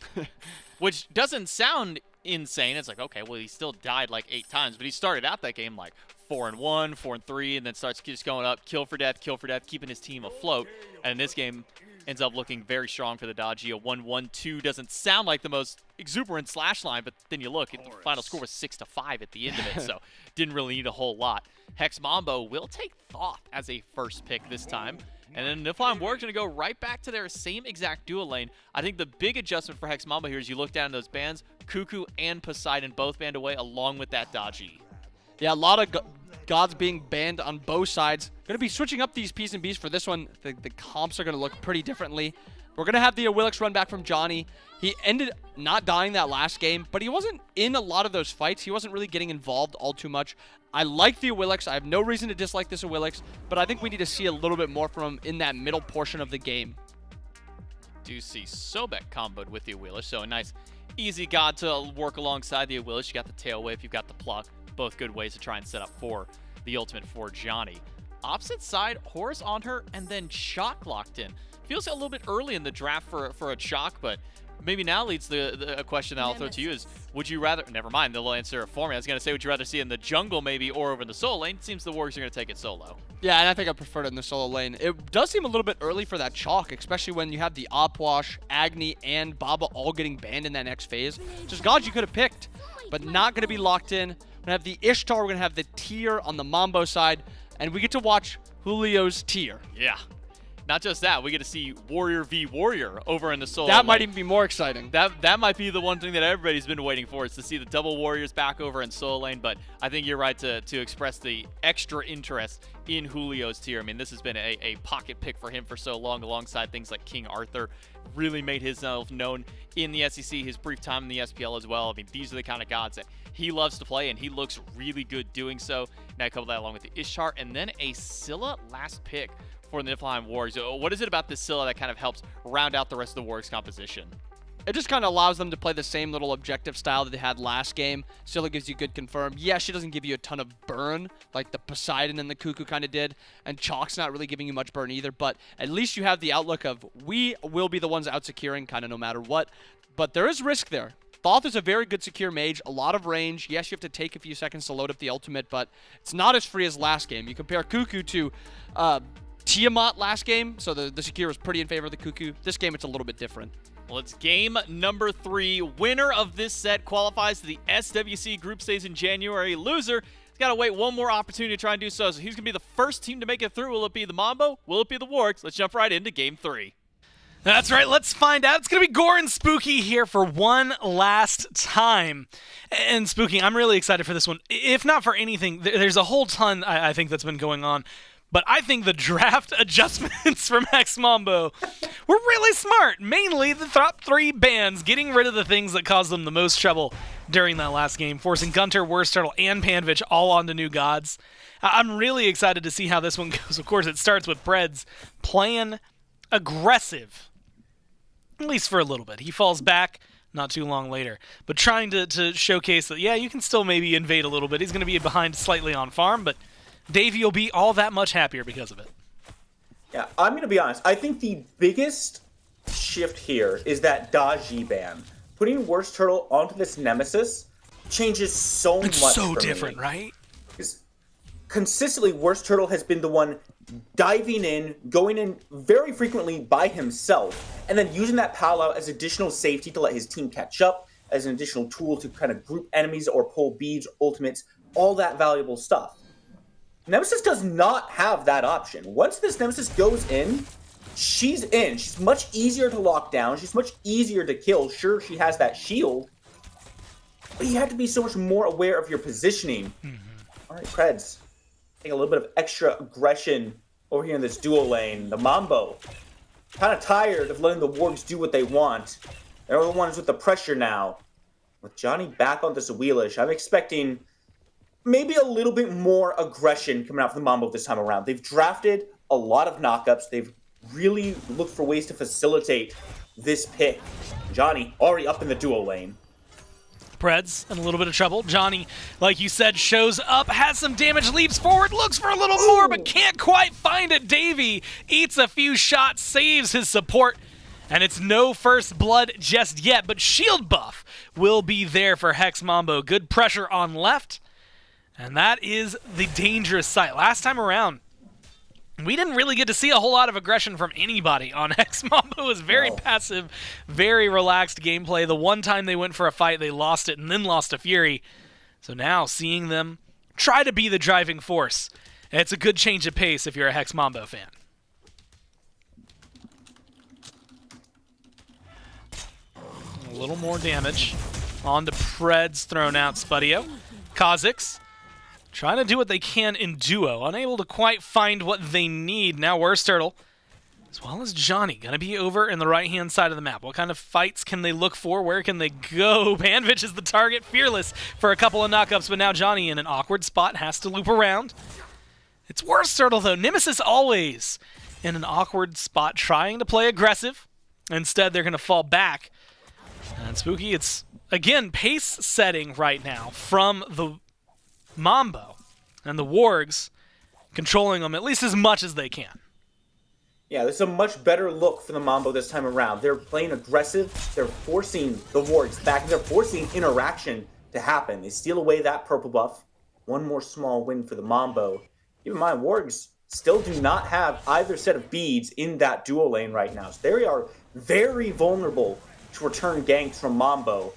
which doesn't sound insane. It's like, okay, well, he still died like 8 times, but he started out that game like 4-1, 4-3, and then starts just going up, kill for death, keeping his team afloat. And in this game, ends up looking very strong for the Daji. A 1-1-2 doesn't sound like the most exuberant slash line, but then you look, the final score was 6-5 at the end of it, so didn't really need a whole lot. Hex Mambo will take Thoth as a first pick this time. And then Niflheim Wargs going to go right back to their same exact dual lane. I think the big adjustment for Hex Mambo here is you look down at those bans, Cuckoo and Poseidon both banned away along with that Daji. Yeah, a lot of gods being banned on both sides. Going to be switching up these P's and B's for this one. The comps are going to look pretty differently. We're going to have the Awilix run back from Dzoni. He ended not dying that last game, but he wasn't in a lot of those fights. He wasn't really getting involved all too much. I like the Awilix. I have no reason to dislike this Awilix, but I think we need to see a little bit more from him in that middle portion of the game. Do see Sobek comboed with the Awilix, so a nice easy god to work alongside the Awilix. You got the tail wave, you've got the pluck. Both good ways to try and set up for the ultimate for Dzoni. Opposite side, Horus on her, and then Chaac locked in. Feels a little bit early in the draft for a Chaac, but maybe now leads a question that I'll throw to you is, would you rather, never mind, they'll answer it for me. I was going to say, would you rather see it in the jungle maybe or over in the solo lane? It seems the Wargs are going to take it solo. Yeah, and I think I prefer it in the solo lane. It does seem a little bit early for that Chaac, especially when you have the Opwash, Agni, and Baba all getting banned in that next phase. Just gods you could have picked, but not going to be locked in. We're going to have the Ishtar, we're going to have the tier on the Mambo side, and we get to watch Julio's tier. Yeah. Not just that, we get to see Warrior v Warrior over in the solo That lane. might even be more exciting. That might be the one thing that everybody's been waiting for, is to see the double Warriors back over in solo lane, but I think you're right to express the extra interest in Julio's tier. I mean, this has been a pocket pick for him for so long, alongside things like King Arthur. Really made himself known in the SEC, his brief time in the SPL as well. I mean, these are the kind of gods that he loves to play, and he looks really good doing so. Now couple that along with the Ishtar, and then a Scylla last pick for the Niflheim Wargs. What is it about this Scylla that kind of helps round out the rest of the Wargs composition? It just kind of allows them to play the same little objective style that they had last game. Scylla gives you good confirm. Yeah, she doesn't give you a ton of burn like the Poseidon and the Cuckoo kind of did. And Chaac's not really giving you much burn either. But at least you have the outlook of we will be the ones out securing kind of no matter what. But there is risk there. Thoth is a very good secure mage, a lot of range. Yes, you have to take a few seconds to load up the ultimate, but it's not as free as last game. You compare Cuckoo to Tiamat last game, so the secure was pretty in favor of the Cuckoo. This game, it's a little bit different. Well, it's game number 3. Winner of this set qualifies to the SWC group stage in January. Loser has got to wait one more opportunity to try and do so. So who's going to be the first team to make it through? Will it be the Mambo? Will it be the Wargs? Let's jump right into game 3. That's right, let's find out. It's going to be Gore and Spooky here for one last time. And Spooky, I'm really excited for this one. If not for anything, there's a whole ton, I think, that's been going on. But I think the draft adjustments from Hex Mambo were really smart. Mainly the top 3 bans, getting rid of the things that caused them the most trouble during that last game, forcing GunTTeRR, WorstTurttle, and Panvich all onto new gods. I'm really excited to see how this one goes. Of course, it starts with Predss playing aggressive. At least for a little bit. He falls back not too long later. But trying to showcase that, yeah, you can still maybe invade a little bit. He's going to be behind slightly on farm, but Davey will be all that much happier because of it. Yeah, I'm going to be honest. I think the biggest shift here is that Daji ban. Putting WorstTurttle onto this Nemesis changes so much It's so for different, me. right? consistently, WorstTurttle has been the one diving in, going in very frequently by himself, and then using that pal out as additional safety to let his team catch up, as an additional tool to kind of group enemies or pull beads, ultimates, all that valuable stuff. Nemesis does not have that option. Once this Nemesis goes in. She's much easier to lock down. She's much easier to kill. Sure, she has that shield, but you have to be so much more aware of your positioning. All right, Predss, take a little bit of extra aggression over here in this dual lane. The Mambo, kind of tired of letting the Wargs do what they want. They're the ones with the pressure now. With Dzoni back on this Awilix, I'm expecting maybe a little bit more aggression coming out from the Mambo this time around. They've drafted a lot of knockups. They've really looked for ways to facilitate this pick. Dzoni already up in the duo lane. Predss in a little bit of trouble. Dzoni, like you said, shows up, has some damage, leaps forward, looks for a little more, but can't quite find it. Davy eats a few shots, saves his support, and it's no first blood just yet, but shield buff will be there for Hex Mambo. Good pressure on left, and that is the dangerous site. Last time around, we didn't really get to see a whole lot of aggression from anybody on Hex Mambo. It was very passive, very relaxed gameplay. The one time they went for a fight, they lost it and then lost to Fury. So now seeing them try to be the driving force, it's a good change of pace if you're a Hex Mambo fan. A little more damage on the Predss, thrown out Spudio. Cozyx trying to do what they can in duo, unable to quite find what they need. Now WorstTurttle, as well as Dzoni, going to be over in the right-hand side of the map. What kind of fights can they look for? Where can they go? Panvich is the target, fearless for a couple of knockups, but now Dzoni in an awkward spot, has to loop around. It's WorstTurttle, though. Nemesis always in an awkward spot, trying to play aggressive. Instead, they're going to fall back. And Spooky, it's, again, pace setting right now from the Mambo and the Wargs controlling them at least as much as they can. Yeah, this is a much better look for the Mambo this time around. They're playing aggressive. They're forcing the Wargs back. They're forcing interaction to happen. They steal away that purple buff. One more small win for the Mambo. Keep in mind, Wargs still do not have either set of beads in that duo lane right now. So they are very vulnerable to return ganks from Mambo.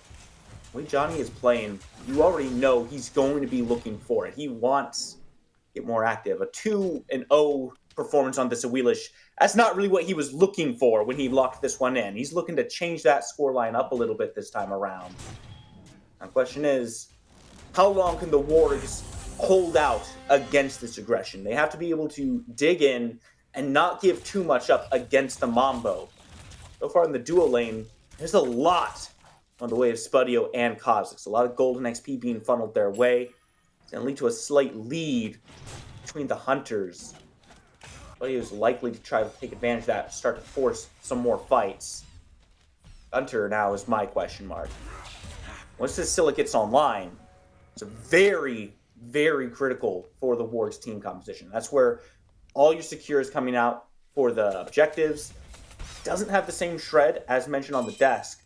The way Dzoni is playing, you already know he's going to be looking for it. He wants to get more active. A 2-0 performance on this Awilix, that's not really what he was looking for when he locked this one in. He's looking to change that scoreline up a little bit this time around. Now, the question is, how long can the Wargs hold out against this aggression? They have to be able to dig in and not give too much up against the Mambo. So far in the duo lane, there's a lot on the way of Spudio and Cozyx. A lot of golden XP being funneled their way. It's going to lead to a slight lead between the Hunters. Spudio is likely to try to take advantage of that, start to force some more fights. Hunter now is my question mark. Once this Scylla gets online, it's very, very critical for the Wargs team composition. That's where all your secure is coming out for the objectives. Doesn't have the same shred as mentioned on the desk,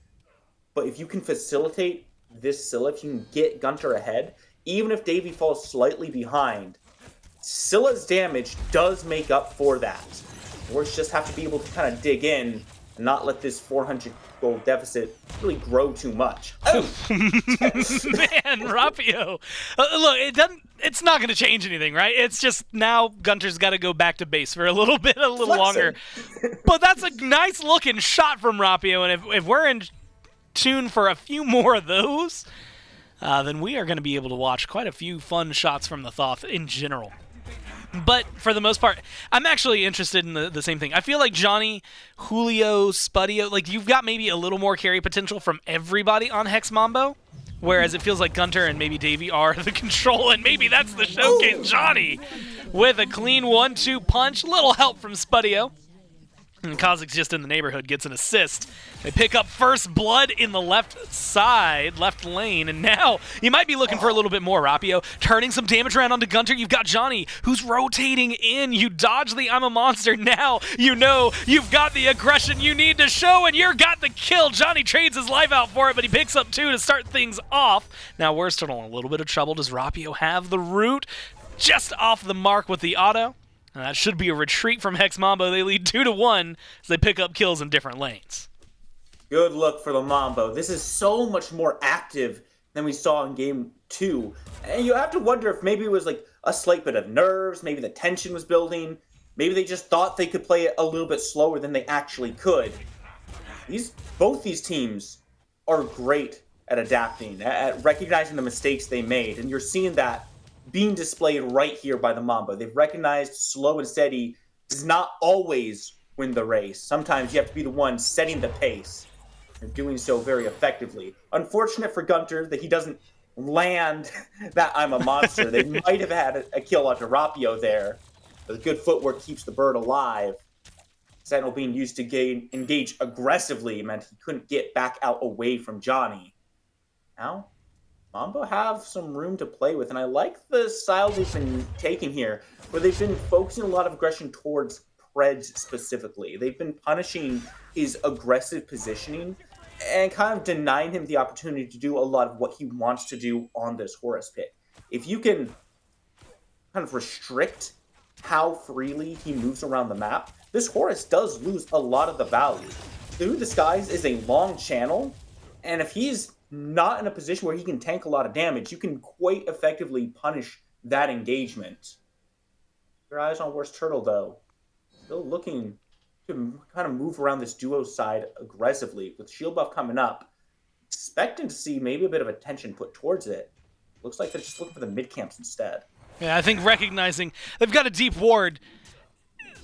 but if you can facilitate this Scylla, if you can get GunTTeRR ahead, even if Davy falls slightly behind, Scylla's damage does make up for that. Wargs just have to be able to kind of dig in and not let this 400 gold deficit really grow too much. Oh. Man, Rapio. Look, it's not going to change anything, right? It's just now GunTTRR's got to go back to base for a little bit, a little longer. But that's a nice looking shot from Rapio, and if we're in tune for a few more of those, then we are going to be able to watch quite a few fun shots from the Thoth in general. But for the most part, I'm actually interested in the same thing. I feel like Dzoni, Julio, Spudio, like you've got maybe a little more carry potential from everybody on Hex Mambo, whereas it feels like GunTTRR and maybe Davy are the control, and maybe that's the showcase. Dzoni with a clean 1-2 punch, little help from Spudio. And Cozyx just in the neighborhood gets an assist. They pick up first blood in the left side, left lane, and now you might be looking for a little bit more. Rapio turning some damage around onto GunTTRR. You've got Dzoni who's rotating in. You dodge the I'm a monster. Now you know you've got the aggression you need to show, and you've got the kill. Dzoni trades his life out for it, but he picks up 2 to start things off. Now WorstTurttle in a little bit of trouble. Does Rapio have the root? just off the mark with the auto. And that should be a retreat from Hex Mambo. They lead 2-1 as they pick up kills in different lanes. Good look for the Mambo. This is so much more active than we saw in game 2. And you have to wonder if maybe it was like a slight bit of nerves, maybe the tension was building, maybe they just thought they could play it a little bit slower than they actually could. Both these teams are great at adapting, at recognizing the mistakes they made, and you're seeing that being displayed right here by the Mambo. They've recognized slow and steady does not always win the race. Sometimes you have to be the one setting the pace and doing so very effectively. Unfortunate for GunTTeRR that he doesn't land that I'm a monster. They might have had a kill onto Rapio there, but good footwork keeps the bird alive. Sentinel being used to engage aggressively meant he couldn't get back out away from Dzoni. Now, Mambo have some room to play with, and I like the style they've been taking here, where they've been focusing a lot of aggression towards Predss specifically. They've been punishing his aggressive positioning and kind of denying him the opportunity to do a lot of what he wants to do on this Horus pick. If you can kind of restrict how freely he moves around the map, this Horus does lose a lot of the value. Through the Skies is a long channel, and if he's not in a position where he can tank a lot of damage, you can quite effectively punish that engagement. Your eyes on WorstTurttle, though. Still looking to kind of move around this duo side aggressively. With shield buff coming up, expecting to see maybe a bit of attention put towards it. Looks like they're just looking for the mid camps instead. Yeah, I think recognizing they've got a deep ward,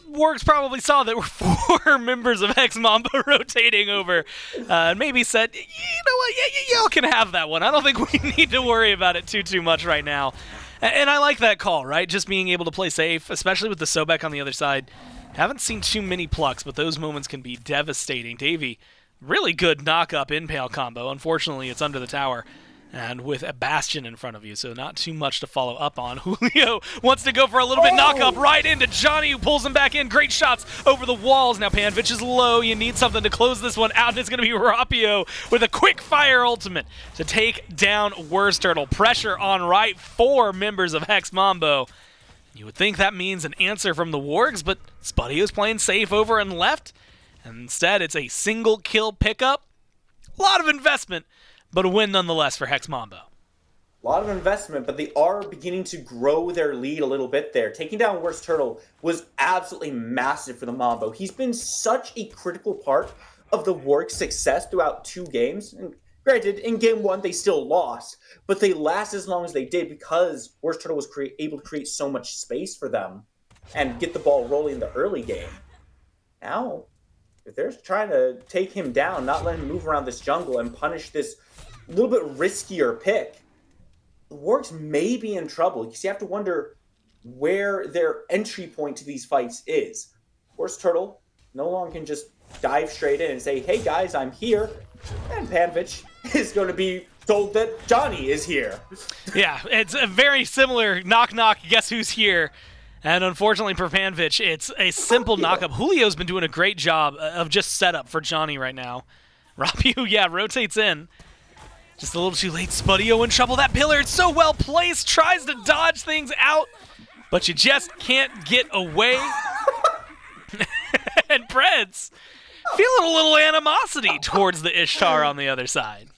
Wargs probably saw that we're 4 members of Hex Mambo rotating over, and maybe said, you know what, yeah, y'all can have that one. I don't think we need to worry about it too much right now. And I like that call, right? Just being able to play safe, especially with the Sobek on the other side. Haven't seen too many plucks, but those moments can be devastating. Davey, really good knock-up impale combo. Unfortunately, it's under the tower. And with a Bastion in front of you, so not too much to follow up on. Julio wants to go for a little bit knock-up right into Dzoni, who pulls him back in. Great shots over the walls. Now Panvich is low. You need something to close this one out, and it's going to be Rapio with a quick-fire ultimate to take down WorstTurttle. Pressure on right 4 members of Hex Mambo. You would think that means an answer from the Wargs, but Spudio's playing safe over and left, and instead it's a single kill pickup. A lot of investment, but a win nonetheless for Hex Mambo. A lot of investment, but they are beginning to grow their lead a little bit there. Taking down WorstTurttle was absolutely massive for the Mambo. He's been such a critical part of the Wargs' success throughout 2 games. And granted, in game 1 they still lost, but they last as long as they did because WorstTurttle was able to create so much space for them and get the ball rolling in the early game. Now, if they're trying to take him down, not let him move around this jungle and punish this a little bit riskier pick, the Wargs may be in trouble because you have to wonder where their entry point to these fights is. WorstTurttle no longer can just dive straight in and say, hey guys, I'm here, and Panvich is going to be told that Dzoni is here. Yeah, it's a very similar knock knock, guess who's here. And unfortunately for Panvich, it's a simple knock-up. Julio's been doing a great job of just setup for Dzoni right now. Rapio, yeah, rotates in. Just a little too late. Spudio in trouble. That pillar, it's so well placed. Tries to dodge things out, but you just can't get away. And Predss feeling a little animosity towards the Ishtar on the other side.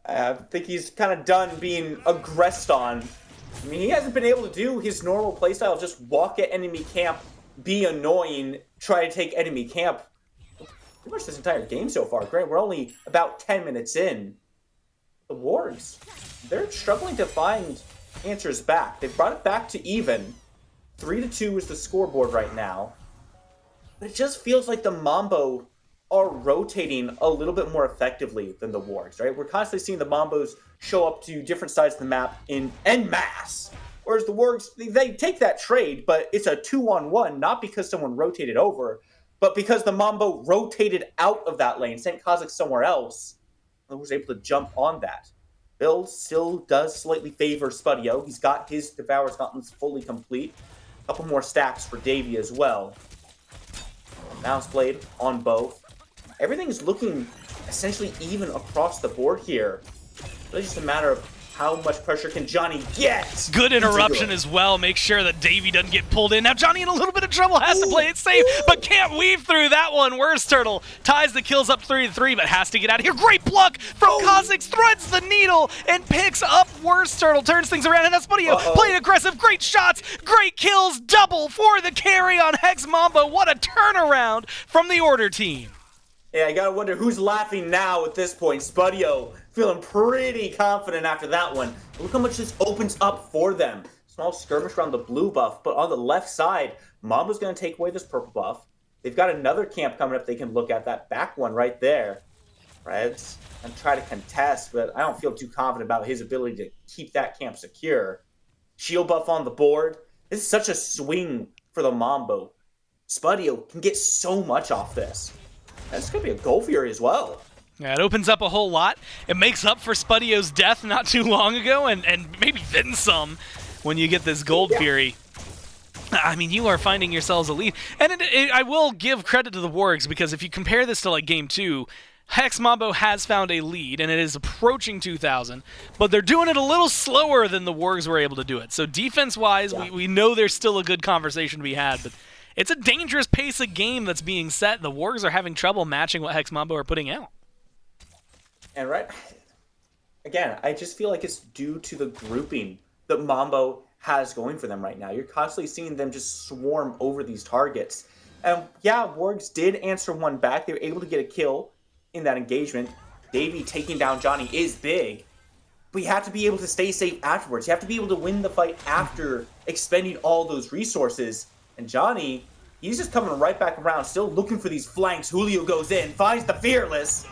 I think he's kind of done being aggressed on. I mean, he hasn't been able to do his normal playstyle, just walk at enemy camp, be annoying, try to take enemy camp. Pretty much this entire game so far. Great, we're only about 10 minutes in. The Wargs, they're struggling to find answers back. They've brought it back to even. 3-2 is the scoreboard right now. But it just feels like the Mambo are rotating a little bit more effectively than the Wargs, right? We're constantly seeing the Mambos show up to different sides of the map en masse. Whereas the Wargs, they take that trade, but it's a 2-on-1, not because someone rotated over, but because the Mambo rotated out of that lane, sent Cozyx somewhere else, and was able to jump on that. Build still does slightly favor Spudio. He's got his Devourer's Gauntlets fully complete. A couple more stacks for Davey as well. Mouse Blade on both. Everything's looking essentially even across the board here. It's just a matter of How much pressure can Johnny get? Good interruption as well. Make sure that Davey doesn't get pulled in. Now Johnny in a little bit of trouble, has to play it safe, but can't weave through that one. WorstTurttle ties the kills up 3-3, but has to get out of here. Great pluck from Cozyx, threads the needle and picks up WorstTurtle, turns things around, and that's Spudio playing aggressive. Great shots, great kills, double for the carry on Hex Mambo. What a turnaround from the Order team. Yeah, I gotta wonder who's laughing now at this point. Spudio feeling pretty confident after that one. Look how much this opens up for them. Small skirmish around the blue buff, but on the left side, Mambo's gonna take away this purple buff. They've got another camp coming up they can look at, that back one right there. Predss and try to contest, but I don't feel too confident about his ability to keep that camp secure. Shield buff on the board. This is such a swing for the Mambo. Spudio can get so much off this. That's going to be a Gold Fury as well. Yeah, it opens up a whole lot. It makes up for Spudio's death not too long ago, and maybe then some when you get this Gold Fury. I mean, you are finding yourselves a lead. And I will give credit to the Wargs, because if you compare this to like Game 2, Hex Mambo has found a lead, and it is approaching 2,000, but they're doing it a little slower than the Wargs were able to do it. So defense-wise, we know there's still a good conversation to be had, but it's a dangerous pace of game that's being set. The Wargs are having trouble matching what Hex Mambo are putting out. And again, I just feel like it's due to the grouping that Mambo has going for them right now. You're constantly seeing them just swarm over these targets. And yeah, Wargs did answer one back. They were able to get a kill in that engagement. Davey taking down Johnny is big, but you have to be able to stay safe afterwards. You have to be able to win the fight after expending all those resources. And Johnny, he's just coming right back around, still looking for these flanks. Julio goes in, finds the Fearless.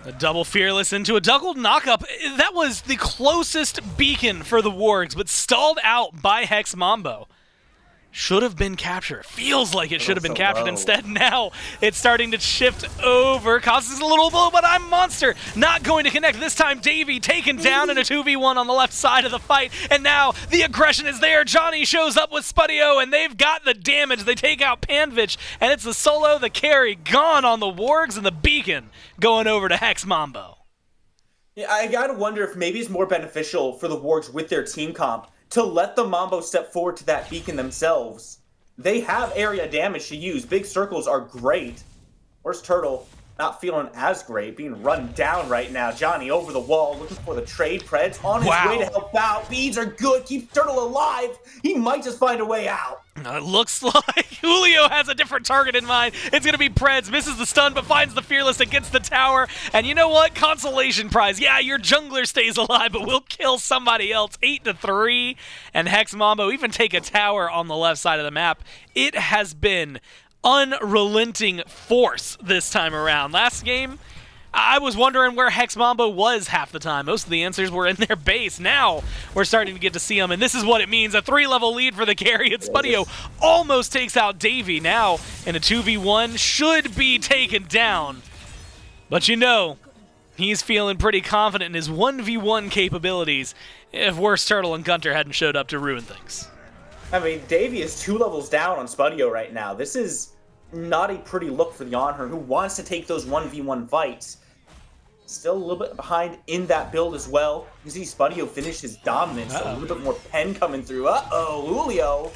A double Fearless into a double knockup. That was the closest beacon for the Wargs, but stalled out by Hex Mambo. Should have been captured. Feels like it should have been captured. Instead, now it's starting to shift over. Causes a little blow, but I'm Monster. Not going to connect. This time, Davey taken down in a 2v1 on the left side of the fight. And now the aggression is there. Johnny shows up with Spudio, and they've got the damage. They take out Panvich, and it's the solo, the carry, gone on the Wargs, and the beacon going over to Hex Mambo. Yeah, I gotta wonder if maybe it's more beneficial for the Wargs with their team comp to let the Mambo step forward to that beacon themselves. They have area damage to use. Big circles are great. WorstTurttle not feeling as great, being run down right now. Johnny over the wall, looking for the trade. Predss on his way to help out. Beads are good, keep Turtle alive. He might just find a way out. It looks like Julio has a different target in mind. It's going to be Predss. Misses the stun, but finds the Fearless against the tower. And you know what? Consolation prize. Yeah, your jungler stays alive, but we'll kill somebody else. 8-3. And Hex Mambo even take a tower on the left side of the map. It has been unrelenting force this time around. Last game, I was wondering where Hex Mambo was half the time. Most of the answers were in their base. Now we're starting to get to see them, and this is what it means. A 3-level lead for the carry. And Spudio almost takes out Davey. Now in a 2v1, should be taken down. But you know, he's feeling pretty confident in his 1v1 capabilities if WorstTurttle and GunTTeRR hadn't showed up to ruin things. I mean, Davey is 2 levels down on Spudio right now. This is not a pretty look for the Anhur, who wants to take those 1v1 fights. Still a little bit behind in that build as well. You see Spudio finish his dominance. A little bit more pen coming through. Uh-oh, Julio.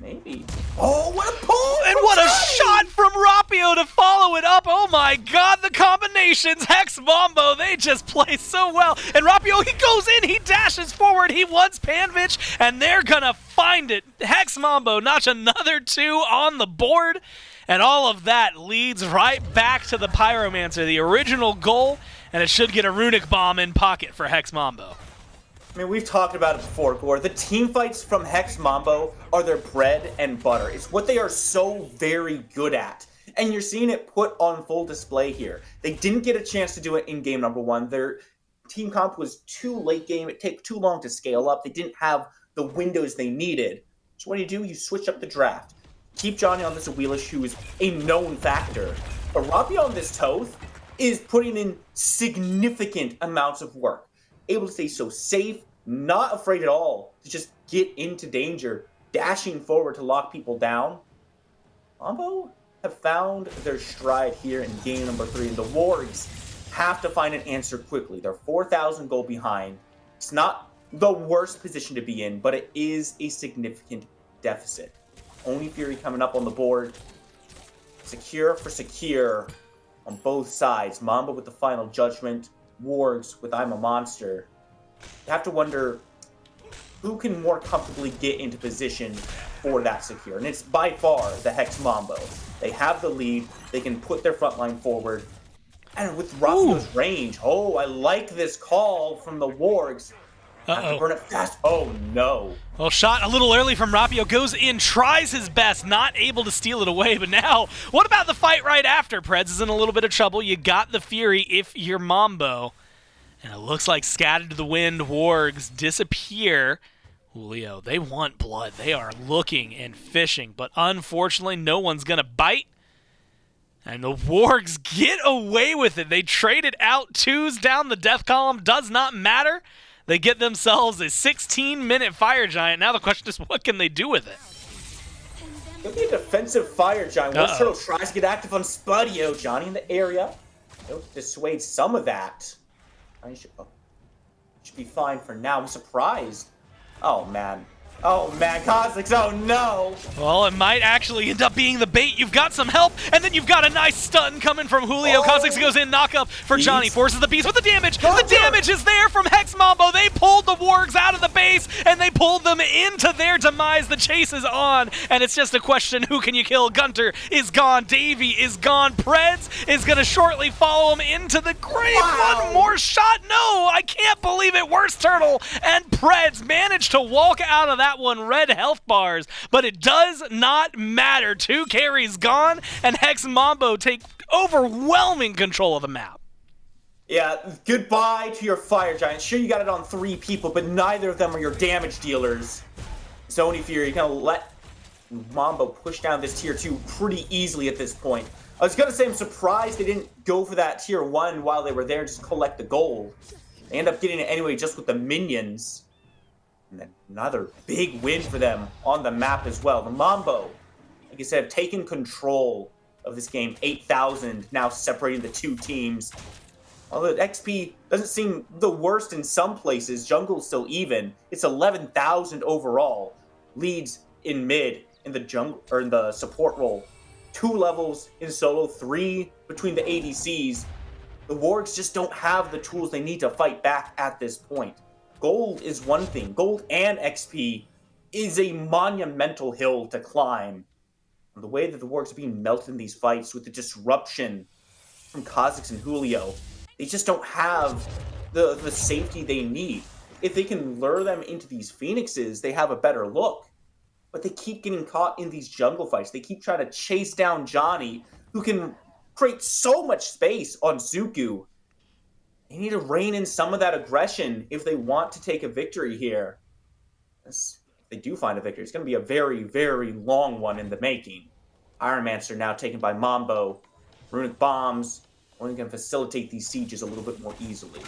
Maybe. Oh, what a pull! And what a shot from Rapio to follow it up. Oh my god, the combinations. Hex Mambo, they just play so well. And Rapio, he goes in, he dashes forward, he wants Panvich, and they're gonna find it. Hex Mambo notch another 2 on the board. And all of that leads right back to the Pyromancer, the original goal, and it should get a runic bomb in pocket for Hex Mambo. I mean, we've talked about it before, Gore. The team fights from Hex Mambo are their bread and butter. It's what they are so very good at. And you're seeing it put on full display here. They didn't get a chance to do it in game number 1. Their team comp was too late game. It took too long to scale up. They didn't have the windows they needed. So what do? You switch up the draft. Keep Johnny on this Awilix, who is a known factor. But Rapio on this Thoth is putting in significant amounts of work. Able to stay so safe, not afraid at all to just get into danger, dashing forward to lock people down. Mambo have found their stride here in game number 3, and the Wargs have to find an answer quickly. They're 4,000 gold behind. It's not the worst position to be in, but it is a significant deficit. Oni Fury coming up on the board. Secure for secure on both sides. Mambo with the final judgment. Wargs with I'm a Monster. You have to wonder who can more comfortably get into position for that secure. And it's by far the Hex Mambo. They have the lead. They can put their front line forward. And with Rapio's range, oh, I like this call from the Wargs. Have to burn it fast. Oh, no. Well, shot a little early from Rapio. Goes in, tries his best, not able to steal it away. But now, what about the fight right after? Predss is in a little bit of trouble. You got the Fury if you're Mambo. And it looks like scattered to the wind, Wargs disappear. Julio, they want blood. They are looking and fishing. But unfortunately, no one's going to bite. And the Wargs get away with it. They traded out 2s down the death column. Does not matter. They get themselves a 16-minute Fire Giant. Now the question is, what can they do with it? It'll be a defensive Fire Giant. WorstTurttle tries to get active on Spudio. Johnny in the area. He'll dissuade some of that. I should be fine for now. I'm surprised. Oh, man. Oh, man. Cozyx. Oh, no. Well, it might actually end up being the bait. You've got some help, and then you've got a nice stun coming from Julio. Oh. Cozyx goes in, knock up for Johnny. Forces the beast with the damage. The damage is there from Hex Mambo. They pulled the Wargs out of the base, and they pulled them into their demise. The chase is on, and it's just a question, who can you kill? GunTTeRR is gone. Davey is gone. Predss is going to shortly follow him into the grave. Wow. One more shot. No, I can't believe it. WorstTurttle and Predss managed to walk out of that one red health bars, but it does not matter. 2 carries gone, and Hex Mambo take overwhelming control of the map. Yeah, goodbye to your Fire Giant. Sure, you got it on 3 people, but neither of them are your damage dealers. Dzoni Fury gonna let Mambo push down this tier 2 pretty easily at this point. I was gonna say I'm surprised they didn't go for that tier 1 while they were there and just collect the gold. They end up getting it anyway just with the minions. And then another big win for them on the map as well. The Mambo, like I said, have taken control of this game. 8,000 now separating the 2 teams. Although XP doesn't seem the worst in some places, jungle's still even. It's 11,000 overall. Leads in mid in the jungle or in the support role. 2 levels in solo, 3 between the ADCs. The Wargs just don't have the tools they need to fight back at this point. Gold is one thing. Gold and XP is a monumental hill to climb. And the way that the Wargs are being melted in these fights with the disruption from Cozyx and Julio, they just don't have the safety they need. If they can lure them into these Phoenixes, they have a better look. But they keep getting caught in these jungle fights. They keep trying to chase down Johnny, who can create so much space on Zuku. They need to rein in some of that aggression if they want to take a victory here. If they do find a victory, it's going to be a very, very long one in the making. Ironmancer now taken by Mambo. Runic bombs only going to facilitate these sieges a little bit more easily.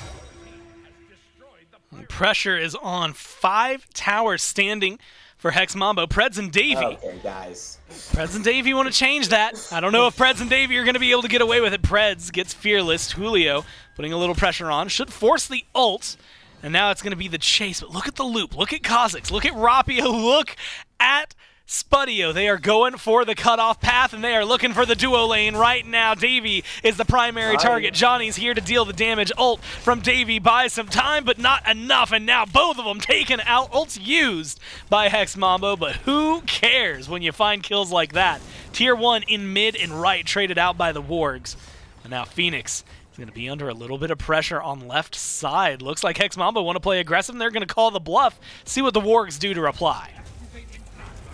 Pressure is on. 5 towers standing for Hex Mambo. Predss and Davey. Okay, guys. Predss and Davey want to change that. I don't know if Predss and Davey are going to be able to get away with it. Predss gets fearless. Julio putting a little pressure on. Should force the ult. And now it's going to be the chase. But look at the loop. Look at Cozyx. Look at Rapio. Look at Spudio. They are going for the cutoff path, and they are looking for the duo lane right now. Davey is the primary target. Johnny's here to deal the damage. Ult from Davey buys some time, but not enough. And now both of them taken out. Ult's used by Hex Mambo, but who cares when you find kills like that? Tier 1 in mid and right, traded out by the Wargs. And now Phoenix is going to be under a little bit of pressure on left side. Looks like Hex Mambo want to play aggressive, and they're going to call the bluff. See what the Wargs do to reply.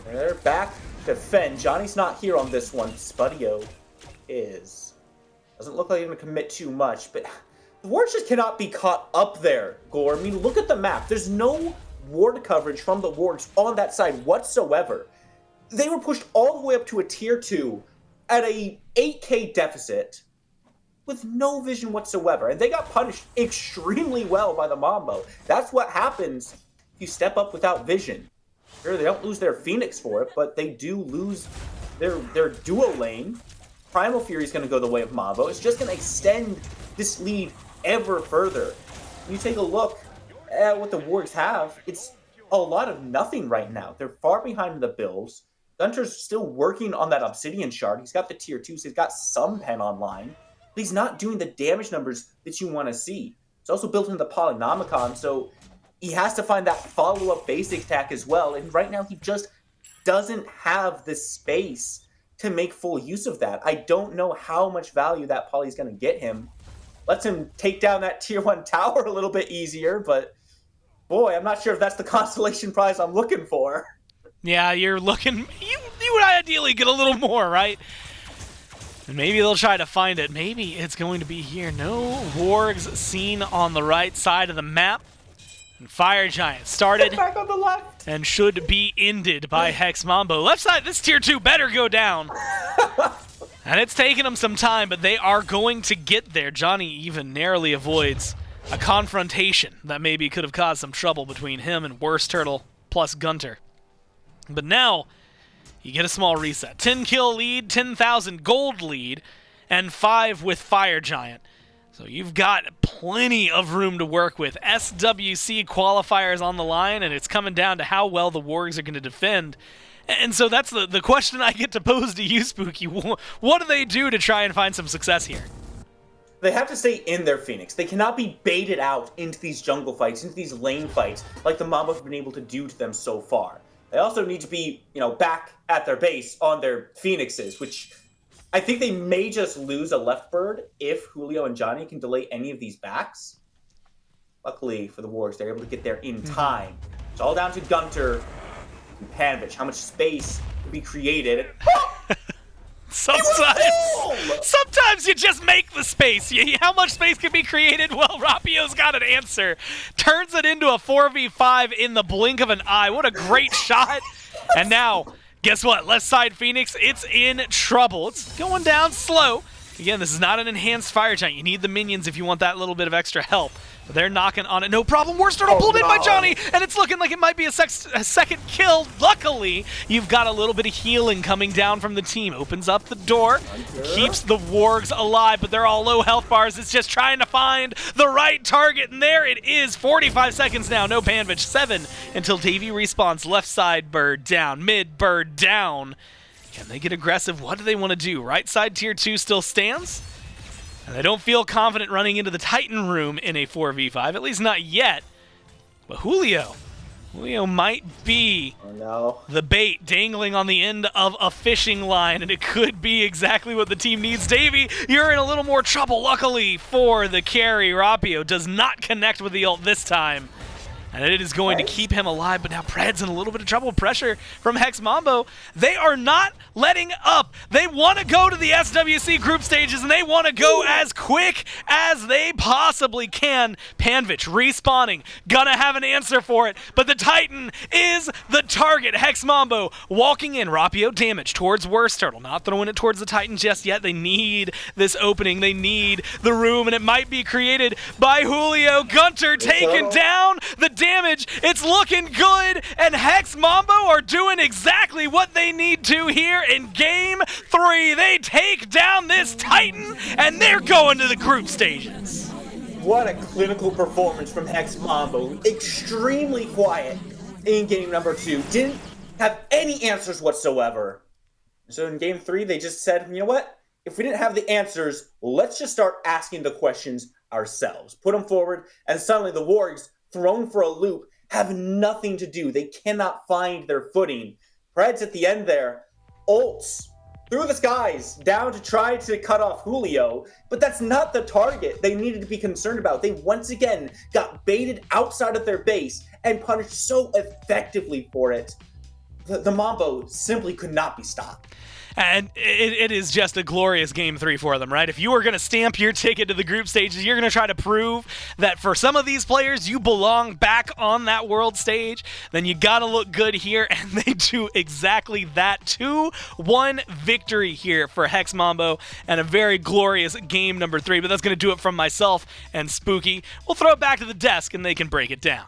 They're back to defend. Johnny's not here on this one. Spudio is. Doesn't look like he's going to commit too much, but the Wargs just cannot be caught up there, Gore. I mean, look at the map. There's no ward coverage from the Wargs on that side whatsoever. They were pushed all the way up to a tier 2 at a 8k deficit with no vision whatsoever, and they got punished extremely well by the Mambo. That's what happens if you step up without vision. Sure, they don't lose their Phoenix for it, but they do lose their duo lane. Primal Fury is going to go the way of Mambo. It's just going to extend this lead ever further. You take a look what the Wargs have, it's a lot of nothing right now. They're far behind the builds. GunTTeRR's still working on that Obsidian Shard. He's got the tier 2, so he's got some pen online. But he's not doing the damage numbers that you want to see. It's also built into the Polynomicon, so he has to find that follow-up basic attack as well. And right now, he just doesn't have the space to make full use of that. I don't know how much value that Poly's going to get him. Lets him take down that tier 1 tower a little bit easier, but boy, I'm not sure if that's the consolation prize I'm looking for. Yeah, you're looking... You would ideally get a little more, right? And maybe they'll try to find it. Maybe it's going to be here. No Wargs seen on the right side of the map. And Fire Giant started Back on the left. and should be ended by Hex Mambo. Left side, this tier 2 better go down. And it's taken them some time, but they are going to get there. Dzoni even narrowly avoids a confrontation that maybe could have caused some trouble between him and WorstTurttle plus GunTTeRR. But now, you get a small reset. 10 kill lead, 10,000 gold lead, and 5 with Fire Giant. So you've got plenty of room to work with. SWC qualifiers on the line, and it's coming down to how well the Wargs are going to defend. And so that's the question I get to pose to you, Spooky. What do they do to try and find some success here? They have to stay in their Phoenix. They cannot be baited out into these jungle fights, into these lane fights, like the Mambo have been able to do to them so far. They also need to be, back at their base on their Phoenixes, which I think they may just lose a left bird if Julio and Dzoni can delay any of these backs. Luckily for the Wargs, they're able to get there in time. It's all down to GunTTeRR and Panvich. How much space can be created? Sometimes you just make the space. How much space can be created? Well, Rapio's got an answer. Turns it into a 4v5 in the blink of an eye. What a great shot. And now, guess what? Left side Phoenix, it's in trouble. It's going down slow. Again, this is not an enhanced Fire Giant. You need the minions if you want that little bit of extra help. But they're knocking on it. No problem. WorstTurttle pulled in by Dzoni, and it's looking like it might be a second kill. Luckily, you've got a little bit of healing coming down from the team. Opens up the door, keeps the Wargs alive, but they're all low health bars. It's just trying to find the right target, and there it is. 45 seconds now. No Panvich. 7 until Davey respawns. Left side bird down. Mid bird down. Can they get aggressive? What do they want to do? Right side tier 2 still stands. And they don't feel confident running into the Titan room in a 4v5, at least not yet. But Julio might be the bait dangling on the end of a fishing line, and it could be exactly what the team needs. Davey, you're in a little more trouble. Luckily for the carry, Rapio does not connect with the ult this time. And it is going to keep him alive, but now Predss in a little bit of trouble. Pressure from Hex Mambo. They are not letting up. They want to go to the SWC group stages, and they want to go as quick as they possibly can. Panvich respawning. Gonna have an answer for it, but the Titan is the target. Hex Mambo walking in. Rapio damage towards WorstTurttle. Not throwing it towards the Titan just yet. They need this opening. They need the room, and it might be created by Julio. GunTTeRR taken down. The damage, it's looking good, and Hex Mambo are doing exactly what they need to here in Game 3. They take down this Titan, and they're going to the group stages. What a clinical performance from Hex Mambo. Extremely quiet in game number 2. Didn't have any answers whatsoever. So in game 3, they just said, you know what? If we didn't have the answers, let's just start asking the questions ourselves. Put them forward, and suddenly the Wargs, thrown for a loop, have nothing to do. They cannot find their footing. Predss at the end there, ults through the skies down to try to cut off Julio, but that's not the target they needed to be concerned about. They once again got baited outside of their base and punished so effectively for it. The Mambo simply could not be stopped. And it is just a glorious Game 3 for them, right? If you are going to stamp your ticket to the group stages, you're going to try to prove that for some of these players, you belong back on that world stage, then you got to look good here, and they do exactly that. 2-1 victory here for Hex Mambo, and a very glorious game number 3. But that's going to do it from myself and Spooky. We'll throw it back to the desk, and they can break it down.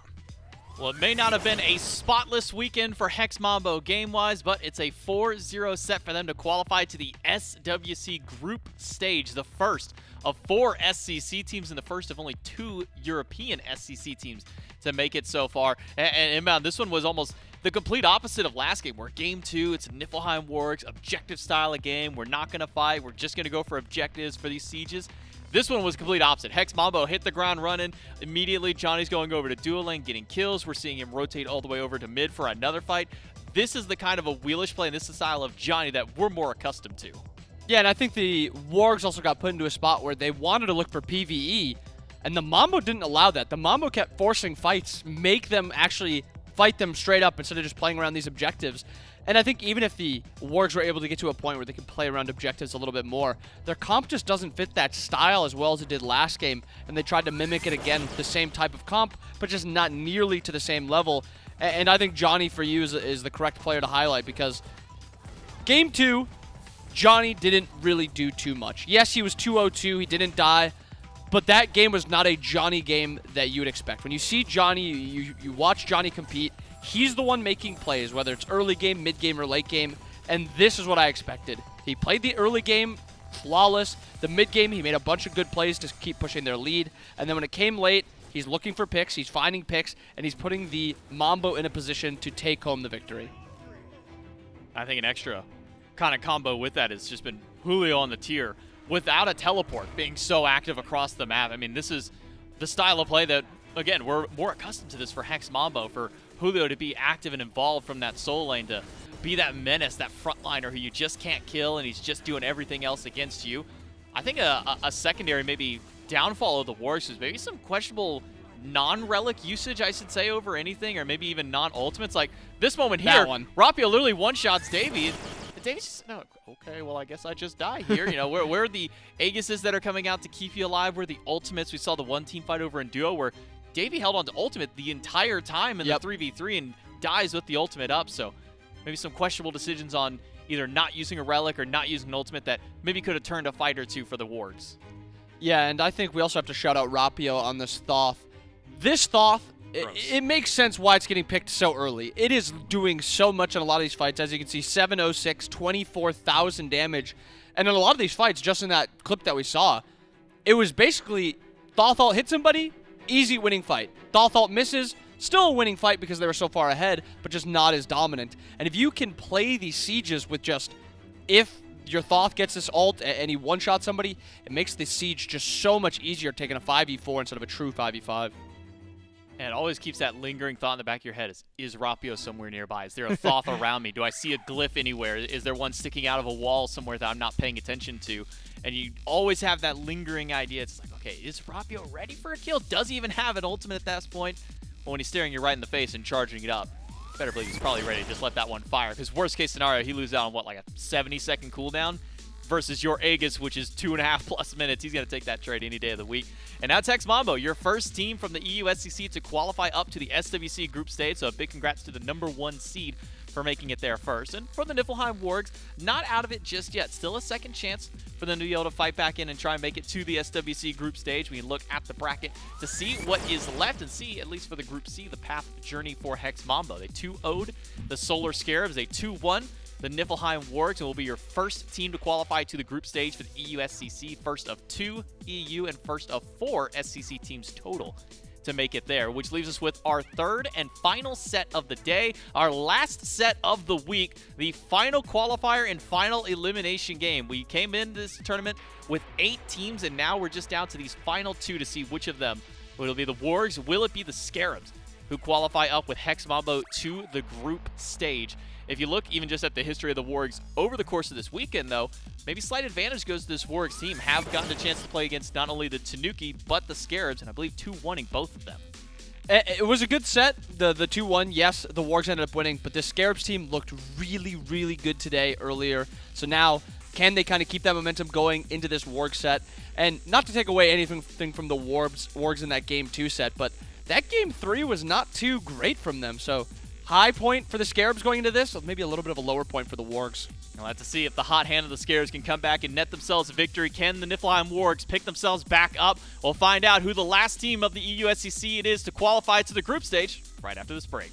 Well, it may not have been a spotless weekend for Hex Mambo game-wise, but it's a 4-0 set for them to qualify to the SWC group stage, the first of 4 SCC teams and the first of only 2 European SCC teams to make it so far. And inbound, this one was almost the complete opposite of last game, where game 2, it's a Niflheim Wargs objective style of game. We're not going to fight. We're just going to go for objectives for these sieges. This one was complete opposite. Hex Mambo hit the ground running. Immediately, Johnny's going over to dual lane, getting kills. We're seeing him rotate all the way over to mid for another fight. This is the kind of a wheelish play, and this is the style of Johnny that we're more accustomed to. Yeah, and I think the Wargs also got put into a spot where they wanted to look for PvE, and the Mambo didn't allow that. The Mambo kept forcing fights, make them actually fight them straight up instead of just playing around these objectives. And I think even if the Wargs were able to get to a point where they can play around objectives a little bit more, their comp just doesn't fit that style as well as it did last game, and they tried to mimic it again with the same type of comp, but just not nearly to the same level. And I think Johnny, for you, is the correct player to highlight, because Game 2, Johnny didn't really do too much. Yes, he was 2-0-2, he didn't die, but that game was not a Johnny game that you would expect. When you see Johnny, you watch Johnny compete, he's the one making plays, whether it's early game, mid game, or late game, and this is what I expected. He played the early game flawless. The mid game, he made a bunch of good plays to keep pushing their lead, and then when it came late, he's looking for picks, he's finding picks, and he's putting the Mambo in a position to take home the victory. I think an extra kind of combo with that has just been Julio on the tier without a teleport being so active across the map. I mean, this is the style of play that, again, we're more accustomed to this for Hex Mambo, for Julio to be active and involved from that soul lane, to be that menace, that frontliner who you just can't kill, and he's just doing everything else against you. I think a secondary maybe downfall of the Wargs is maybe some questionable non-relic usage, I should say, over anything, or maybe even non-ultimates. Like this moment here, Rapio literally one-shots Davey. And Davey's just, no, okay, well, I guess I just die here. You know, where are the Aegises that are coming out to keep you alive? Where are the ultimates? We saw the one team fight over in duo where Davey held on to ultimate the entire time in the 3v3 and dies with the ultimate up. So maybe some questionable decisions on either not using a relic or not using an ultimate that maybe could have turned a fight or two for the Wargs. Yeah, and I think we also have to shout out Rapio on this Thoth. This Thoth, it makes sense why it's getting picked so early. It is doing so much in a lot of these fights. As you can see, 706, 24,000 damage. And in a lot of these fights, just in that clip that we saw, it was basically Thoth ult hit somebody, easy winning fight. Thoth ult misses, still a winning fight because they were so far ahead, but just not as dominant. And if you can play these sieges with just, if your Thoth gets this ult and he one-shot somebody, it makes the siege just so much easier, taking a 5v4 instead of a true 5v5. And it always keeps that lingering thought in the back of your head. Is Rapio somewhere nearby? Is there a Thoth around me? Do I see a glyph anywhere? Is there one sticking out of a wall somewhere that I'm not paying attention to? And you always have that lingering idea. It's like, okay, is Rapio ready for a kill? Does he even have an ultimate at that point? Well, when he's staring you right in the face and charging it up, better believe he's probably ready to just let that one fire. Because worst case scenario, he loses out on, what, like a 70-second cooldown? Versus your Aegis, which is 2.5+ minutes. He's going to take that trade any day of the week. And now Hex Mambo, your first team from the EU SCC to qualify up to the SWC group stage. So a big congrats to the #1 seed for making it there first. And for the Niflheim Wargs, not out of it just yet. Still a second chance for them to be able to fight back in and try and make it to the SWC group stage. We can look at the bracket to see what is left and see, at least for the group C, the path journey for Hex Mambo. They 2-0'd the Solar Scarabs. They 2-1 the Niflheim Wargs, and will be your first team to qualify to the group stage for the EU SCC. First of 2 EU and first of 4 SCC teams total to make it there, which leaves us with our third and final set of the day, our last set of the week, the final qualifier and final elimination game. We came into this tournament with 8 teams, and now we're just down to these final 2 to see which of them. Will it be the Wargs? Will it be the Scarabs who qualify up with Hex Mambo to the group stage? If you look even just at the history of the Wargs over the course of this weekend, though, maybe slight advantage goes to this Wargs team. Have gotten a chance to play against not only the Tanuki, but the Scarabs, and I believe 2-1ing both of them. It was a good set, the 2-1. Yes, the Wargs ended up winning, but the Scarabs team looked really, really good today earlier. So now, can they kind of keep that momentum going into this Warg set? And not to take away anything from the Wargs in that Game 2 set, but that Game 3 was not too great from them. So high point for the Scarabs going into this, or maybe a little bit of a lower point for the Wargs. We'll have to see if the hot hand of the Scarabs can come back and net themselves a victory. Can the Niflheim Wargs pick themselves back up? We'll find out who the last team of the EUSCC it is to qualify to the group stage right after this break.